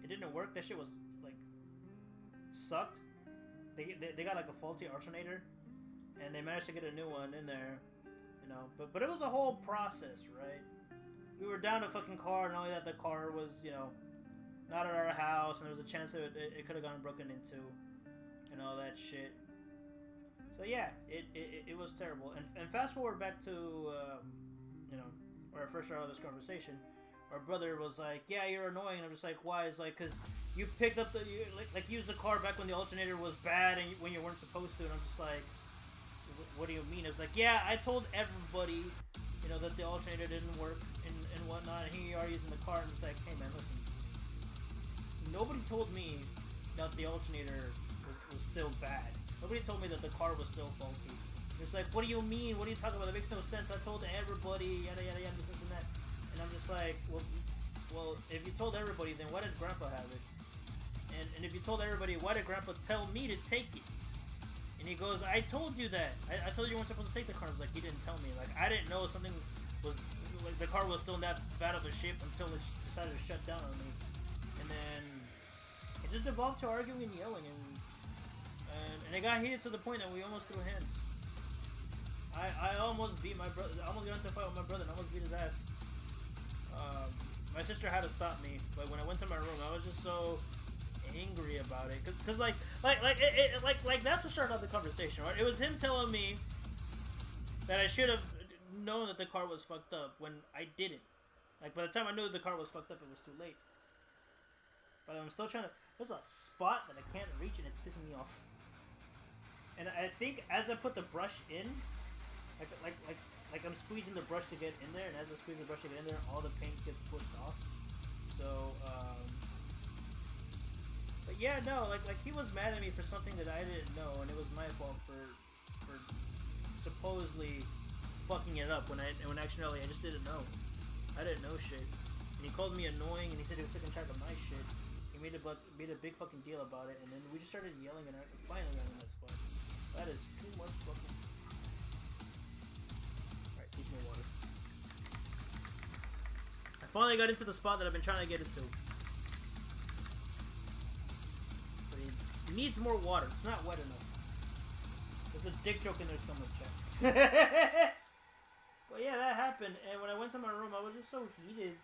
It didn't work. That shit was like sucked. They got like a faulty alternator, and they managed to get a new one in there, you know. But it was a whole process, right? We were down a fucking car, and only that the car was, you know, not at our house, and there was a chance that it could have gotten broken into, and all that shit. So yeah, it was terrible. And fast forward back to you know, where I first started this conversation. Our brother was like, yeah, you're annoying. And I'm just like, why? It's like, because you picked up like used the car back when the alternator was bad and when you weren't supposed to. And I'm just like, what do you mean? It's like, yeah, I told everybody, you know, that the alternator didn't work and whatnot. And here you are using the car. And I'm just like, hey man, listen, nobody told me that the alternator was still bad. Nobody told me that the car was still faulty. It's like, what do you mean? What are you talking about? That makes no sense. I told everybody, yada yada yada, this and that. And I'm just like, well, if you told everybody, then why did Grandpa have it? And if you told everybody, why did Grandpa tell me to take it? And he goes, I told you that. I told you weren't supposed to take the car. I was like, he didn't tell me. Like, I didn't know something was, like, the car was still in that bad of a shape until it decided to shut down on me. And then it just evolved to arguing and yelling, and it got heated to the point that we almost threw hands. I almost beat my brother. I almost got into a fight with my brother and I almost beat his ass. My sister had to stop me, but when I went to my room, I was just so angry about it, cause like that's what started out the conversation, right? It was him telling me that I should have known that the car was fucked up when I didn't. Like, by the time I knew the car was fucked up, it was too late. But I'm still trying to. There's a spot that I can't reach and it's pissing me off. And I think as I put the brush in, like I'm squeezing the brush to get in there, and as I squeeze the brush to get in there, all the paint gets pushed off. So, but yeah, no, like he was mad at me for something that I didn't know, and it was my fault for supposedly fucking it up when actually I just didn't know. I didn't know shit, and he called me annoying, and he said he was sick and tired of my shit. He made a big fucking deal about it, and then we just started yelling, and I finally got in that spot. That is too much fucking. Alright, needs more water. I finally got into the spot that I've been trying to get into. But it needs more water. It's not wet enough. There's a dick joke in there somewhere, chat. But yeah, that happened. And when I went to my room, I was just so heated.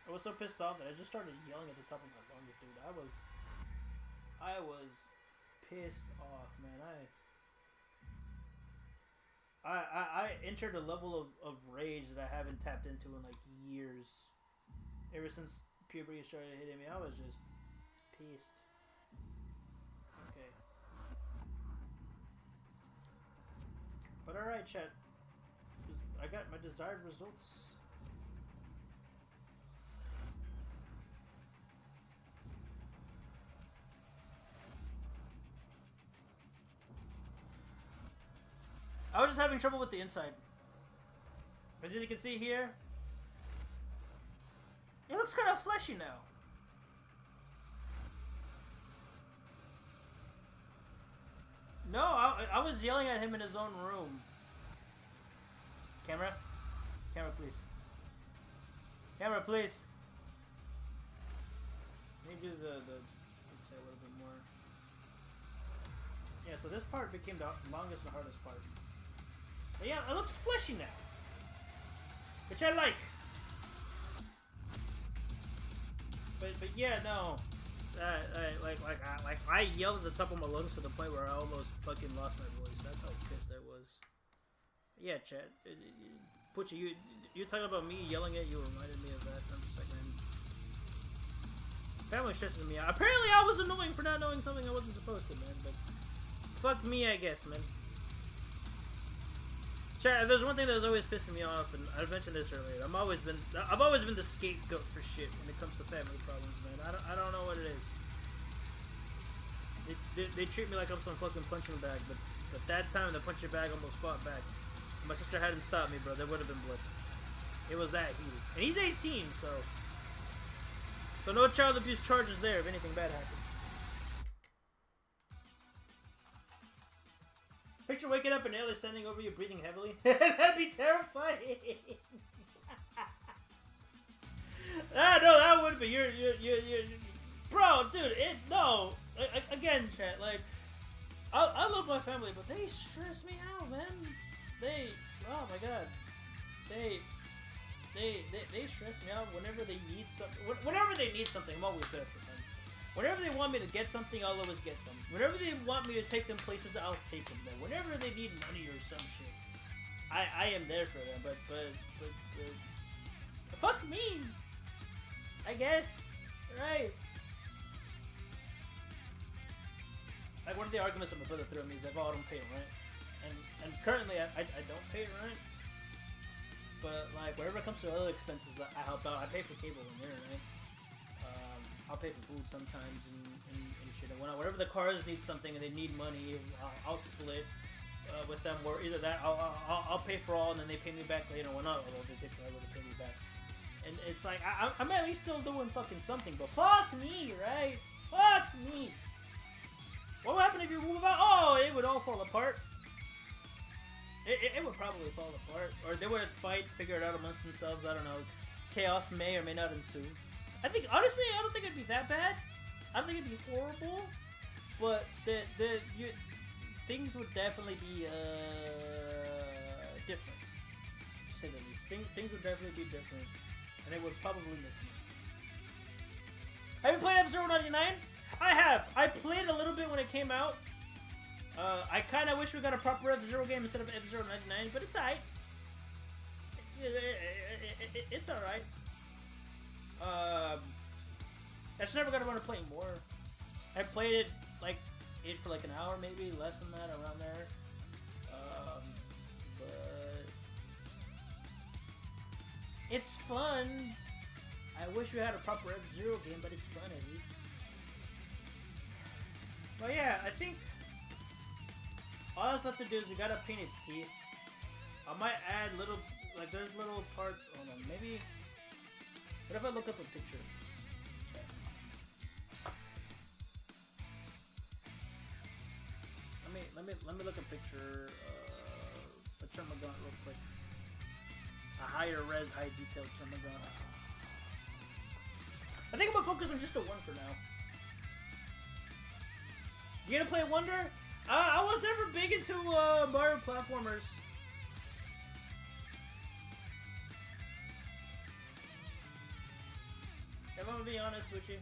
I was so pissed off that I just started yelling at the top of my lungs, dude. I was pissed off, man. I entered a level of rage that I haven't tapped into in like years. Ever since puberty started hitting me, I was just pissed. Okay. But alright, chat. I got my desired results. I was just having trouble with the inside. As you can see here, it looks kind of fleshy now. No, I was yelling at him in his own room. Camera? Camera, please. Camera, please. Let me do the let's say a little bit more. Yeah, so this part became the longest and hardest part. But yeah, it looks fleshy now. Which I like. But yeah, no. I yelled at the top of my lungs to the point where I almost fucking lost my voice. That's how pissed I was. Yeah, chat. Butcher, you talking about me yelling at you reminded me of that. I'm just like, man. Family stresses me out. Apparently I was annoying for not knowing something I wasn't supposed to, man. But fuck me, I guess, man. Chat, there's one thing that's always pissing me off, and I've mentioned this earlier. I've always been the scapegoat for shit when it comes to family problems, man. I don't know what it is. They treat me like I'm some fucking punching bag, but that time the punching bag almost fought back. If my sister hadn't stopped me, bro, there would have been blood. It was that heated, and he's 18, so no child abuse charges there if anything bad happened. Picture waking up and Ellie standing over you, breathing heavily. That'd be terrifying. Ah, no, that would be. You're, bro, dude. No. Again, chat. Like, I love my family, but they stress me out, man. Oh my god, they stress me out whenever they need something. Whenever they need something, I'm always there for them. Whenever they want me to get something, I'll always get them. Whenever they want me to take them places, I'll take them there. Whenever they need money or some shit, I am there for them. But fuck me, I guess, right? Like one of the arguments that my brother threw at me is like, oh, I don't pay rent, and currently I don't pay rent. But like whenever it comes to other expenses, I help out. I pay for cable and internet. I'll pay for food sometimes and shit. And whenever the cars need something and they need money, I'll split with them. Or either that, I'll pay for all and then they pay me back later. Well, not although they take forever to pay me back. And it's like I'm at least still doing fucking something. But fuck me, right? Fuck me. What would happen if you move out? Oh, it would all fall apart. It would probably fall apart, or they would fight, figure it out amongst themselves. I don't know. Chaos may or may not ensue. I think, honestly, I don't think it'd be that bad. I don't think it'd be horrible, but things would definitely be different, to say the least. Things would definitely be different, and they would probably miss me. Have you played F-Zero 99? I have. I played a little bit when it came out. I kind of wish we got a proper F-Zero game instead of F-Zero 99, but it's alright. It's alright. I just never got around to playing more. I played it for like an hour, maybe less than that, around there. But it's fun. I wish we had a proper F-Zero game, but it's fun at least. But yeah, I think all that's left to do is we gotta paint its teeth. I might add little, like there's little parts on them. Maybe. What if I look up a picture of this? Let me look a picture. Let's turn my gun real quick. A higher res, high detail turn my gun. I think I'm gonna focus on just a one for now. You gonna play Wonder? I was never big into Mario platformers. If I'm gonna be honest with you.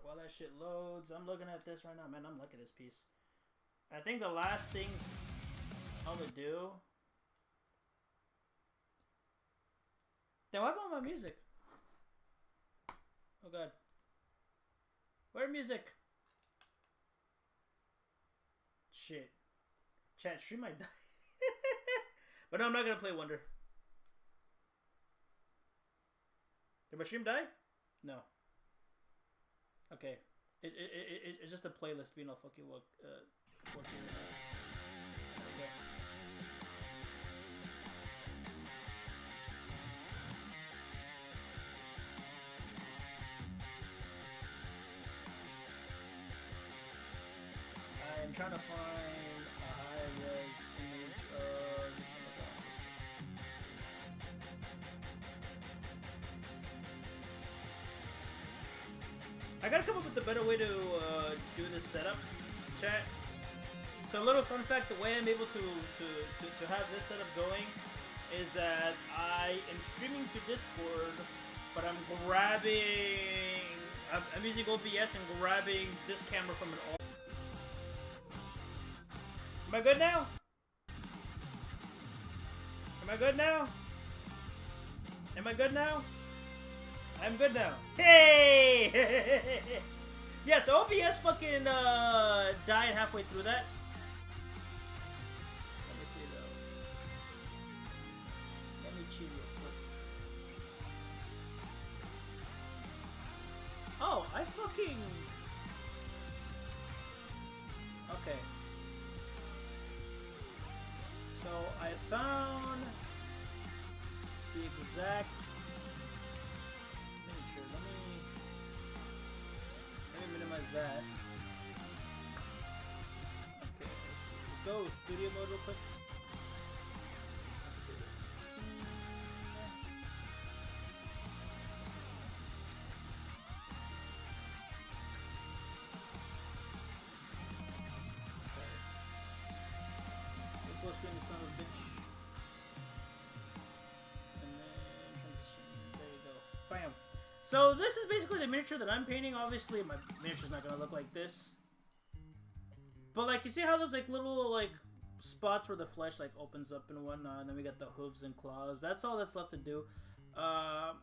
While that shit loads, I'm looking at this right now, man. I'm liking this piece. I think the last things I'm gonna do. Then what about my music? Oh god. Where music? Shit. Chat, stream might die. But no, I'm not gonna play Wonder. Did my stream die? No. Okay. It's just a playlist being all fucking what okay. I'm trying to find a high-res image of the I gotta come up with a better way to do this setup, chat. So a little fun fact, the way I'm able to have this setup going is that I am streaming to Discord, but I'm grabbing, I'm using OBS and grabbing this camera from an alt. Am I good now? Am I good now? Am I good now? I'm good now. Hey! Yeah, so OBS fucking died halfway through that. Let me see though. Let me cheat real quick. Oh, I fucking... Okay. So I found the exact miniature. Let me minimize that. Okay, let's go studio mode real quick. Let's see. Full screen, the son of a bitch. And then transition. There you go. Bam. So this is basically the miniature that I'm painting. Obviously, my miniature's not gonna look like this. But like, you see how there's like little like spots where the flesh like opens up and whatnot, and then we got the hooves and claws. That's all that's left to do. I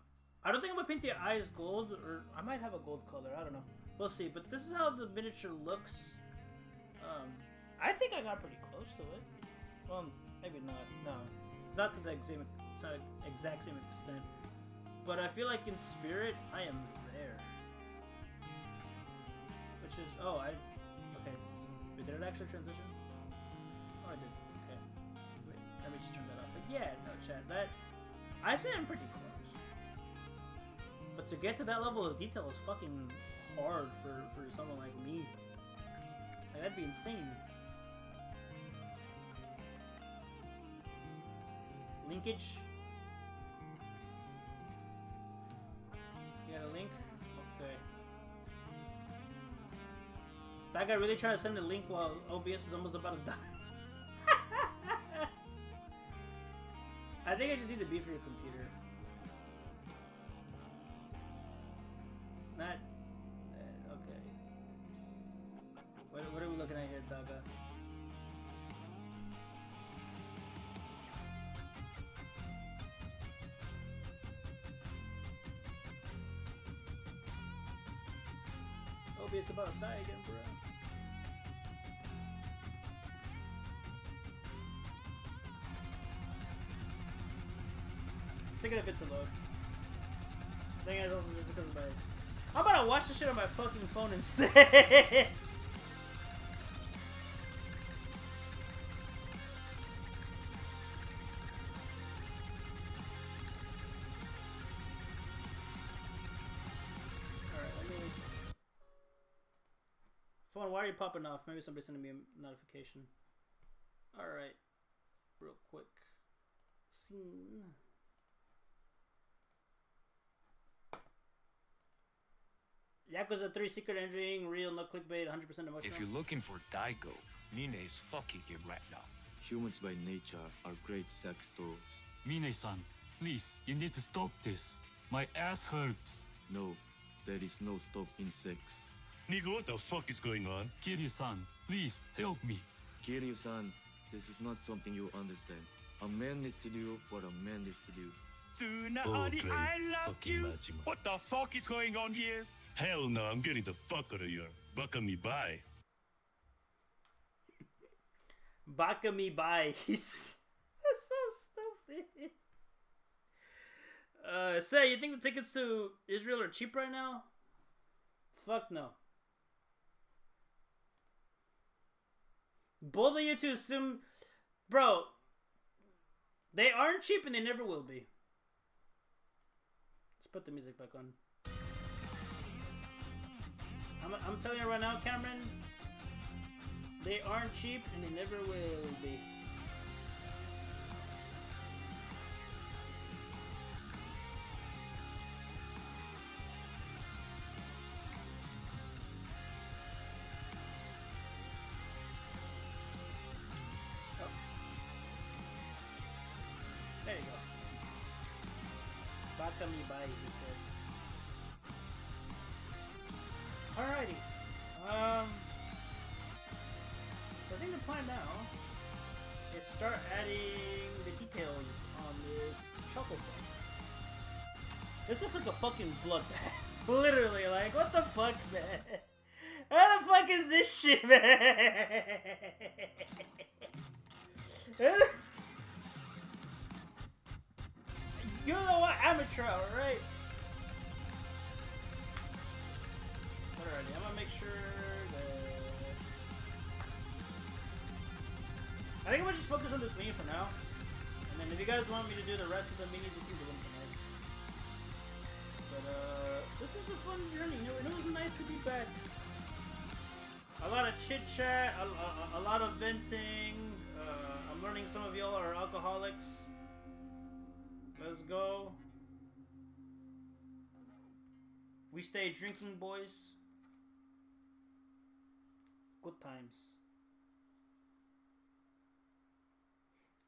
don't think I'm gonna paint the eyes gold, or I might have a gold color. I don't know. We'll see. But this is how the miniature looks. I think I got pretty close to it. Well, maybe not. No, not to the exact same extent. But I feel like in spirit, I am there. Which is, okay. Wait, did it actually transition? Oh, I did. Okay. Wait, let me just turn that off. But yeah, no, chat. I say I'm pretty close. But to get to that level of detail is fucking hard for someone like me. Like, that'd be insane. Linkage. You got a link? Okay. That guy really tried to send a link while OBS is almost about to die. I think I just need to be for your computer. Not... okay. What are we looking at here, Daga? OBS about to die again, bro. It's taking a bit to load. I think it's also just because of my... I'm about to watch this shit on my fucking phone instead. Alright, let me... Phone, why are you popping off? Maybe somebody's sending me a notification. Alright. Real quick. Scene. Yakuza 3 secret ending, real, no clickbait, 100% emotional. If you're looking for Daigo, Mine is fucking it right now. Humans by nature are great sex dolls. Mine-san, please, you need to stop this. My ass hurts. No, there is no stop in sex. Nigga, what the fuck is going on? Kiryu-san, please help me. Kiryu-san, this is not something you understand. A man needs to do what a man needs to do. Tsunade, great I love fucking you. Majima. What the fuck is going on here? Hell no, I'm getting the fuck out of here. Baka me bye. Baka me by. He's so stupid. Say, you think the tickets to Israel are cheap right now? Fuck no. Both of you two assume, bro. They aren't cheap and they never will be. Let's put the music back on. I'm telling you right now, Cameron. They aren't cheap and they never will be. There you go. Baka me by, he said. Alrighty. So I think the plan now is to start adding the details on this chocolate bar. This looks like a fucking bloodbath. Literally, like, what the fuck, man? How the fuck is this shit, man? You know what? Amateur, right? Alrighty, I'm gonna make sure that... I think I'm gonna just focus on this mini for now. And then if you guys want me to do the rest of the minis, we can do them tonight. But, this was a fun journey. It was nice to be back. A lot of chit-chat, a lot of venting. I'm learning some of y'all are alcoholics. Let's go. We stay drinking, boys. Good times.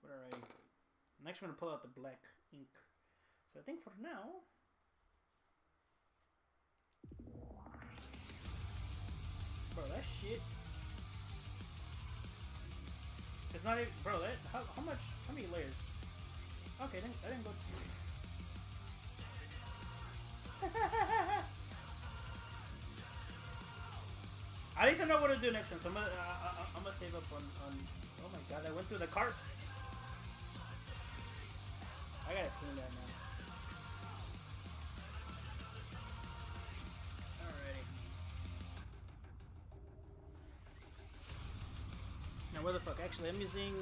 Alright. Next, we're gonna pull out the black ink. So I think for now. Bro, that shit. It's not even. Bro, that. How much? How many layers? Okay, I didn't go. At least I know what to do next time, so I'm gonna save up on. Oh my god, I went through the cart. I gotta clean that now. Alrighty. Now where the fuck? Actually, I'm using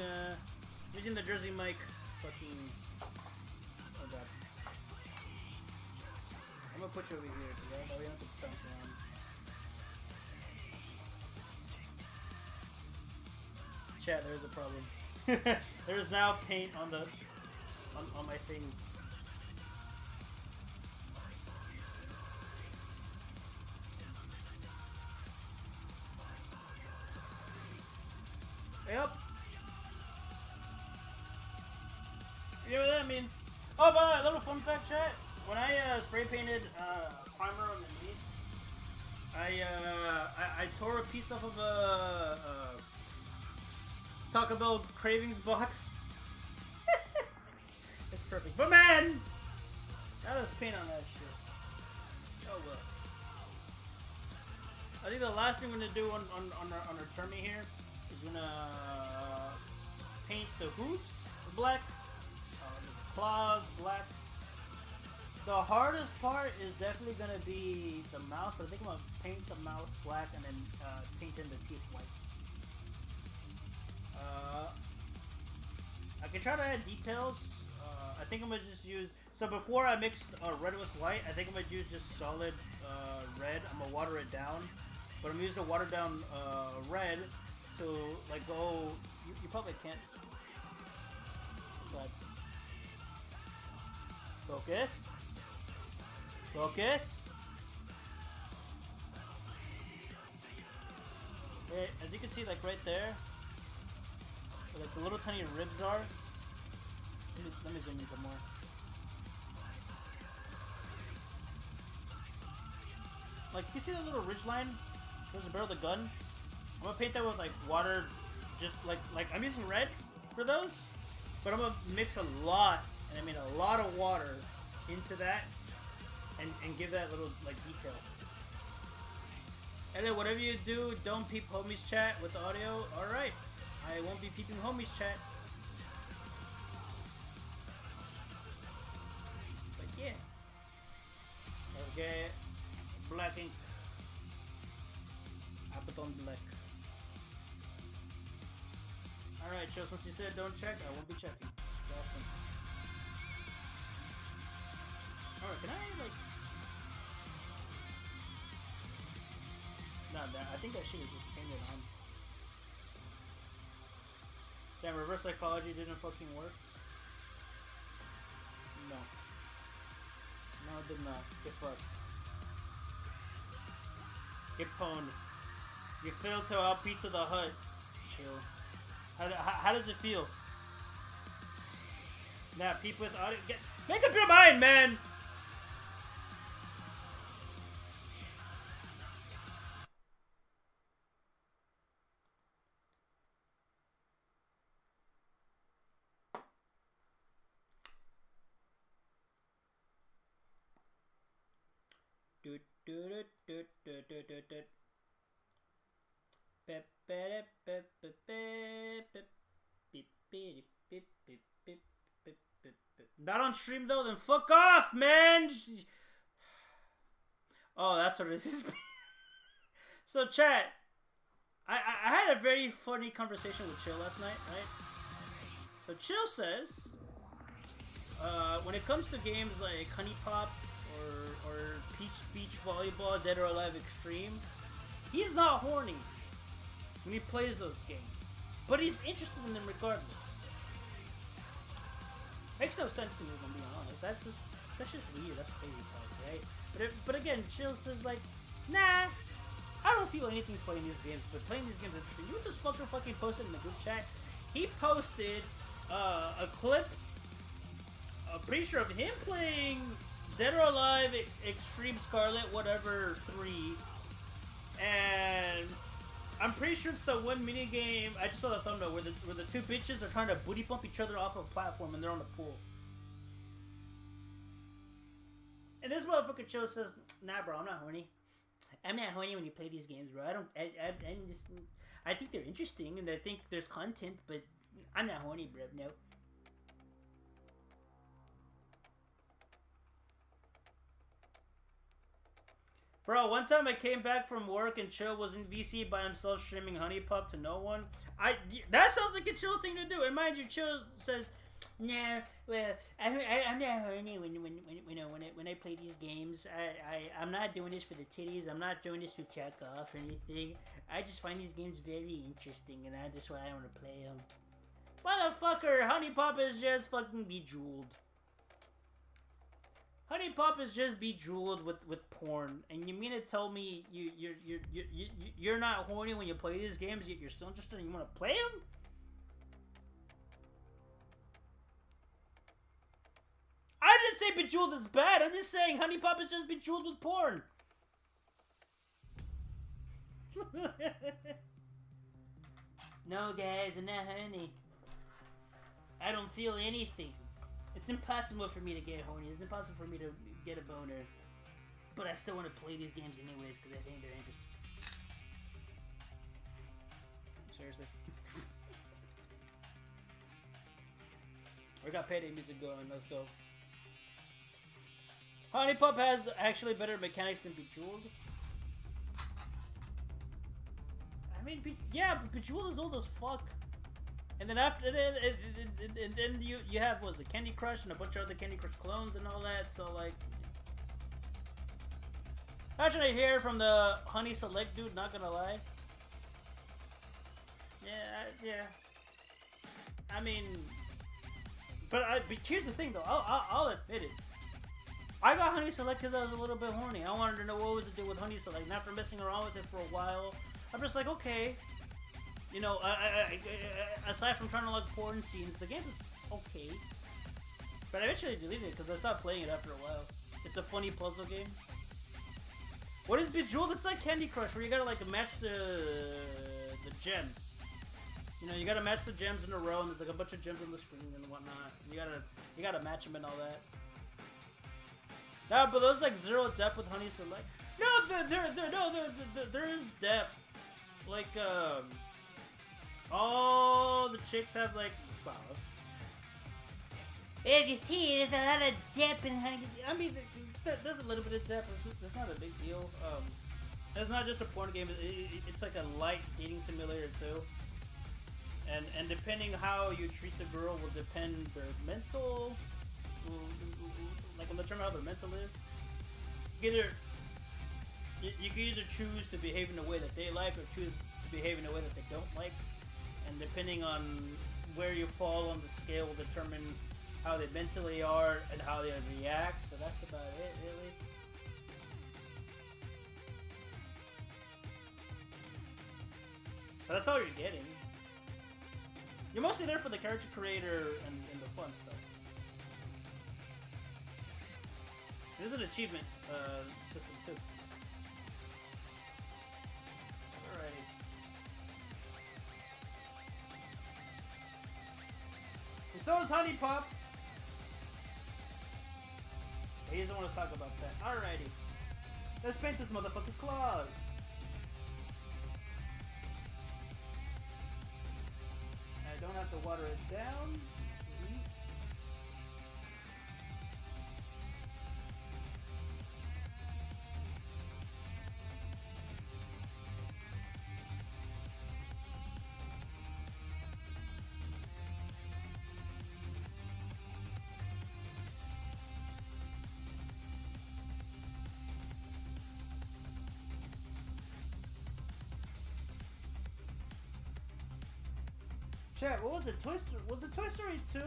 the Jersey mic. Fucking. Oh god. I'm gonna put you over here, because we have to bounce around. Chat, there's a problem. There's now paint on the on my thing. Yep. You know what that means? Oh, by the way, little fun fact, chat. When I spray painted primer on the knees, I tore a piece off of a Taco Bell Cravings box. It's perfect. But man, now there's paint on that shit. Oh well. I think the last thing we're gonna do on our tournament here is gonna paint the hoops black, the claws black. The hardest part is definitely gonna be the mouth, but I think I'm gonna paint the mouth black and then paint in the teeth white. I can try to add details. I think I'm gonna just use. So before I mix red with white, I think I'm gonna use just solid red. I'm gonna water it down, but I'm gonna use the watered down red to like go. You probably can't. But focus. Focus. Okay, as you can see, like right there, where, like the little tiny ribs are. Let me zoom in some more. Like, you can see that little ridge line towards the barrel of the gun? I'm gonna paint that with like watered just like I'm using red for those, but I'm gonna mix a lot, and I mean a lot of water into that, and give that little like detail. And then whatever you do, don't peep homies chat with audio. All right, I won't be peeping homies chat. But yeah, let's get black ink. I put on black. Alright, Joe, since you said don't check, I won't be checking. Awesome. Alright, can I, like... Nah, I think that shit is just painted on. Damn, reverse psychology didn't fucking work? No. No, it did not. Get fucked. Get pwned. You failed to out Pizza the Hut. Chill. How does it feel? Nah, peep with audio. Make up your mind, man! Not on stream though, then fuck off, man! Oh, that's what it is. So chat, I had a very funny conversation with Chill last night, right? So Chill says, when it comes to games like Honey Pop or Peach Beach Volleyball, Dead or Alive Extreme, he's not horny when he plays those games, but he's interested in them regardless. Makes no sense to me, if I'm being honest. That's just weird. That's crazy part, right? But again, Chill says like, nah, I don't feel anything playing these games, but playing these games is interesting. You just fucking posted in the group chat. He posted a clip, I'm pretty sure of him playing Dead or Alive Extreme Scarlet, whatever 3, and I'm pretty sure it's the one mini game. I just saw the thumbnail where the two bitches are trying to booty bump each other off of a platform and they're on the pool. And this motherfucker Chill says, "Nah, bro, I'm not horny. I'm not horny when you play these games, bro. I think they're interesting and I think there's content, but I'm not horny, bro. No." Bro, one time I came back from work and Chill was in VC by himself streaming Honey Pop to no one. That sounds like a Chill thing to do. And mind you, Chill says, "Nah, well, I'm not horny when I play these games. I'm not doing this for the titties. I'm not doing this to check off or anything. I just find these games very interesting, and that's why I want to play them." Motherfucker, Honey Pop is just fucking bejeweled. Honey Pop is just bejeweled with porn, and you mean to tell me you're not horny when you play these games, yet you're still interested and you want to play them? I didn't say bejeweled is bad. I'm just saying Honey Pop is just bejeweled with porn. No, guys, I'm not horny. I don't feel anything. It's impossible for me to get horny. It's impossible for me to get a boner. But I still want to play these games anyways because I think they're interesting. Seriously. We got payday music going. Let's go. Honey Pop has actually better mechanics than Bejeweled. I mean, yeah, but Bejeweled is old as fuck. And then after and then you have, what was it, Candy Crush and a bunch of other Candy Crush clones and all that. So like, actually, I hear from the Honey Select dude. Not gonna lie. Yeah. I mean, but here's the thing though. I'll admit it. I got Honey Select because I was a little bit horny. I wanted to know what was it do with Honey Select. And after messing around with it for a while, I'm just like, okay. You know, aside from trying to like porn scenes, the game is okay. But I eventually deleted it because I stopped playing it after a while. It's a funny puzzle game. What is Bejeweled? It's like Candy Crush where you gotta like match the gems. You know, you gotta match the gems in a row, and there's like a bunch of gems on the screen and whatnot. You gotta match them and all that. No, but there's like zero depth with Honey Select. No, there is depth. Like, all the chicks have like, wow. As you see, there's a lot of depth in Honey. I mean, there's a little bit of depth. It's not a big deal. It's not just a porn game. It's like a light dating simulator too. And depending how you treat the girl will depend their mental, like on the term how their mental is. You can either choose to behave in a way that they like or choose to behave in a way that they don't like. And depending on where you fall on the scale will determine how they mentally are and how they react. But that's about it, really. But that's all you're getting. You're mostly there for the character creator and the fun stuff. There's an achievement system too. Alrighty. And so is Honey Pop. He doesn't want to talk about that. Alrighty. Let's paint this motherfucker's claws. I don't have to water it down. Sweet. Chat, what was it? Was it Toy Story 2?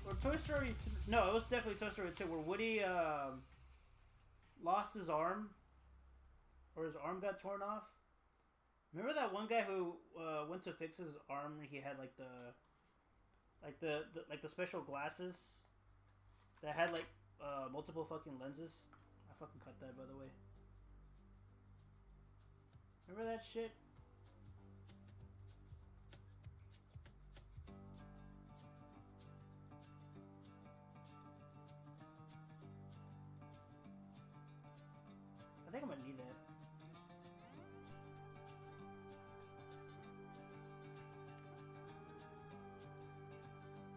Or Toy Story 3? No, it was definitely Toy Story 2 where Woody lost his arm. Or his arm got torn off. Remember that one guy who went to fix his arm? He had like the special glasses that had like multiple fucking lenses. I fucking cut that, by the way. Remember that shit? I think I'm gonna need that.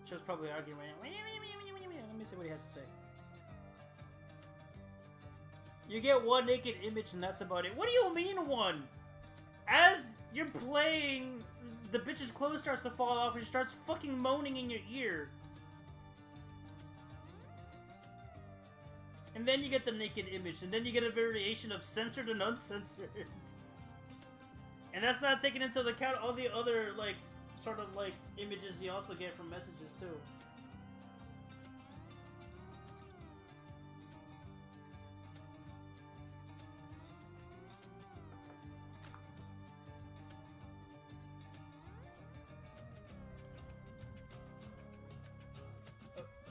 Show's probably arguing right now. Let me see what he has to say. You get one naked image and that's about it. What do you mean one? As you're playing, the bitch's clothes starts to fall off and she starts fucking moaning in your ear. And then you get the naked image, and then you get a variation of censored and uncensored. And that's not taking into account all the other, like, sort of, like, images you also get from messages, too.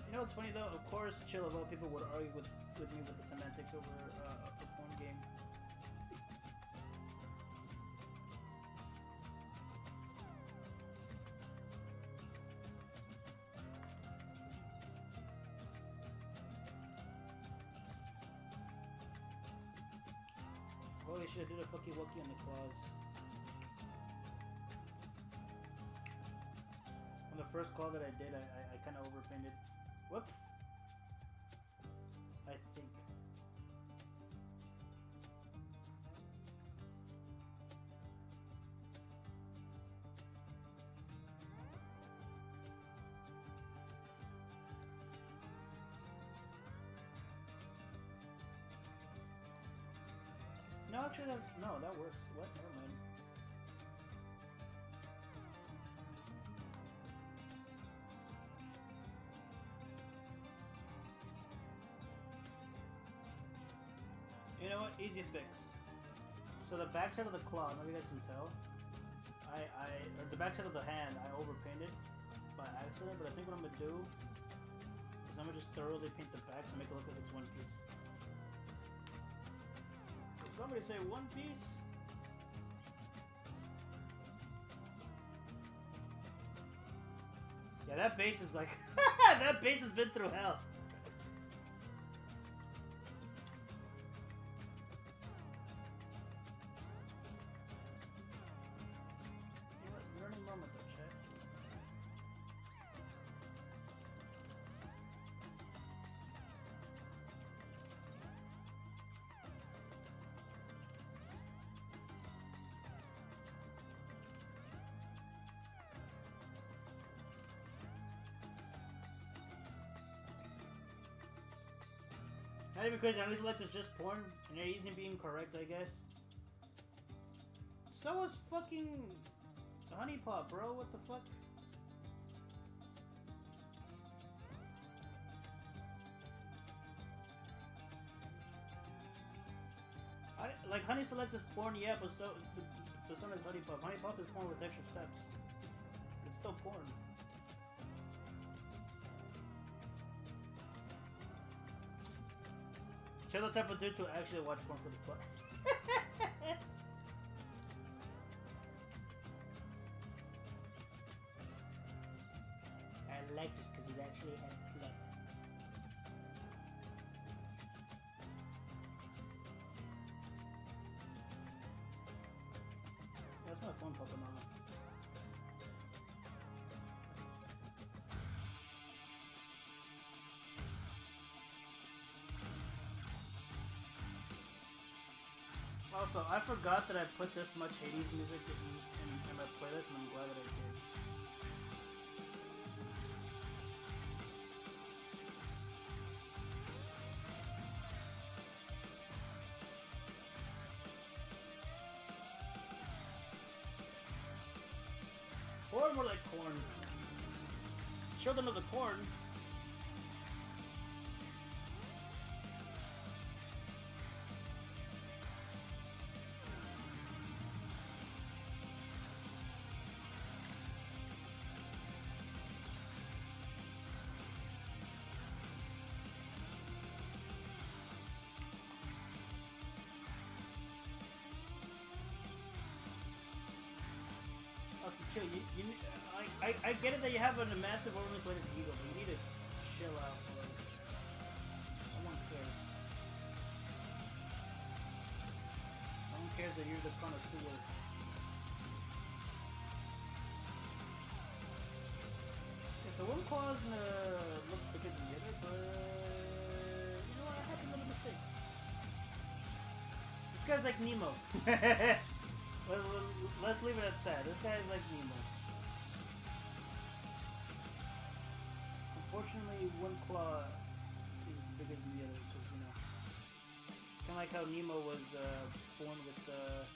You know what's funny, though? Of course, Chill of all people would argue with me with the semantics over a porn game. Holy shit, I did a fucky wucky on the claws. On the first claw that I did, I kind of overpainted. Whoops. I think. No, actually, that works. What? Never mind. You know what? Easy fix. So the backside of the claw, maybe you guys can tell. Or the backside of the hand, I overpainted by accident, but I think what I'm gonna do is I'm gonna just thoroughly paint the back to make it look like it's one piece. Did somebody say one piece? That base is like... that base has been through hell. Learning moment though, chat. Not even crazy, I like it's just porn, and you're easy being correct, I guess. So was fucking Honey Pop, bro, what the fuck? Like, Honey Select is porn, yeah, but so is Honey Pop. Honey Pop is porn with extra steps. It's still porn. You're the type of dude to actually watch porn for the plot. I like this because it actually has plot. That's my phone popping on. Also, I forgot that I put this much Hades music in my playlist, and I'm glad that I did. Or more like corn. Children of the Corn. Chill. I get it that you have a massive overinflated ego, but you need to chill out. Bro. No one cares. No one cares that you're the connoisseur. Okay, so one claw's gonna look bigger than the other, but you know what? I had a little mistake. This guy's like Nemo. Let's leave it at that. This guy is like Nemo. Unfortunately, one claw is bigger than the other, because, you know, kind of like how Nemo was born with the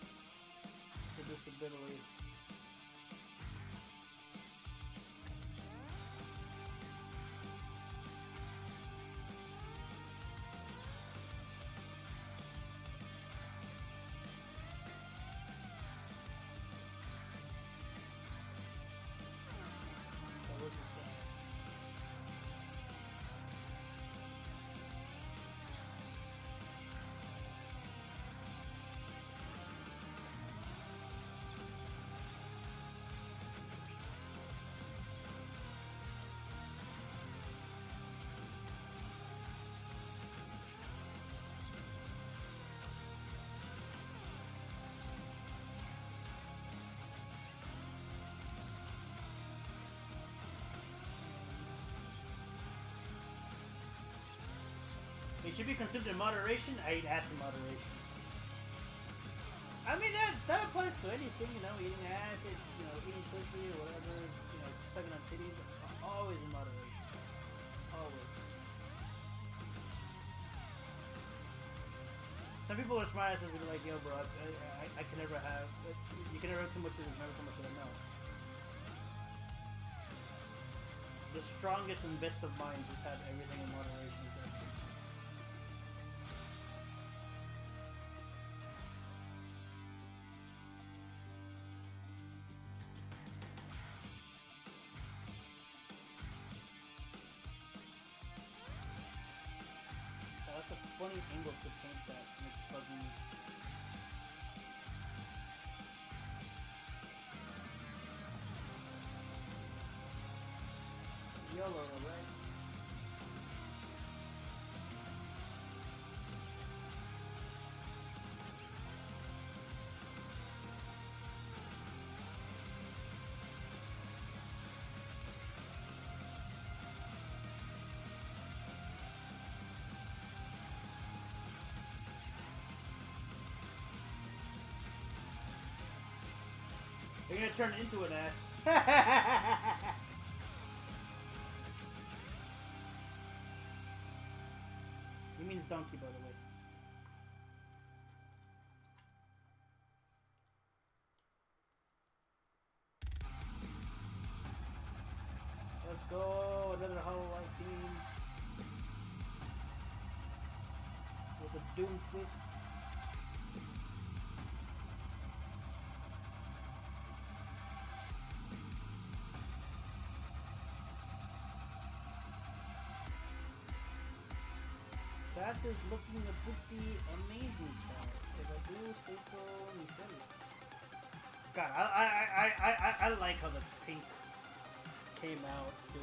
disability. It should be consumed in moderation. I eat ass in moderation. I mean, that applies to anything, you know, eating ass, you know, eating pussy or whatever, you know, sucking on titties. Always in moderation. Always. Some people are smart asses and be like, yo, bro, I can never have, you can never have too much of this, never too much of that. No. The strongest and best of minds just have everything in moderation. That's it. That's a funny angle to paint that, and it's bugging me. YOLO, right? You're gonna turn into an ass. He means donkey, by the way. Let's go. Another Hollow Light theme. With a Doom twist. That is looking a pretty amazing, child. If I do say so myself. God, I like how the pink came out, dude.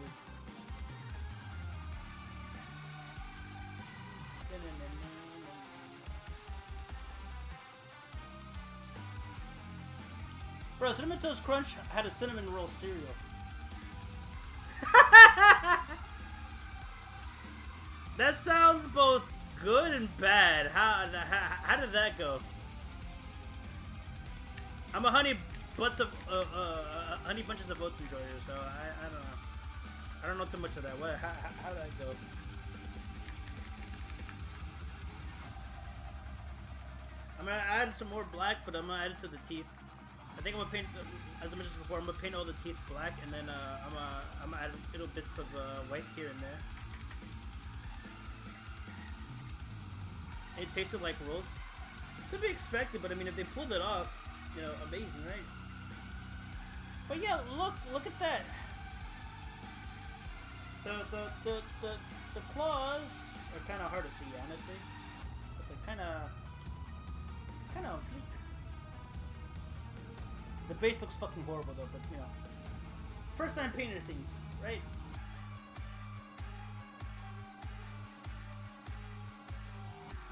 Bro, Cinnamon Toast Crunch had a cinnamon roll cereal. That sounds both good and bad. How did that go? I'm a honey bunches of oats enjoyer, so I don't know. I don't know too much of that. What? How did that go? I'm gonna add some more black, but I'm gonna add it to the teeth. I think I'm gonna paint, as I mentioned before, I'm gonna paint all the teeth black, and then I'm gonna add little bits of white here and there. It tasted like rolls. To be expected, but I mean, if they pulled it off, you know, amazing, right? But yeah, look at that. The claws are kind of hard to see, honestly, but they're kind of on fleek. The base looks fucking horrible though, but you know, first time painter things, right?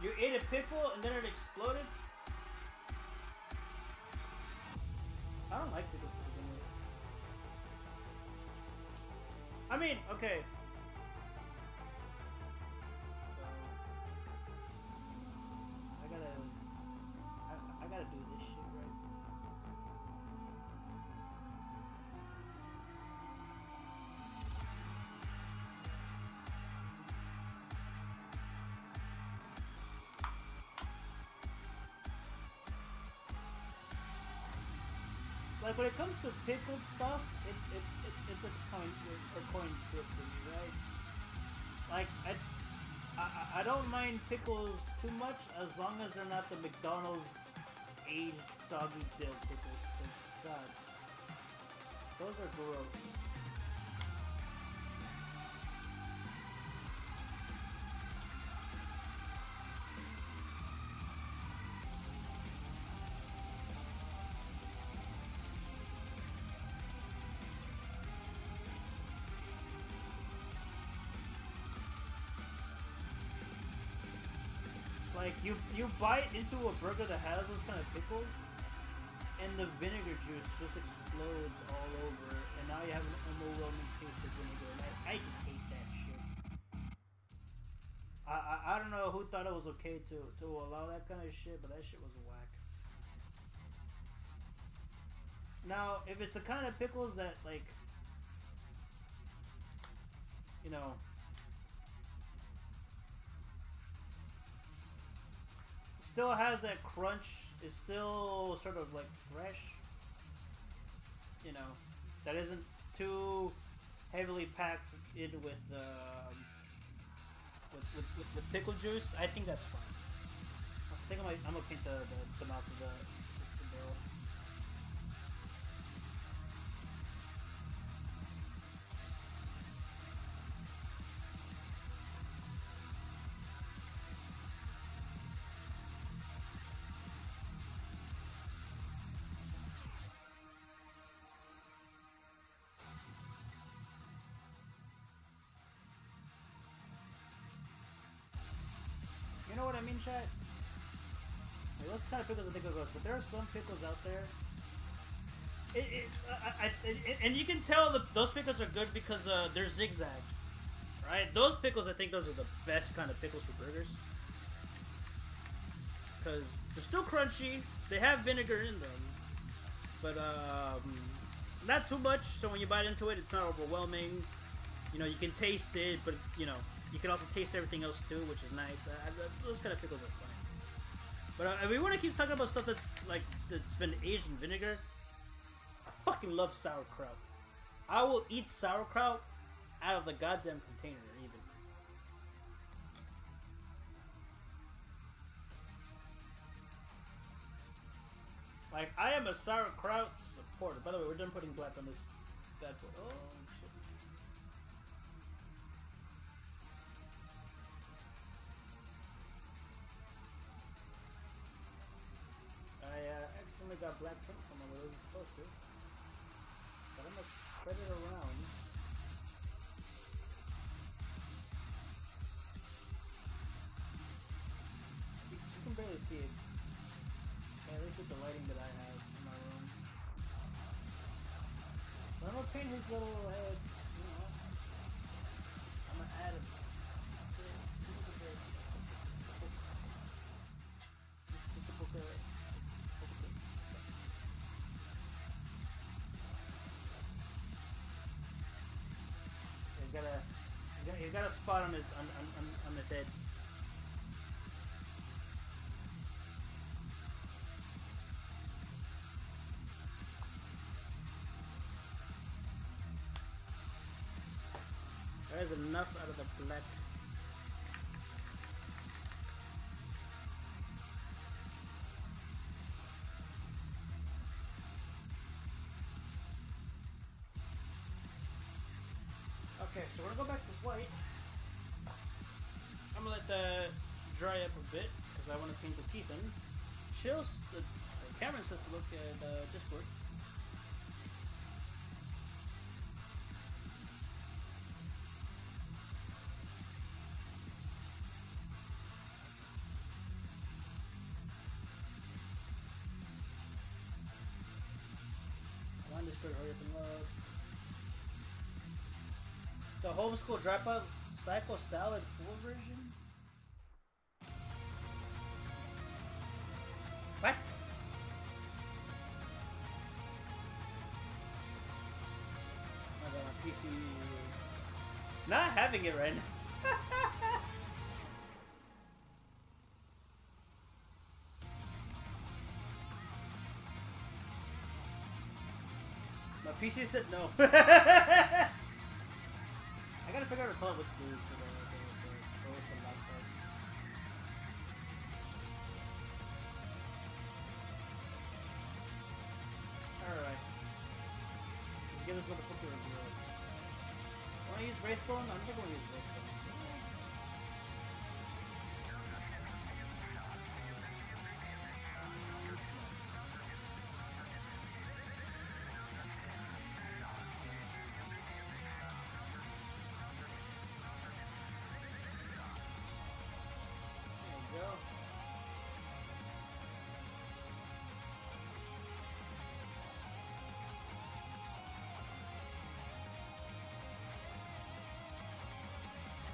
You ate a pickle and then it exploded? I don't like pickles to begin with. I mean, okay. So, I gotta do this shit, right? Like when it comes to pickled stuff, it's a coin flip for me, right? Like I don't mind pickles too much as long as they're not the McDonald's aged soggy dill pickles. God, those are gross. Like, you bite into a burger that has those kind of pickles, and the vinegar juice just explodes all over, and now you have an overwhelming taste of vinegar, and I just hate that shit. I don't know who thought it was okay to allow that kind of shit, but that shit was whack. Now, if it's the kind of pickles that, like, you know, still has that crunch, is still sort of like fresh, you know, that isn't too heavily packed in with pickle juice, I think that's fine. I think I'm gonna paint the mouth of the barrel. in chat? Like, those kind of pickles I think are gross, but there are some pickles out there. And you can tell those pickles are good because they're zigzag, right? Those pickles, I think those are the best kind of pickles for burgers. Because they're still crunchy, they have vinegar in them, but not too much, so when you bite into it, it's not overwhelming. You know, you can taste it, but, you know, you can also taste everything else too, which is nice. Those kind of pickles are fine. But if we want to keep talking about stuff that's been aged in vinegar, I fucking love sauerkraut. I will eat sauerkraut out of the goddamn container, even. Like, I am a sauerkraut supporter. By the way, we're done putting black on this bad boy. Oh, shit. I accidentally got black paint somewhere where it was supposed to. But I'm gonna spread it around. You can barely see it. Yeah, at least with the lighting that I have in my room. But I'm gonna paint his little head, you know. I'm gonna add a he's got a spot on his head. There's enough out of the black. Okay, so we're gonna go back to white. I'm gonna let that dry up a bit because I want to paint the teeth in. Chills, Cameron says to look at Discord. Come on, Discord, hurry up and load. The homeschool dropout psycho salad full version? What? Oh my god, my PC is not having it right now. My PC said no. I gotta figure out a color what to do for the laptop. Alright. Let's get this motherfucker a girl. Wanna use Wraithbone? I'm gonna use Wraithbone.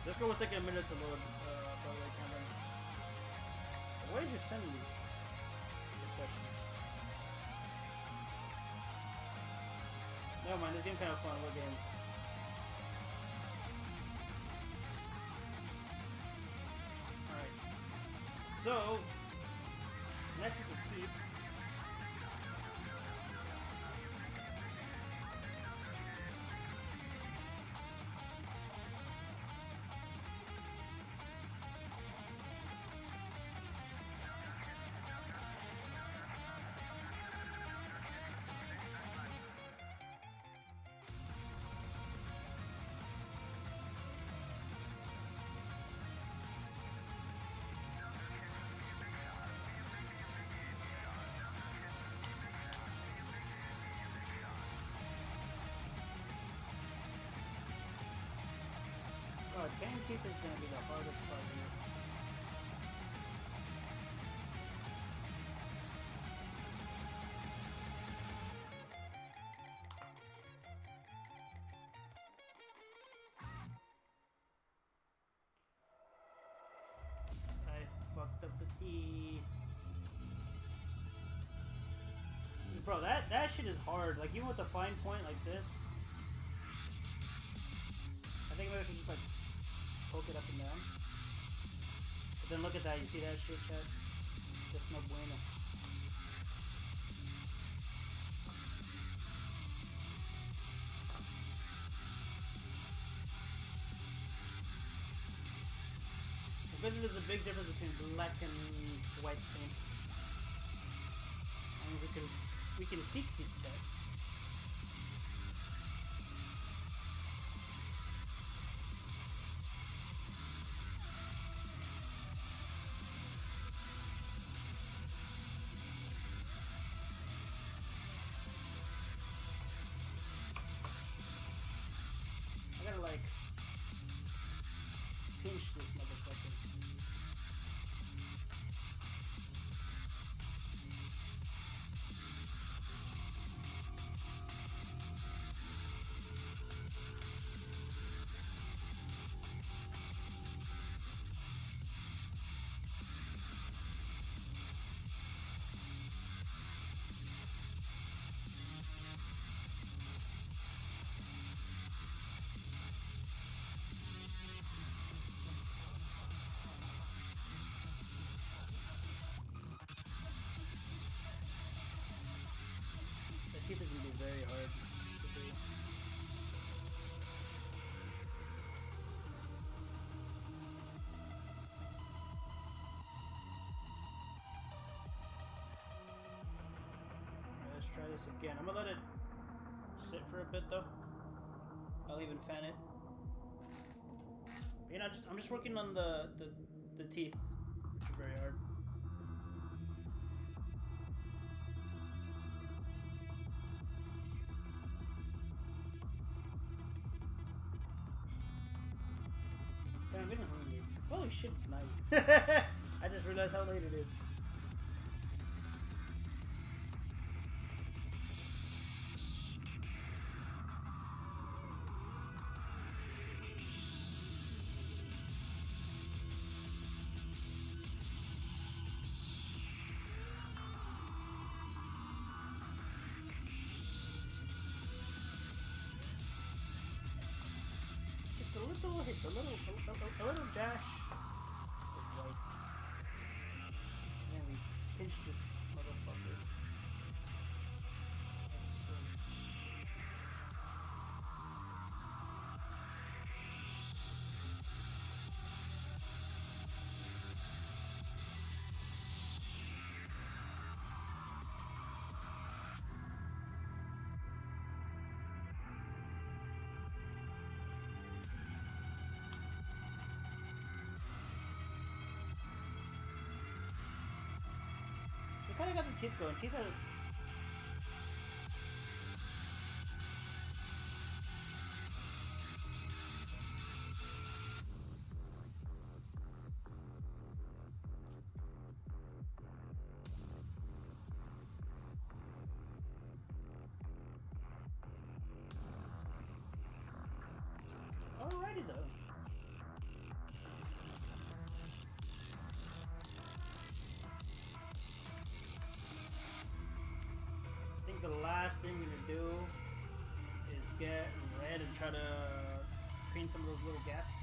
This girl was taking a minute to load, by the way, Cameron. Why did you send me? Good question. Never mind, this game kind of fun. What game? Alright. So, next is the teeth. Oh, cane teeth is gonna be the hardest part here. the teeth. Bro, that shit is hard. Like, even with the fine point like this, I think maybe I should just like poke it up and down. But then look at that. You see that shit, chat? Just no bueno. I bet there's a big difference between black and white paint. As long as we can fix it, chat. I gotta like pinch this motherfucker. Teeth is gonna be very hard to do. Alright, let's try this again. I'm gonna let it sit for a bit though. I'll even fan it. But, you know, I'm just working on the teeth, which are very hard. I'm getting hungry. Holy shit, it's night. I just realized how late it is. A little dash of white. And then we pinch this motherfucker. We kind of got the teeth going. Teeth are... Alrighty though. The last thing we're gonna do is get red and try to paint some of those little gaps.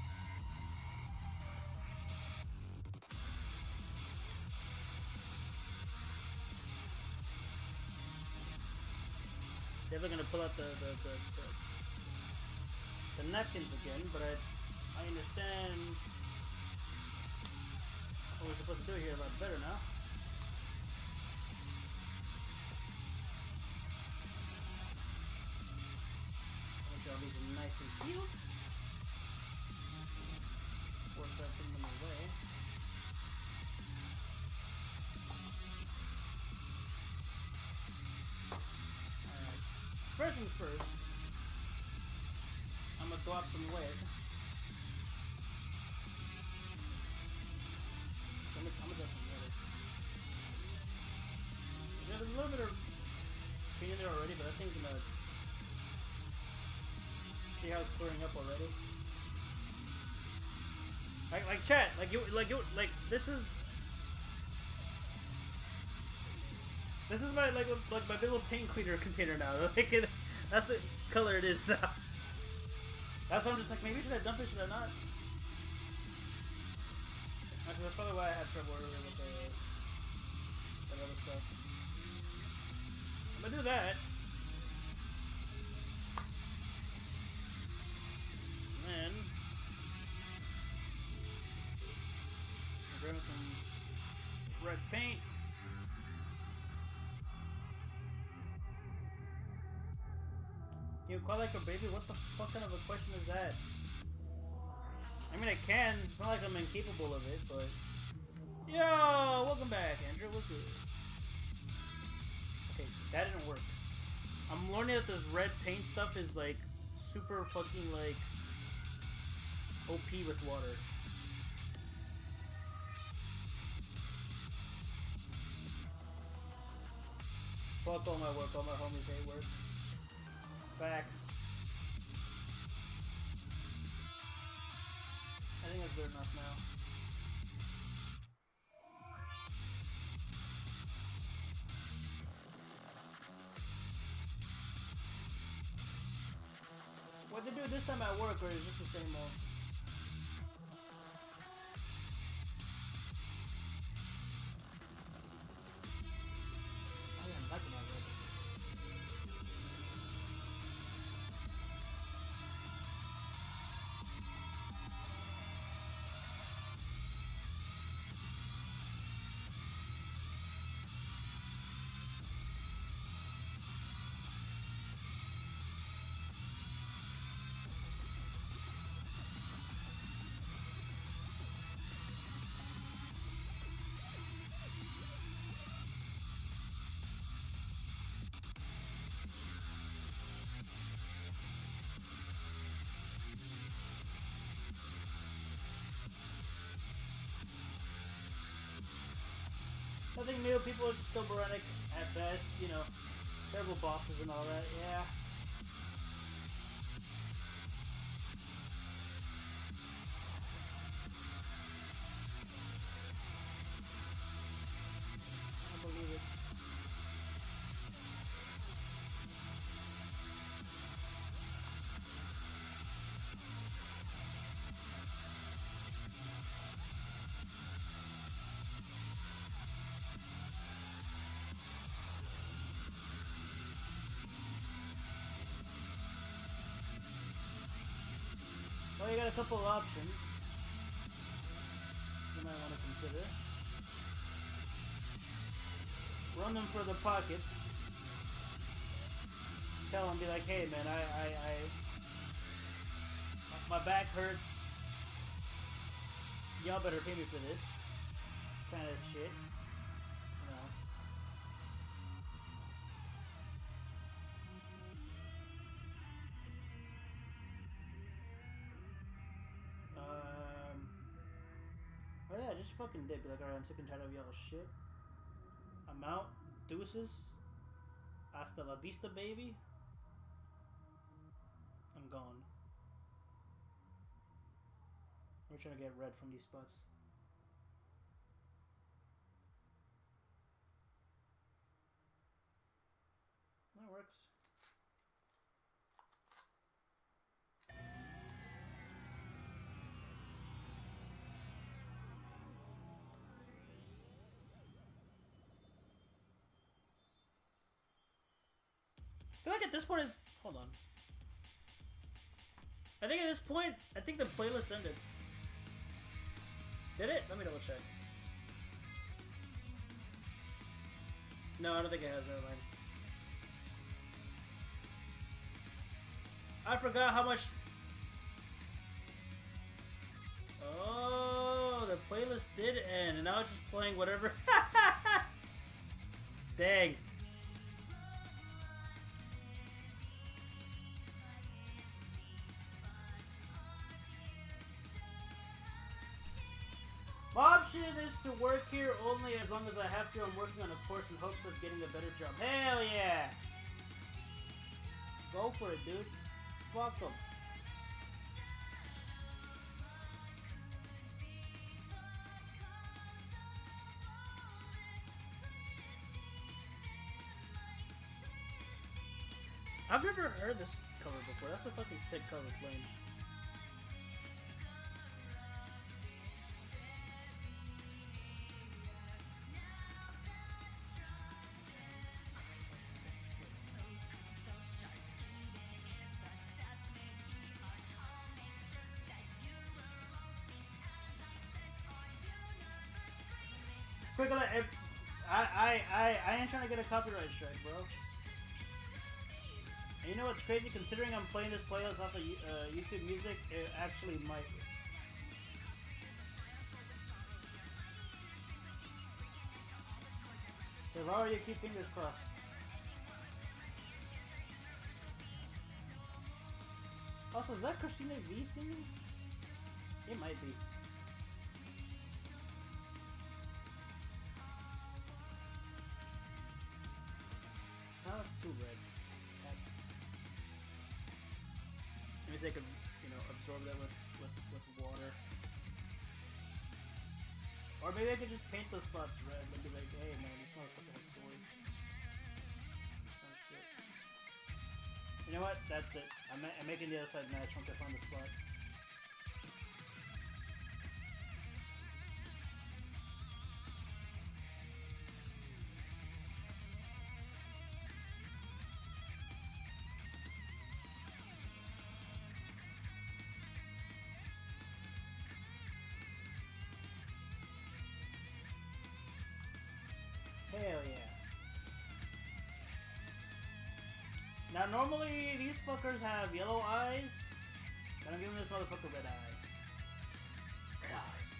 Definitely gonna pull out the napkins again, but I understand what we're supposed to do here a lot better now. These are nicely sealed. Force that thing in the way. Alright. First things first. I'm gonna go out some wet. I'm gonna get some wet. Yeah, there's a little bit of paint in there already, but I think I'm gonna see how it's clearing up already. Like chat, like this is This is my like my big little paint cleaner container now. Like that's the color it is now. That's why I'm just like, maybe should I dump it? Should I not? Actually, that's probably why I had trouble earlier with that other stuff. I'm gonna do that. And then I'm grabbing some red paint. You call like a baby? What the fuck kind of a question is that? I mean, I can. It's not like I'm incapable of it, but... Yo! Welcome back, Andrew. What's good? Okay, that didn't work. I'm learning that this red paint stuff is, like, super fucking, like... OP with water. Fuck all my work. All my homies hate work. Facts. I think that's good enough now. What they do this time at work, or is it just the same old? I am liking that red. I think maybe people are just still moronic at best, you know, terrible bosses and all that, yeah. I believe it. Well, you got a couple of options you might want to consider. Run them for the pockets. Tell them, be like, hey man, my back hurts. Y'all better pay me for this. Kind of shit. You know. Oh yeah, just fucking dip. Be like, alright, I'm sick and tired of y'all shit. I'm out. Deuces. Hasta la vista, baby. I'm gone. We're trying to get red from these spots. That works. I feel like at this point is... Hold on. I think at this point, I think the playlist ended. Did it? Let me double check. No, I don't think it has. Never mind. I forgot how much... Oh, the playlist did end, and now it's just playing whatever. Dang. My option is to work here only as long as I have to. I'm working on a course in hopes of getting a better job. Hell yeah! Go for it, dude. Fuck them. I've never heard this cover before. That's a fucking sick cover, Flame. Quick, I ain't trying to get a copyright strike, bro. And you know what's crazy? Considering I'm playing this playlist off of YouTube Music, it actually might. So if I were you, keep fingers crossed. Also, is that Christina V singing? It might be. No, it's too red. Maybe they could, you know, absorb that with water. Or maybe I could just paint those spots red and be like, hey man, this motherfucker has swords. Some shit. You know what? That's it. I'm making the other side match once I find the spot. Hell yeah. Now normally these fuckers have yellow eyes, but I'm giving this motherfucker red eyes. Red eyes.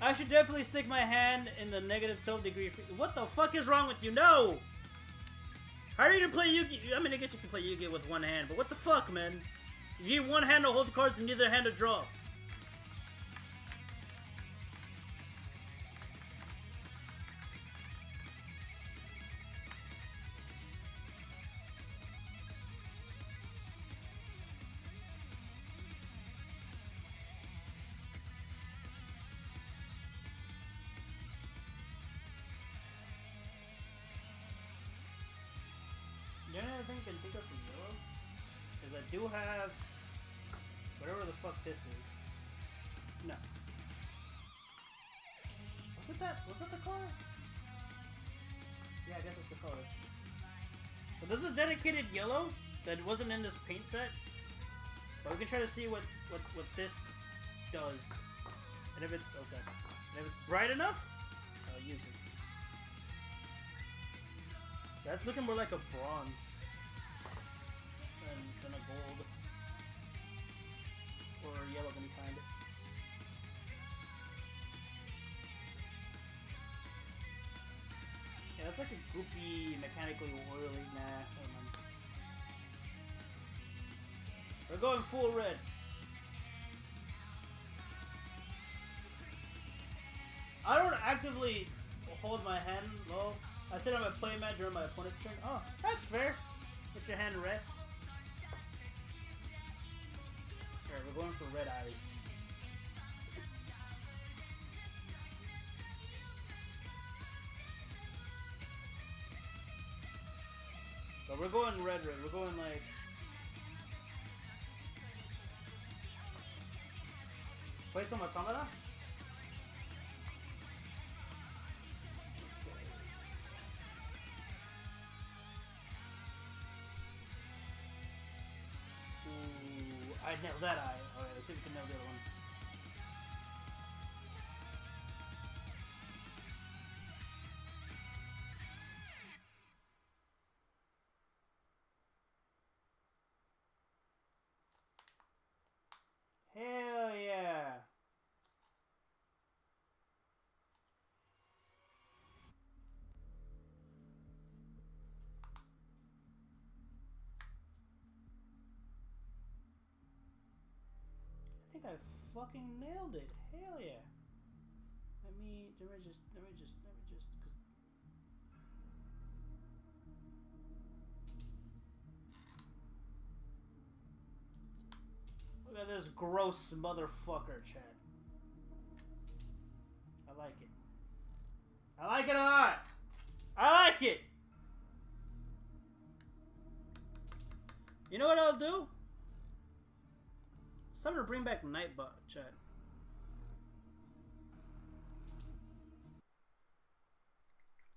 I should definitely stick my hand in the negative 12 degree. What the fuck is wrong with you? No! How are you to play Yu-Gi? I mean, I guess you can play Yu-Gi with one hand, but what the fuck, man? You need one hand to hold the cards and the other hand to draw. The only other thing I can think of for yellow is I do have whatever the fuck this is. No. Was it that? Was that the color? Yeah, I guess it's the color. So this is a dedicated yellow that wasn't in this paint set. But we can try to see what this does. And if it's okay. And if it's bright enough, I'll use it. That's looking more like a bronze than a gold or a yellow of any kind. Yeah, that's like a goopy, mechanically oily. Nah, never mind. We're going full red. I don't actively hold my hand low. I sit on my play mat during my opponent's turn. Oh, that's fair. Let your hand rest. Alright, we're going for red eyes. But we're going red. We're going like... Play some automata? I nailed that eye. Alright, let's see if we can nail the other one. Hell yeah! I think I fucking nailed it. Hell yeah. Let me just, cause... Look at this gross motherfucker, chat. I like it. I like it a lot. I like it. You know what I'll do? It's time to bring back Nightbot, chat.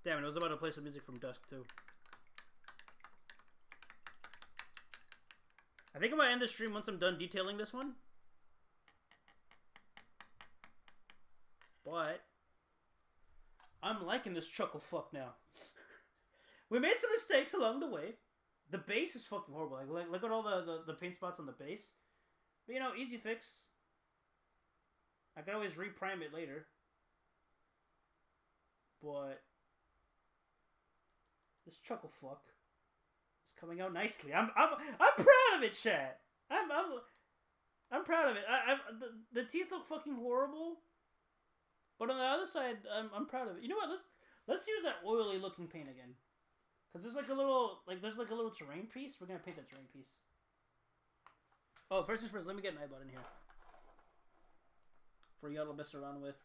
Damn it, I was about to play some music from Dusk too. I think I'm gonna end the stream once I'm done detailing this one. But I'm liking this chuckle fuck now. We made some mistakes along the way. The base is fucking horrible. Like look at all the paint spots on the base. But you know, easy fix. I can always reprime it later. But this chuckle fuck is coming out nicely. I'm proud of it, chat. I'm proud of it. The teeth look fucking horrible. But on the other side, I'm proud of it. You know what? Let's use that oily looking paint again. Cause there's like a little terrain piece. We're gonna paint that terrain piece. Oh, first things first. Let me get Nightbot in here for y'all to mess around with.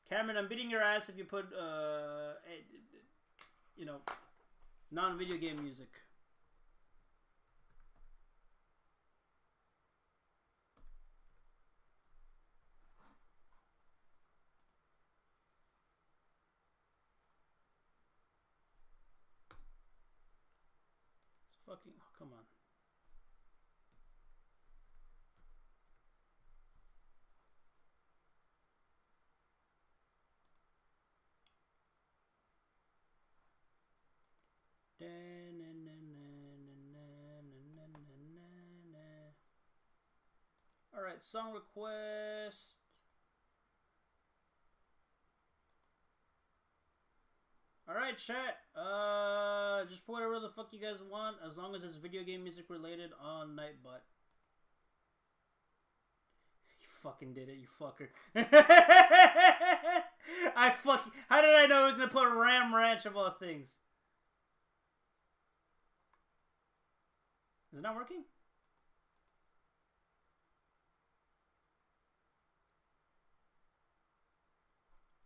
Cameron, I'm beating your ass if you put you know, non-video game music. Fucking, oh, come on. Alright, song request. Alright, chat. Just put whatever the fuck you guys want, as long as it's video game music related on Nightbot. You fucking did it, you fucker. How did I know I was gonna put Ram Ranch of all things? Is it not working?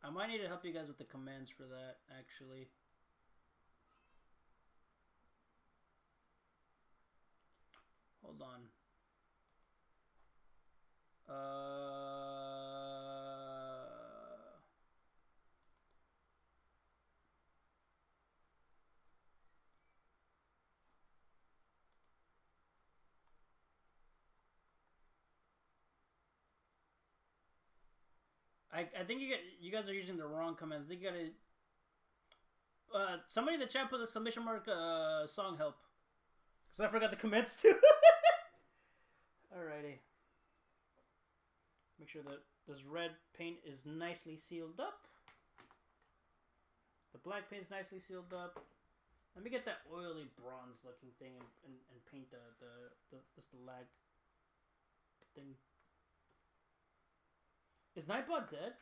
I might need to help you guys with the commands for that, actually. Hold on. I think you guys are using the wrong commands. I think you gotta somebody in the chat put exclamation mark song help. Cause I forgot the commands too. Alrighty. Make sure that this red paint is nicely sealed up. The black paint is nicely sealed up. Let me get that oily bronze looking thing and paint the lag thing. Is Nightbot dead?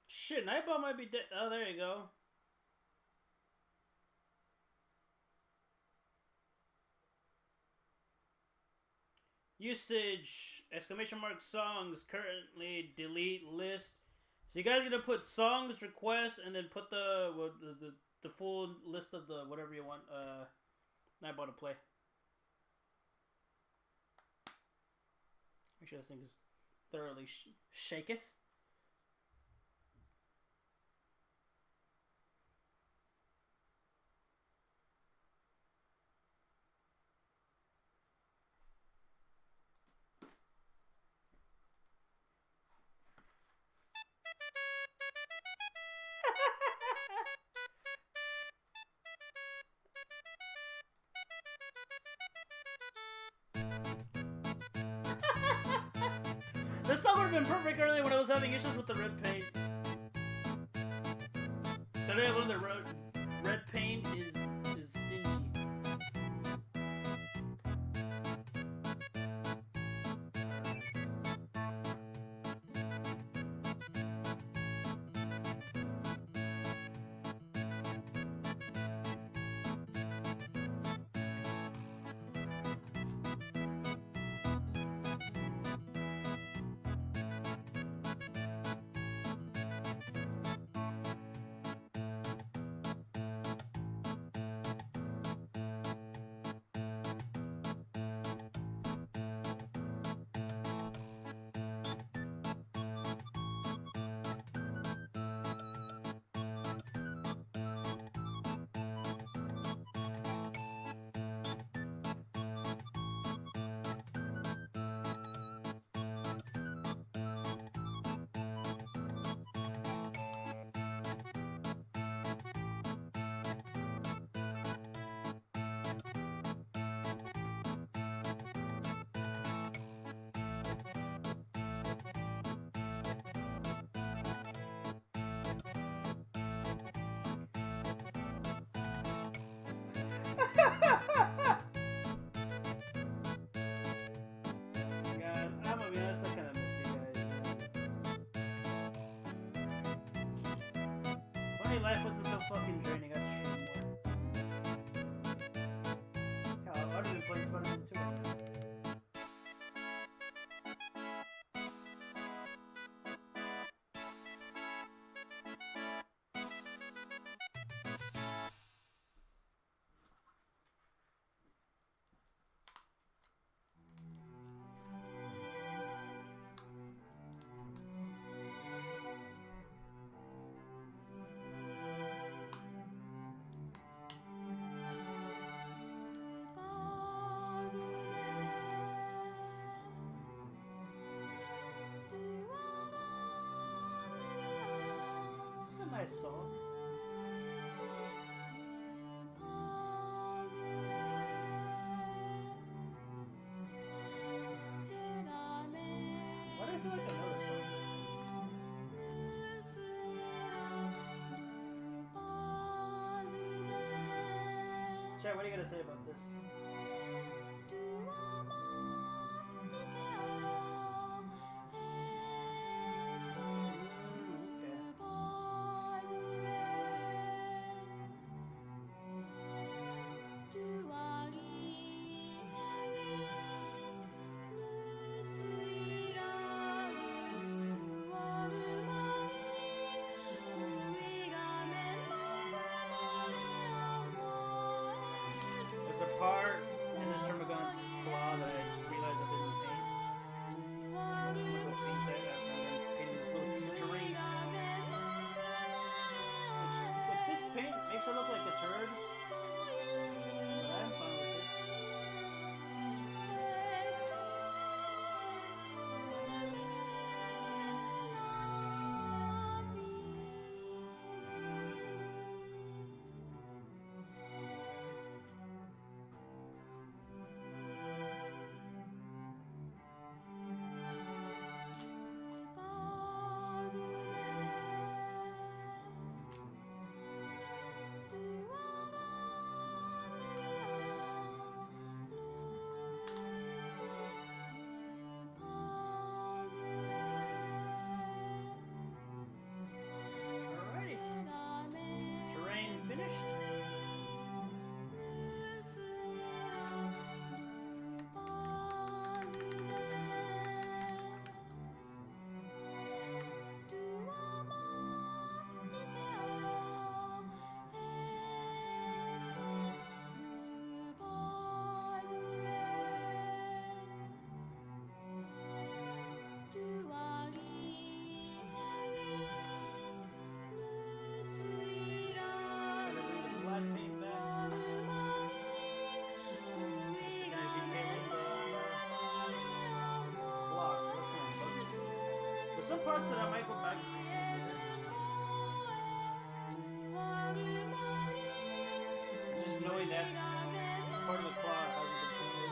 Shit, Nightbot might be dead. Oh, there you go. Usage, exclamation mark songs, currently delete list. So you guys are gonna put songs request and then put the full list of the whatever you want Nightbot to play. Make sure this thing is thoroughly shaketh. This song would have been perfect earlier when I was having issues with the red paint. Today I learned that red paint is stingy. God, I'm gonna be honest, I kind of miss you guys, man. Funny life wasn't so fucking draining. I'd stream more. Hell, I've already been playing Spider-Man 2 right now. That's a nice song. Why do I feel like I know this song? Chat, what are you gonna say about this? There's a part in this Termagant's claw that I realized I didn't paint. I'm gonna go paint that after I'm done painting this little piece of terrain. Which, with this paint, makes it look like a turd. But I'm fine with it. Alrighty. Terrain finished. Gotta bring the black paint back. As you take the clock, that's gonna bug me. There's some parts that I might go back and paint later. Just knowing that part of the clock hasn't been painted.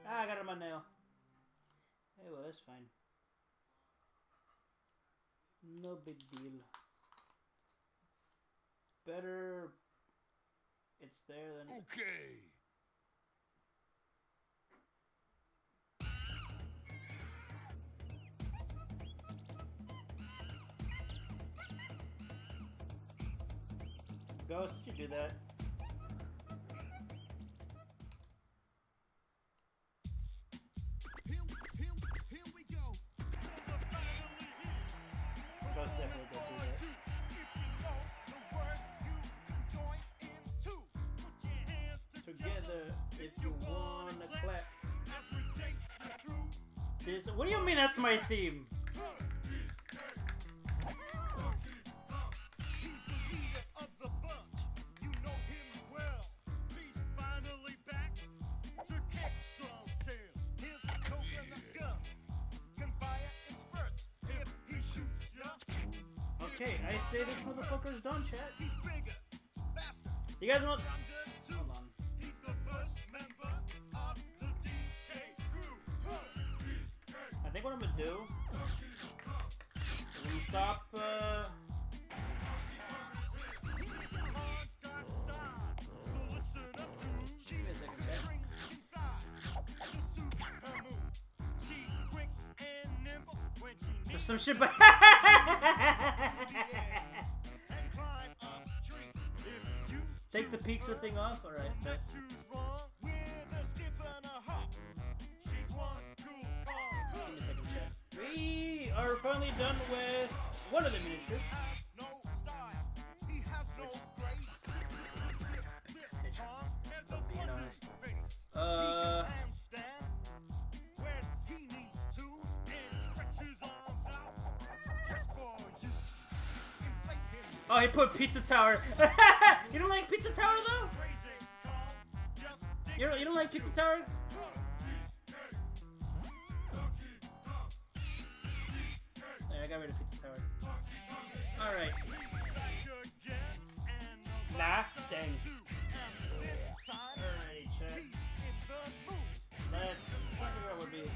Ah, I got it on my nail. Hey, well, that's fine. No big deal. Better it's there than... Okay. Ghost, did you do that? Here we go. Ghost definitely did do that. Together, if you wanna clap. This. What do you mean that's my theme? Okay, I say this motherfucker's done, chat. You guys want? Hold on. I think what I'm gonna do is I'm gonna stop. Give me a second, chat. There's some shit, but take the pizza thing off. All right. Bet. Give me a second, chat. We are finally done with one of the miniatures. If I'm being honest. Oh, he put Pizza Tower. You don't like Pizza Tower though? You don't like Pizza Tower? There, I got rid of Pizza Tower. All right. Nah, dang. Alrighty, check. Let's figure out what would be.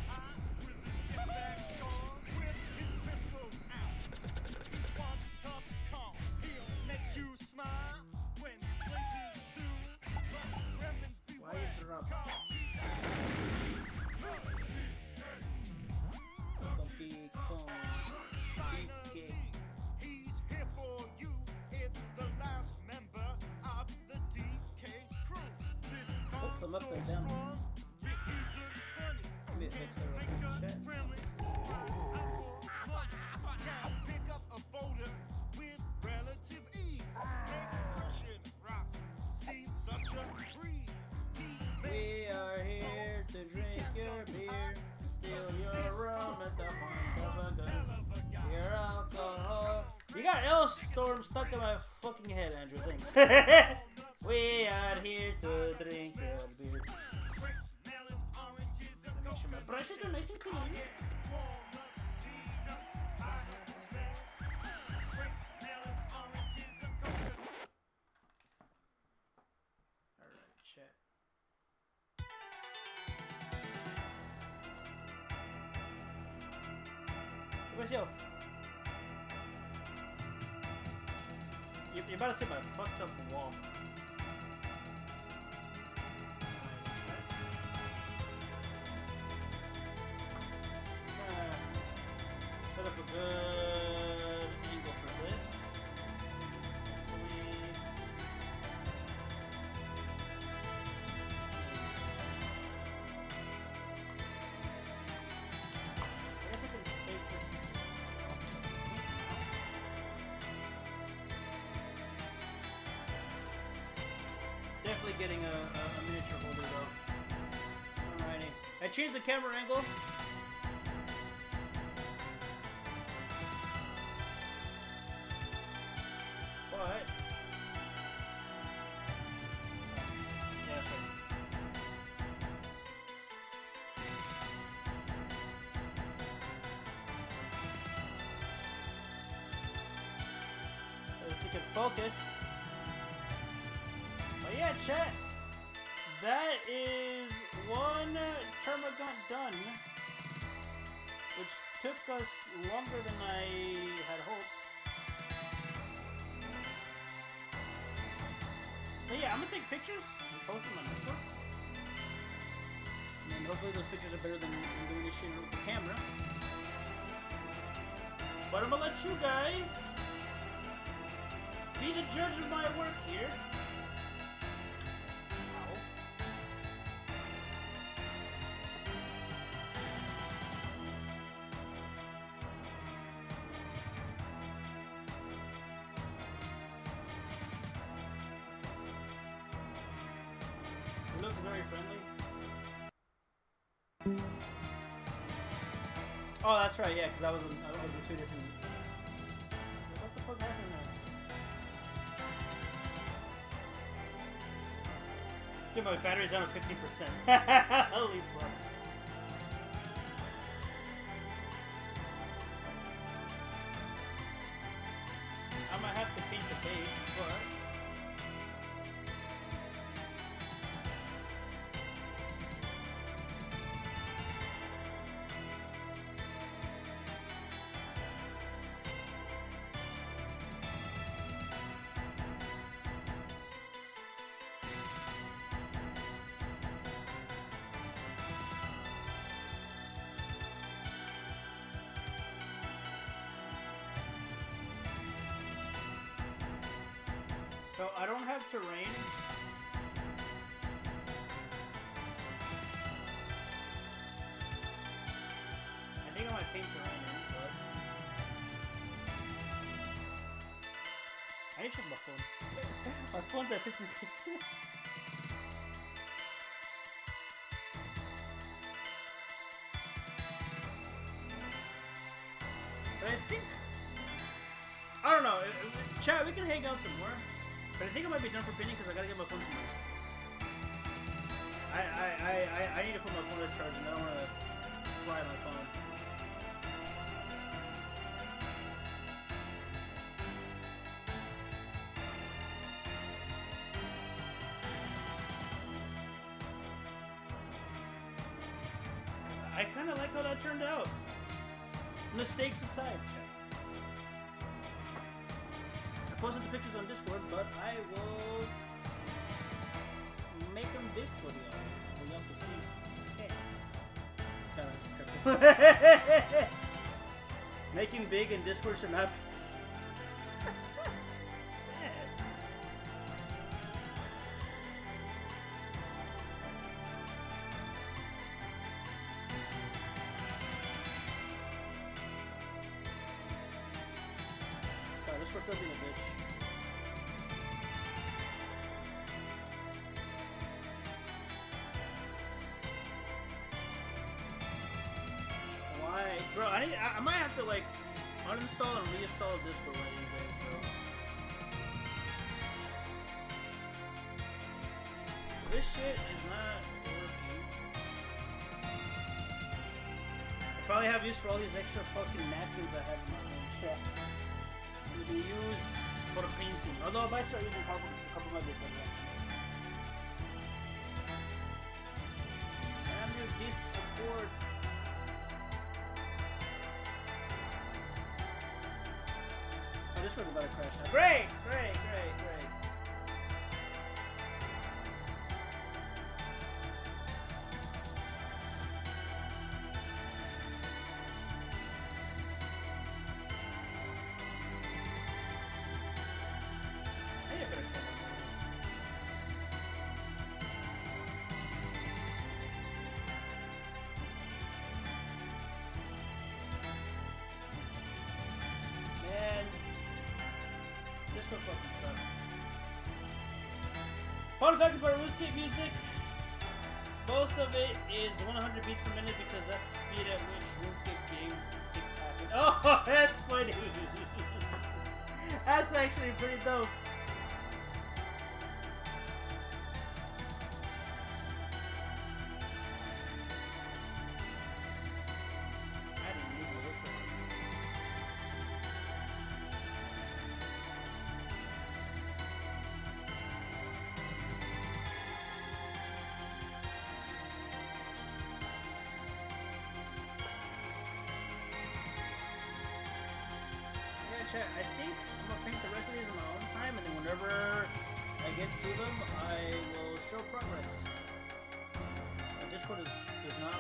Why you drop? Donkey Kong. DK. He's here for you. It's the last member of the DK crew. Oops, I'm upside down. Let me fix that real quick. Chat. Pick up a boulder with relative ease. Make crushing rocks seem such a breeze. We are here to drink your beer, steal your rum at the point of a gun. Your alcohol. You got L Storm stuck in my fucking head, Andrew. Thanks. We are here to drink your beer. Make sure my brushes are nice and clean. Alright, chat. Where's your? You're about to see my fucked up wall. Set up a good angle for this. Hopefully. I guess I can take this. Definitely getting a miniature holder though. Alrighty. I changed the camera angle. But yeah, that's right. So you can focus. But yeah, chat. That is one Termagant done, which took us longer than I had hoped. But yeah, I'm gonna take pictures and post them on Discord. And hopefully those pictures are better than doing this shit with the camera. But I'm gonna let you guys be the judge of my work here. Ow. It looks very friendly. Oh, that's right, yeah, because I was in two different. What the fuck happened there? Dude, my battery's down to 15%. Holy fuck. So I don't have terrain. I think I might paint terrain in, but I need to check my phone. My phone's at 50%. But I think I don't know. Chat, we can hang out some more. But I think I might be done for painting because I gotta get my phone to rest. I need to put my phone to charge and I don't want to fry my phone. I kind of like how that turned out. Mistakes aside, chat. I posted the pictures on Discord, but I will make them big for y'all. For y'all to see. Okay. That was triple. Making big in Discord should not be. Discord's still being a bitch. Why? Bro, I might have to like uninstall and reinstall Discord one of these days, bro. This shit is not working. I probably have use for all these extra fucking napkins I have in my own shop. To be used for painting. Although I might start using cardboard, a couple might be better. Damn you, Discord. Oh, this one's about to crash now. Great! Great, great, great. Discord fucking sucks. Fun fact about RuneScape music, most of it is 100 beats per minute because that's the speed at which RuneScape's game ticks happen. Oh, that's funny. That's actually pretty dope. I think I'm gonna paint the rest of these in my own time, and then whenever I get to them, I will show progress. My Discord does not